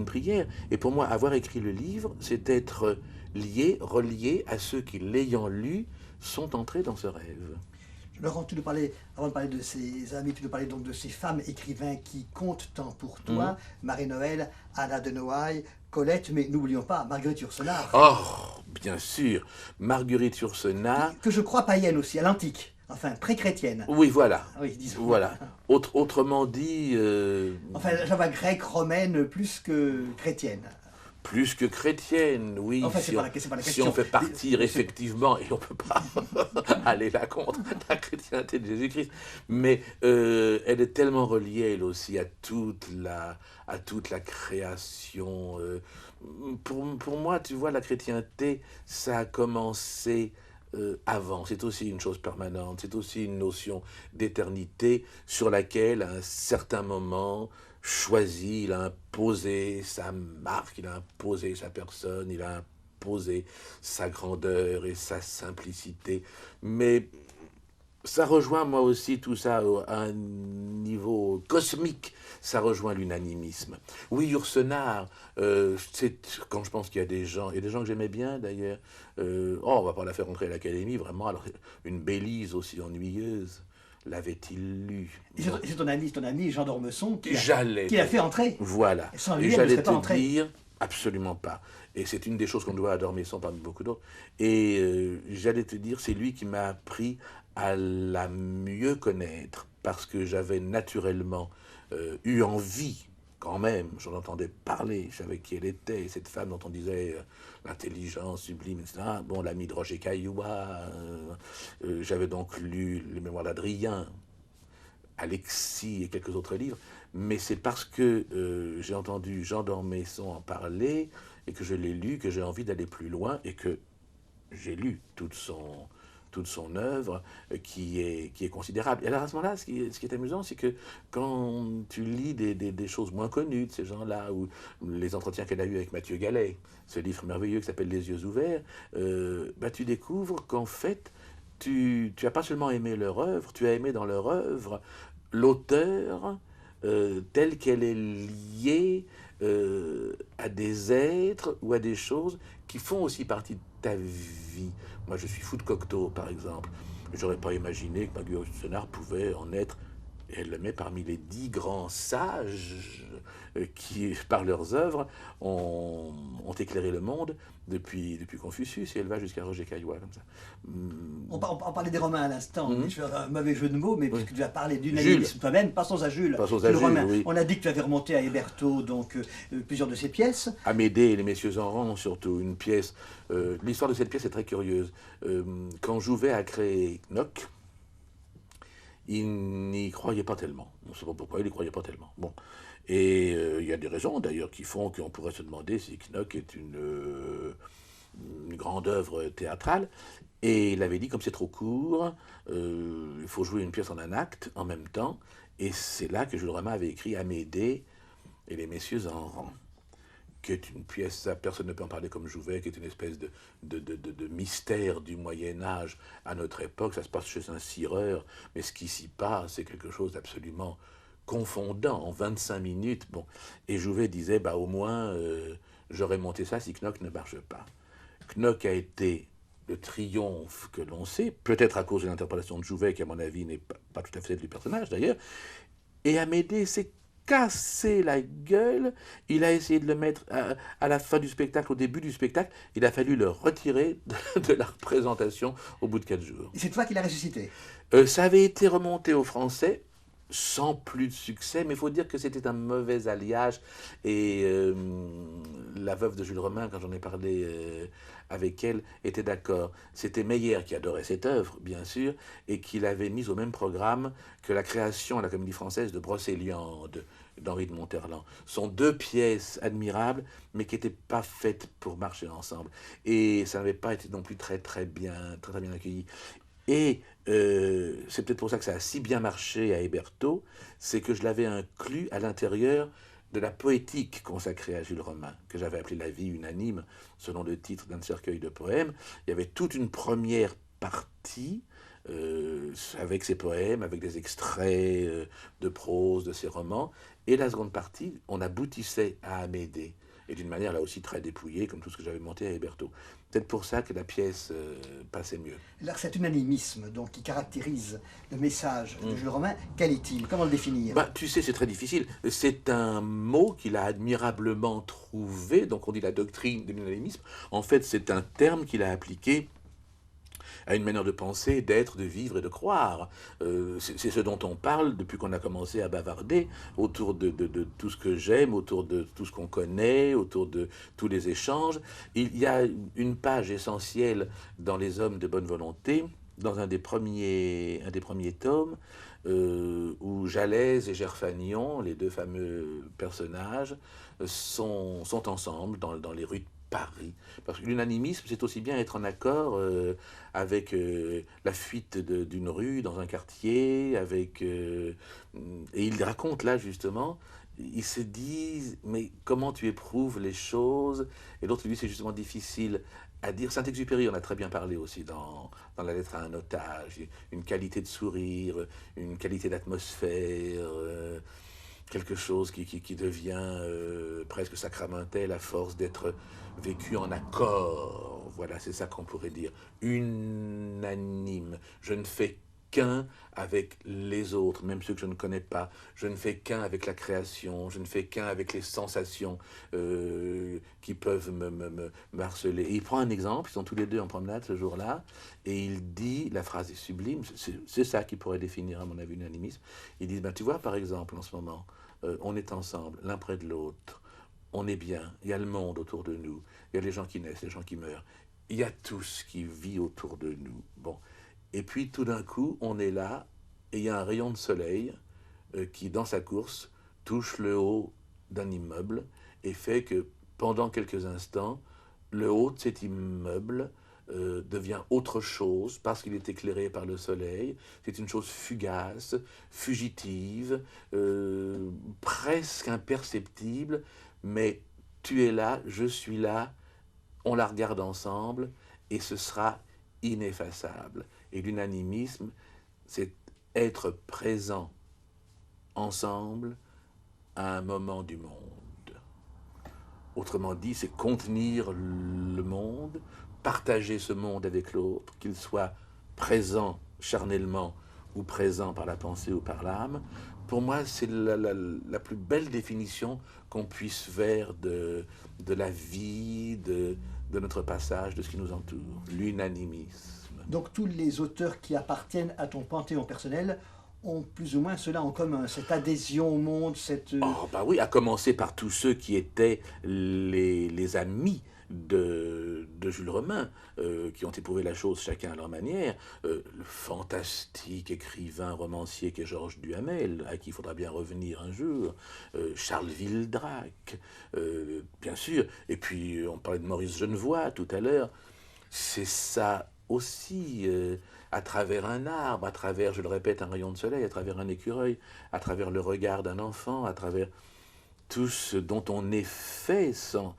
prière. Et pour moi, avoir écrit le livre, c'est être lié, relié à ceux qui, l'ayant lu, sont entrés dans ce rêve. Laurent, tu nous parlais, avant de parler de ces amis, tu nous parlais donc de ces femmes écrivains qui comptent tant pour toi, Marie-Noël, Anna de Noailles, Colette, mais n'oublions pas Marguerite Yourcenar. Oh, bien sûr, Marguerite Yourcenar. Que je crois païenne aussi, à l'antique. Enfin, pré-chrétienne. Oui, voilà. Oui, disons. Voilà. Autrement dit... Enfin, j'avais grecque, romaine, plus que chrétienne. Plus que chrétienne, oui. Enfin, c'est pas la question. Si on fait partir, effectivement, et on ne peut pas aller là contre la chrétienté de Jésus-Christ, mais elle est tellement reliée, elle aussi, à toute la création. Pour moi, tu vois, la chrétienté, ça a commencé... avant, c'est aussi une chose permanente, c'est aussi une notion d'éternité sur laquelle, à un certain moment, choisi, il a imposé sa marque, il a imposé sa personne, il a imposé sa grandeur et sa simplicité. Mais ça rejoint moi aussi tout ça à un niveau cosmique, ça rejoint l'unanimisme. Oui, Yourcenar, c'est quand je pense qu'il y a des gens, il y a des gens que j'aimais bien d'ailleurs. Oh, on va pas la faire rentrer à l'académie, vraiment. Alors, une Bélise aussi ennuyeuse, l'avait-il lu? Non. C'est ton ami Jean d'Ormesson J'allais qui l'a te... fait entrer. Voilà. Sans Et lui, elle ne j'allais serait pas te entrée. dire, absolument pas. Et c'est une des choses qu'on doit à Dormesson parmi beaucoup d'autres. Et j'allais te dire, c'est lui qui m'a appris à la mieux connaître, parce que j'avais naturellement eu envie, quand même, j'en entendais parler, je savais qui elle était, cette femme dont on disait l'intelligence sublime, etc. Bon, l'ami de Roger Cailloua, j'avais donc lu Les Mémoires d'Adrien, Alexis et quelques autres livres, mais c'est parce que j'ai entendu Jean d'Ormesson en parler et que je l'ai lu, que j'ai envie d'aller plus loin et que j'ai lu toute son œuvre qui est considérable. Et alors à ce moment-là, ce qui est amusant, c'est que quand tu lis des choses moins connues de ces gens-là, ou les entretiens qu'elle a eus avec Mathieu Gallet, ce livre merveilleux qui s'appelle Les yeux ouverts, bah, tu découvres qu'en fait, tu as pas seulement aimé leur œuvre, tu as aimé dans leur œuvre l'auteur telle qu'elle est liée à des êtres ou à des choses qui font aussi partie de ta vie. Moi, je suis fou de Cocteau, par exemple. J'aurais pas imaginé que Marguerite Yourcenar pouvait en être, et elle le met parmi les 10 grands sages qui, par leurs œuvres, ont éclairé le monde depuis Confucius, et elle va jusqu'à Roger Caillois, comme ça. On parlait des Romains à l'instant, je fais un mauvais jeu de mots, mais Oui. puisque tu as parlé Jules. d'unanimisme toi-même, passons à Jules. Passons à Jules Jules, Romain. oui. On a dit que tu avais remonté à Hébertot, donc plusieurs de ses pièces. Amédée et les messieurs en rang, surtout, une pièce. L'histoire de cette pièce est très curieuse. Quand Jouvet a créé Knock, il n'y croyait pas tellement. On ne sait pas pourquoi il n'y croyait pas tellement. Bon. Et il y a des raisons d'ailleurs qui font qu'on pourrait se demander si Knock est une grande œuvre théâtrale. Et il avait dit, comme c'est trop court, il faut jouer une pièce en un acte en même temps. Et c'est là que Jules Romain avait écrit Amédée et les messieurs en rang, qui est une pièce, ça, personne ne peut en parler comme Jouvet, qui est une espèce de mystère du Moyen-Âge à notre époque. Ça se passe chez un cireur, mais ce qui s'y passe, c'est quelque chose d'absolument confondant en 25 minutes. Bon. Et Jouvet disait, bah, au moins, j'aurais monté ça si Knock ne marche pas. Knock a été le triomphe que l'on sait, peut-être à cause de l'interprétation de Jouvet, qui à mon avis n'est pas tout à fait du personnage d'ailleurs, et Amédée s'est cassé la gueule. Il a essayé de le mettre à la fin du spectacle, au début du spectacle. Il a fallu le retirer de la représentation au bout de 4 jours. Et c'est toi qui l'as ressuscité. Ça avait été remonté au français sans plus de succès, mais il faut dire que c'était un mauvais alliage. Et la veuve de Jules Romain, quand j'en ai parlé avec elle, était d'accord. C'était Meyer qui adorait cette œuvre, bien sûr, et qui l'avait mise au même programme que la création à la Comédie Française de Brocéliande d'Henri de Monterland. Ce sont deux pièces admirables, mais qui n'étaient pas faites pour marcher ensemble. Et ça n'avait pas été non plus très bien accueilli. Et c'est peut-être pour ça que ça a si bien marché à Hébertot, c'est que je l'avais inclus à l'intérieur de la poétique consacrée à Jules Romain, que j'avais appelée La vie unanime, selon le titre d'un cercueil de poèmes. Il y avait toute une première partie avec ses poèmes, avec des extraits de prose, de ses romans, et la seconde partie, on aboutissait à Amédée, et d'une manière là aussi très dépouillée, comme tout ce que j'avais monté à Hébertot. Peut-être pour ça que la pièce passait mieux. Alors cet unanimisme donc, qui caractérise le message de Jules Romain, quel est-il? Comment le définir? Bah, tu sais, c'est très difficile. C'est un mot qu'il a admirablement trouvé, donc on dit la doctrine de l'unanimisme. En fait, c'est un terme qu'il a appliqué à une manière de penser, d'être, de vivre et de croire. C'est ce dont on parle depuis qu'on a commencé à bavarder, autour de tout ce que j'aime, autour de tout ce qu'on connaît, autour de tous les échanges. Il y a une page essentielle dans Les Hommes de bonne volonté, dans un des premiers tomes, où Jalès et Gerfagnon, les deux fameux personnages, sont ensemble dans les rues de Paris. Parce que l'unanimisme, c'est aussi bien être en accord avec la fuite d'une rue dans un quartier, et il raconte là justement ils se disent, mais comment tu éprouves les choses? Et l'autre lui dit, c'est justement difficile à dire. Saint-Exupéry en a très bien parlé aussi dans la lettre à un otage. Une qualité de sourire, une qualité d'atmosphère, quelque chose qui devient presque sacramentel à force d'être vécu en accord. Voilà, c'est ça qu'on pourrait dire. Unanime. Je ne fais qu'un avec les autres, même ceux que je ne connais pas. Je ne fais qu'un avec la création, je ne fais qu'un avec les sensations qui peuvent me harceler. Et il prend un exemple, ils sont tous les deux en promenade ce jour-là, et il dit, la phrase est sublime, c'est ça qui pourrait définir à mon avis l'unanimisme, il dit, ben, tu vois par exemple en ce moment, on est ensemble, l'un près de l'autre, on est bien, il y a le monde autour de nous, il y a les gens qui naissent, les gens qui meurent, il y a tout ce qui vit autour de nous. Bon. Et puis tout d'un coup, on est là, et il y a un rayon de soleil qui, dans sa course, touche le haut d'un immeuble et fait que pendant quelques instants, le haut de cet immeuble devient autre chose parce qu'il est éclairé par le soleil. C'est une chose fugace, fugitive, presque imperceptible, mais tu es là, je suis là, on la regarde ensemble et ce sera ineffaçable. Et l'unanimisme, c'est être présent ensemble à un moment du monde. Autrement dit, c'est contenir le monde, partager ce monde avec l'autre, qu'il soit présent charnellement ou présent par la pensée ou par l'âme. Pour moi, c'est la plus belle définition qu'on puisse faire de la vie, de notre passage, de ce qui nous entoure. L'unanimisme. Donc tous les auteurs qui appartiennent à ton panthéon personnel ont plus ou moins cela en commun, cette adhésion au monde, cette... Oh, bah oui, à commencer par tous ceux qui étaient les amis de Jules Romain, qui ont éprouvé la chose chacun à leur manière. Le fantastique écrivain, romancier qu'est Georges Duhamel, à qui il faudra bien revenir un jour. Charles Wildrac, bien sûr. Et puis, on parlait de Maurice Genevoix tout à l'heure. C'est ça aussi, à travers un arbre, à travers, je le répète, un rayon de soleil, à travers un écureuil, à travers le regard d'un enfant, à travers tout ce dont on est fait sans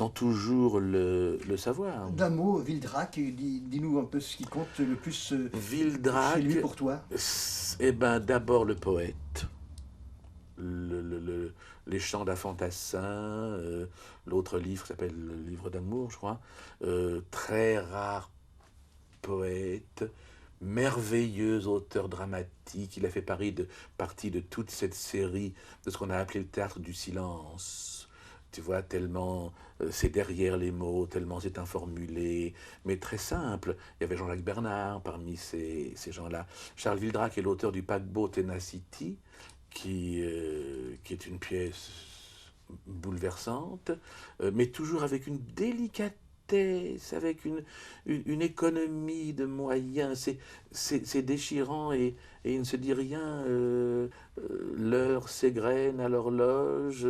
toujours le savoir. D'un mot, Wildrac, dis-nous un peu ce qui compte le plus Wildrac, chez lui pour toi. Eh ben, d'abord le poète. Les chants d'Afantassin, l'autre livre qui s'appelle le livre d'amour, je crois, très rare poète, merveilleux auteur dramatique. Il a fait partie de toute cette série de ce qu'on a appelé le théâtre du silence. Tu vois, tellement c'est derrière les mots, tellement c'est informulé, mais très simple. Il y avait Jean-Jacques Bernard parmi ces gens-là. Charles Wildrac est l'auteur du paquebot Tenacity, qui est une pièce bouleversante, mais toujours avec une délicatesse, avec une économie de moyens. C'est déchirant et il ne se dit rien. L'heure s'égrène à l'horloge.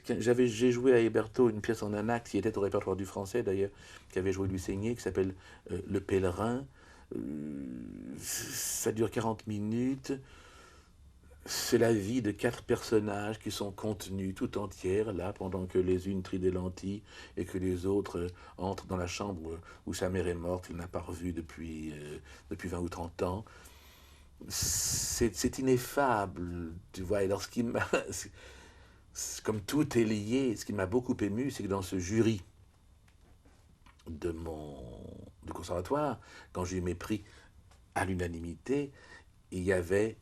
J'ai joué à Hébertot une pièce en un acte qui était au répertoire du Français d'ailleurs, qui avait joué Louis Seigné, qui s'appelle Le Pèlerin. Ça dure 40 minutes. C'est la vie de 4 personnages qui sont contenus tout entières, là, pendant que les unes trient des lentilles et que les autres entrent dans la chambre où sa mère est morte, qu'il n'a pas revue depuis 20 ou 30 ans. C'est ineffable, tu vois. Et alors, comme tout est lié, ce qui m'a beaucoup ému, c'est que dans ce jury du conservatoire, quand j'ai eu mes prix à l'unanimité, il y avait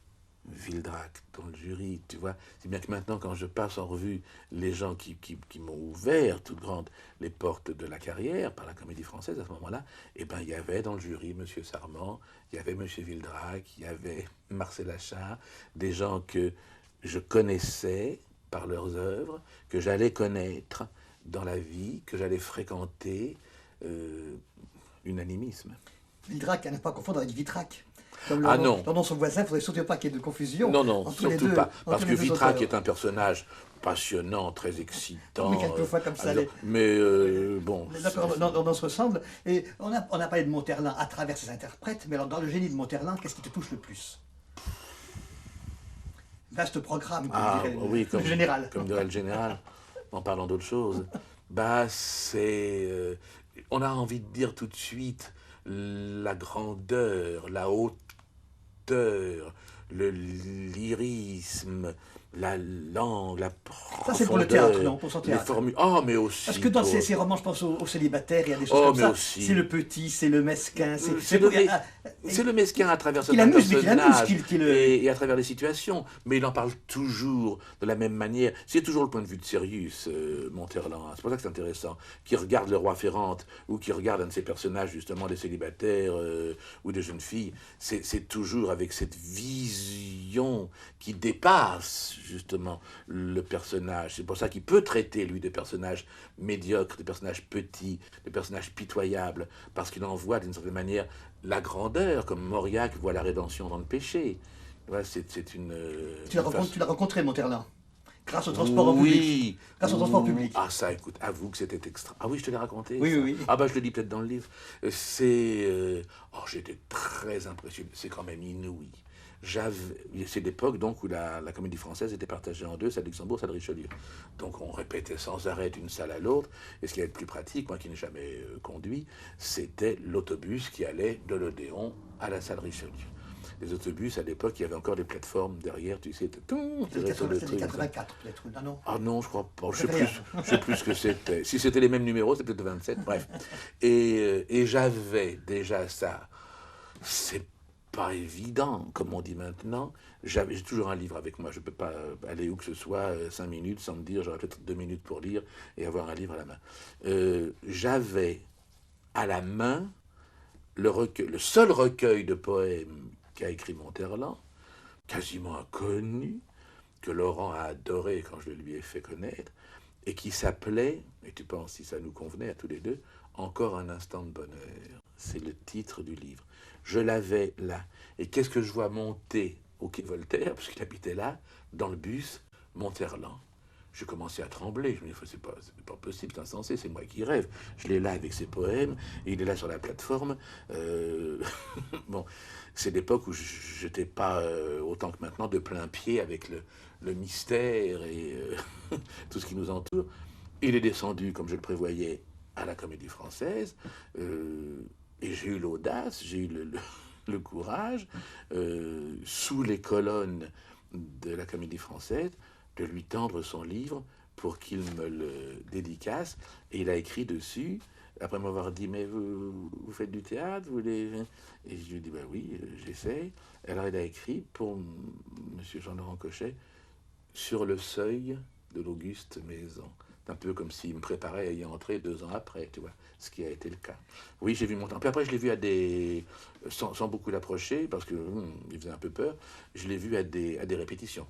Wildrac dans le jury, tu vois. C'est bien que maintenant, quand je passe en revue les gens qui m'ont ouvert toutes grandes les portes de la carrière par la Comédie Française à ce moment-là, eh ben, il y avait dans le jury M. Sarment, il y avait M. Wildrac, il y avait Marcel Achard, des gens que je connaissais par leurs œuvres, que j'allais connaître dans la vie, que j'allais fréquenter. Unanimisme. Wildrac, à ne pas confondre avec Vitrac. Non. Dans son voisin, il ne faudrait surtout pas qu'il y ait de confusion. Non, surtout pas. Parce que Vitrac est un personnage passionnant, très excitant. Oui, quelquefois comme ça. Mais bon. D'accord, on se ressemble. Et on a parlé de Monterlin à travers ses interprètes, mais alors dans le génie de Monterlin, qu'est-ce qui te touche le plus? Vaste programme, comme Ah dirait oui, le général. comme dirait le général, en parlant d'autre chose. Bah, on a envie de dire tout de suite la grandeur, la hauteur, le lyrisme, la langue, la Ça, c'est pour le théâtre, profondeur, non? Pour son les théâtre. formules. Oh, mais Parce aussi que dans pour. ces romans, je pense aux célibataires, il y a des choses Oh, comme mais ça. aussi. C'est le petit, c'est le mesquin, C'est le, mes- ah, c'est le mesquin à travers qu'il certains amuse, mais qu'il amuse, personnages qu'il et à travers les situations. Mais il en parle toujours de la même manière. C'est toujours le point de vue de Sirius, Monterland. C'est pour ça que c'est intéressant. Qui regarde le roi Ferrante ou qui regarde un de ses personnages, justement, des célibataires ou des jeunes filles. C'est toujours avec cette vision qui dépasse, justement, le personnage. C'est pour ça qu'il peut traiter, lui, des personnages médiocres, des personnages petits, des personnages pitoyables, parce qu'il en voit d'une certaine manière la grandeur, comme Mauriac voit la rédemption dans le péché. Ouais, c'est une. tu l'as rencontré, Monterland, grâce au transport en public. Oui. Grâce au transport public. Ah, ça, écoute, avoue que c'était extra. Ah oui, je te l'ai raconté. Oui, ça. oui, oui. Ah bah, je le dis peut-être dans le livre. Oh, j'étais très impressionné. C'est quand même inouï. C'est l'époque donc où la comédie française était partagée en deux, celle de Luxembourg, celle de Richelieu. Donc on répétait sans arrêt d'une salle à l'autre. Et ce qui est le plus pratique, moi qui n'ai jamais conduit, c'était l'autobus qui allait de l'Odéon à la salle Richelieu. Les autobus, à l'époque, il y avait encore des plateformes derrière, tu sais, C'était 84, peut-être. Non, non. Ah non, je crois pas. Je Rien. sais plus ce que c'était. Si c'était les mêmes numéros, c'était peut-être 27, bref. Et j'avais déjà ça. C'est pas évident, comme on dit maintenant. J'ai toujours un livre avec moi. Je peux pas aller où que ce soit 5 minutes sans me dire, j'aurais peut-être 2 minutes pour lire et avoir un livre à la main. J'avais à la main le seul recueil de poèmes qu'a écrit Monterland, quasiment inconnu, que Laurent a adoré quand je le lui ai fait connaître, et qui s'appelait, et tu penses si ça nous convenait à tous les deux, Encore un instant de bonheur. C'est le titre du livre. Je l'avais là. Et qu'est-ce que je vois monter au quai Voltaire, parce qu'il habitait là, dans le bus, Monterland. Je commençais à trembler. Je me disais, c'est pas possible, c'est insensé, c'est moi qui rêve. Je l'ai là avec ses poèmes, et il est là sur la plateforme. Bon, c'est l'époque où je n'étais pas autant que maintenant de plein pied avec le mystère et tout ce qui nous entoure. Il est descendu, comme je le prévoyais, à la Comédie Française, et j'ai eu l'audace, j'ai eu le courage, sous les colonnes de la Comédie Française, de lui tendre son livre pour qu'il me le dédicace. Et il a écrit dessus, après m'avoir dit, mais vous faites du théâtre, vous voulez... Et je lui ai dit, ben oui, j'essaie. Alors il a écrit pour M. Jean-Laurent Cochet, sur le seuil de l'Auguste Maison. C'est un peu comme s'il me préparait à y entrer 2 ans après, tu vois, ce qui a été le cas. Oui, j'ai vu mon temps. Puis après, je l'ai vu sans beaucoup l'approcher, parce que il faisait un peu peur, je l'ai vu à des répétitions.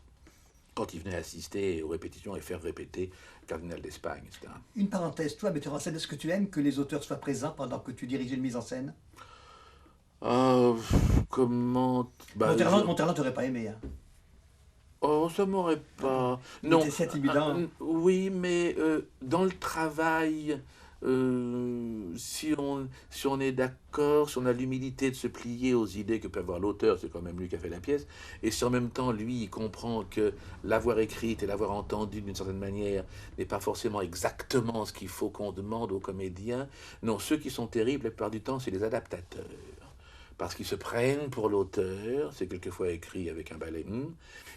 Quand il venait assister aux répétitions et faire répéter Cardinal d'Espagne, etc. Une parenthèse, toi, metteur en scène, est-ce que tu aimes que les auteurs soient présents pendant que tu diriges une mise en scène? Comment... Bah, Monterland t'aurais pas aimé, hein. Oh, ça m'aurait pas... Il Non. était si intimidant. Oui, mais dans le travail, si on est d'accord, si on a l'humilité de se plier aux idées que peut avoir l'auteur, c'est quand même lui qui a fait la pièce, et si en même temps, lui, il comprend que l'avoir écrite et l'avoir entendue d'une certaine manière n'est pas forcément exactement ce qu'il faut qu'on demande aux comédiens, non, ceux qui sont terribles, la plupart du temps, c'est les adaptateurs. Parce qu'ils se prennent pour l'auteur, c'est quelquefois écrit avec un balai,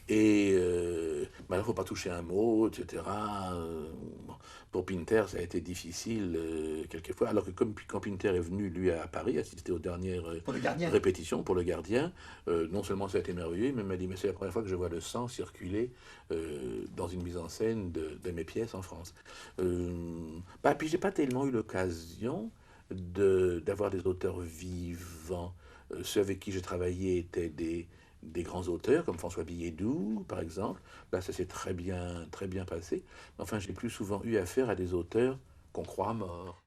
et il ne faut pas toucher un mot, etc. Pour Pinter, ça a été difficile quelquefois, alors que quand Pinter est venu, lui, à Paris, assister aux dernières répétitions pour le gardien, non seulement ça a été merveilleux, mais il m'a dit, mais c'est la première fois que je vois le sang circuler dans une mise en scène de mes pièces en France. Puis j'ai pas tellement eu l'occasion d'avoir des auteurs vivants. Ceux avec qui j'ai travaillé étaient des grands auteurs, comme François Billedou, par exemple. Là, ça s'est très bien passé. Enfin, j'ai plus souvent eu affaire à des auteurs qu'on croit morts.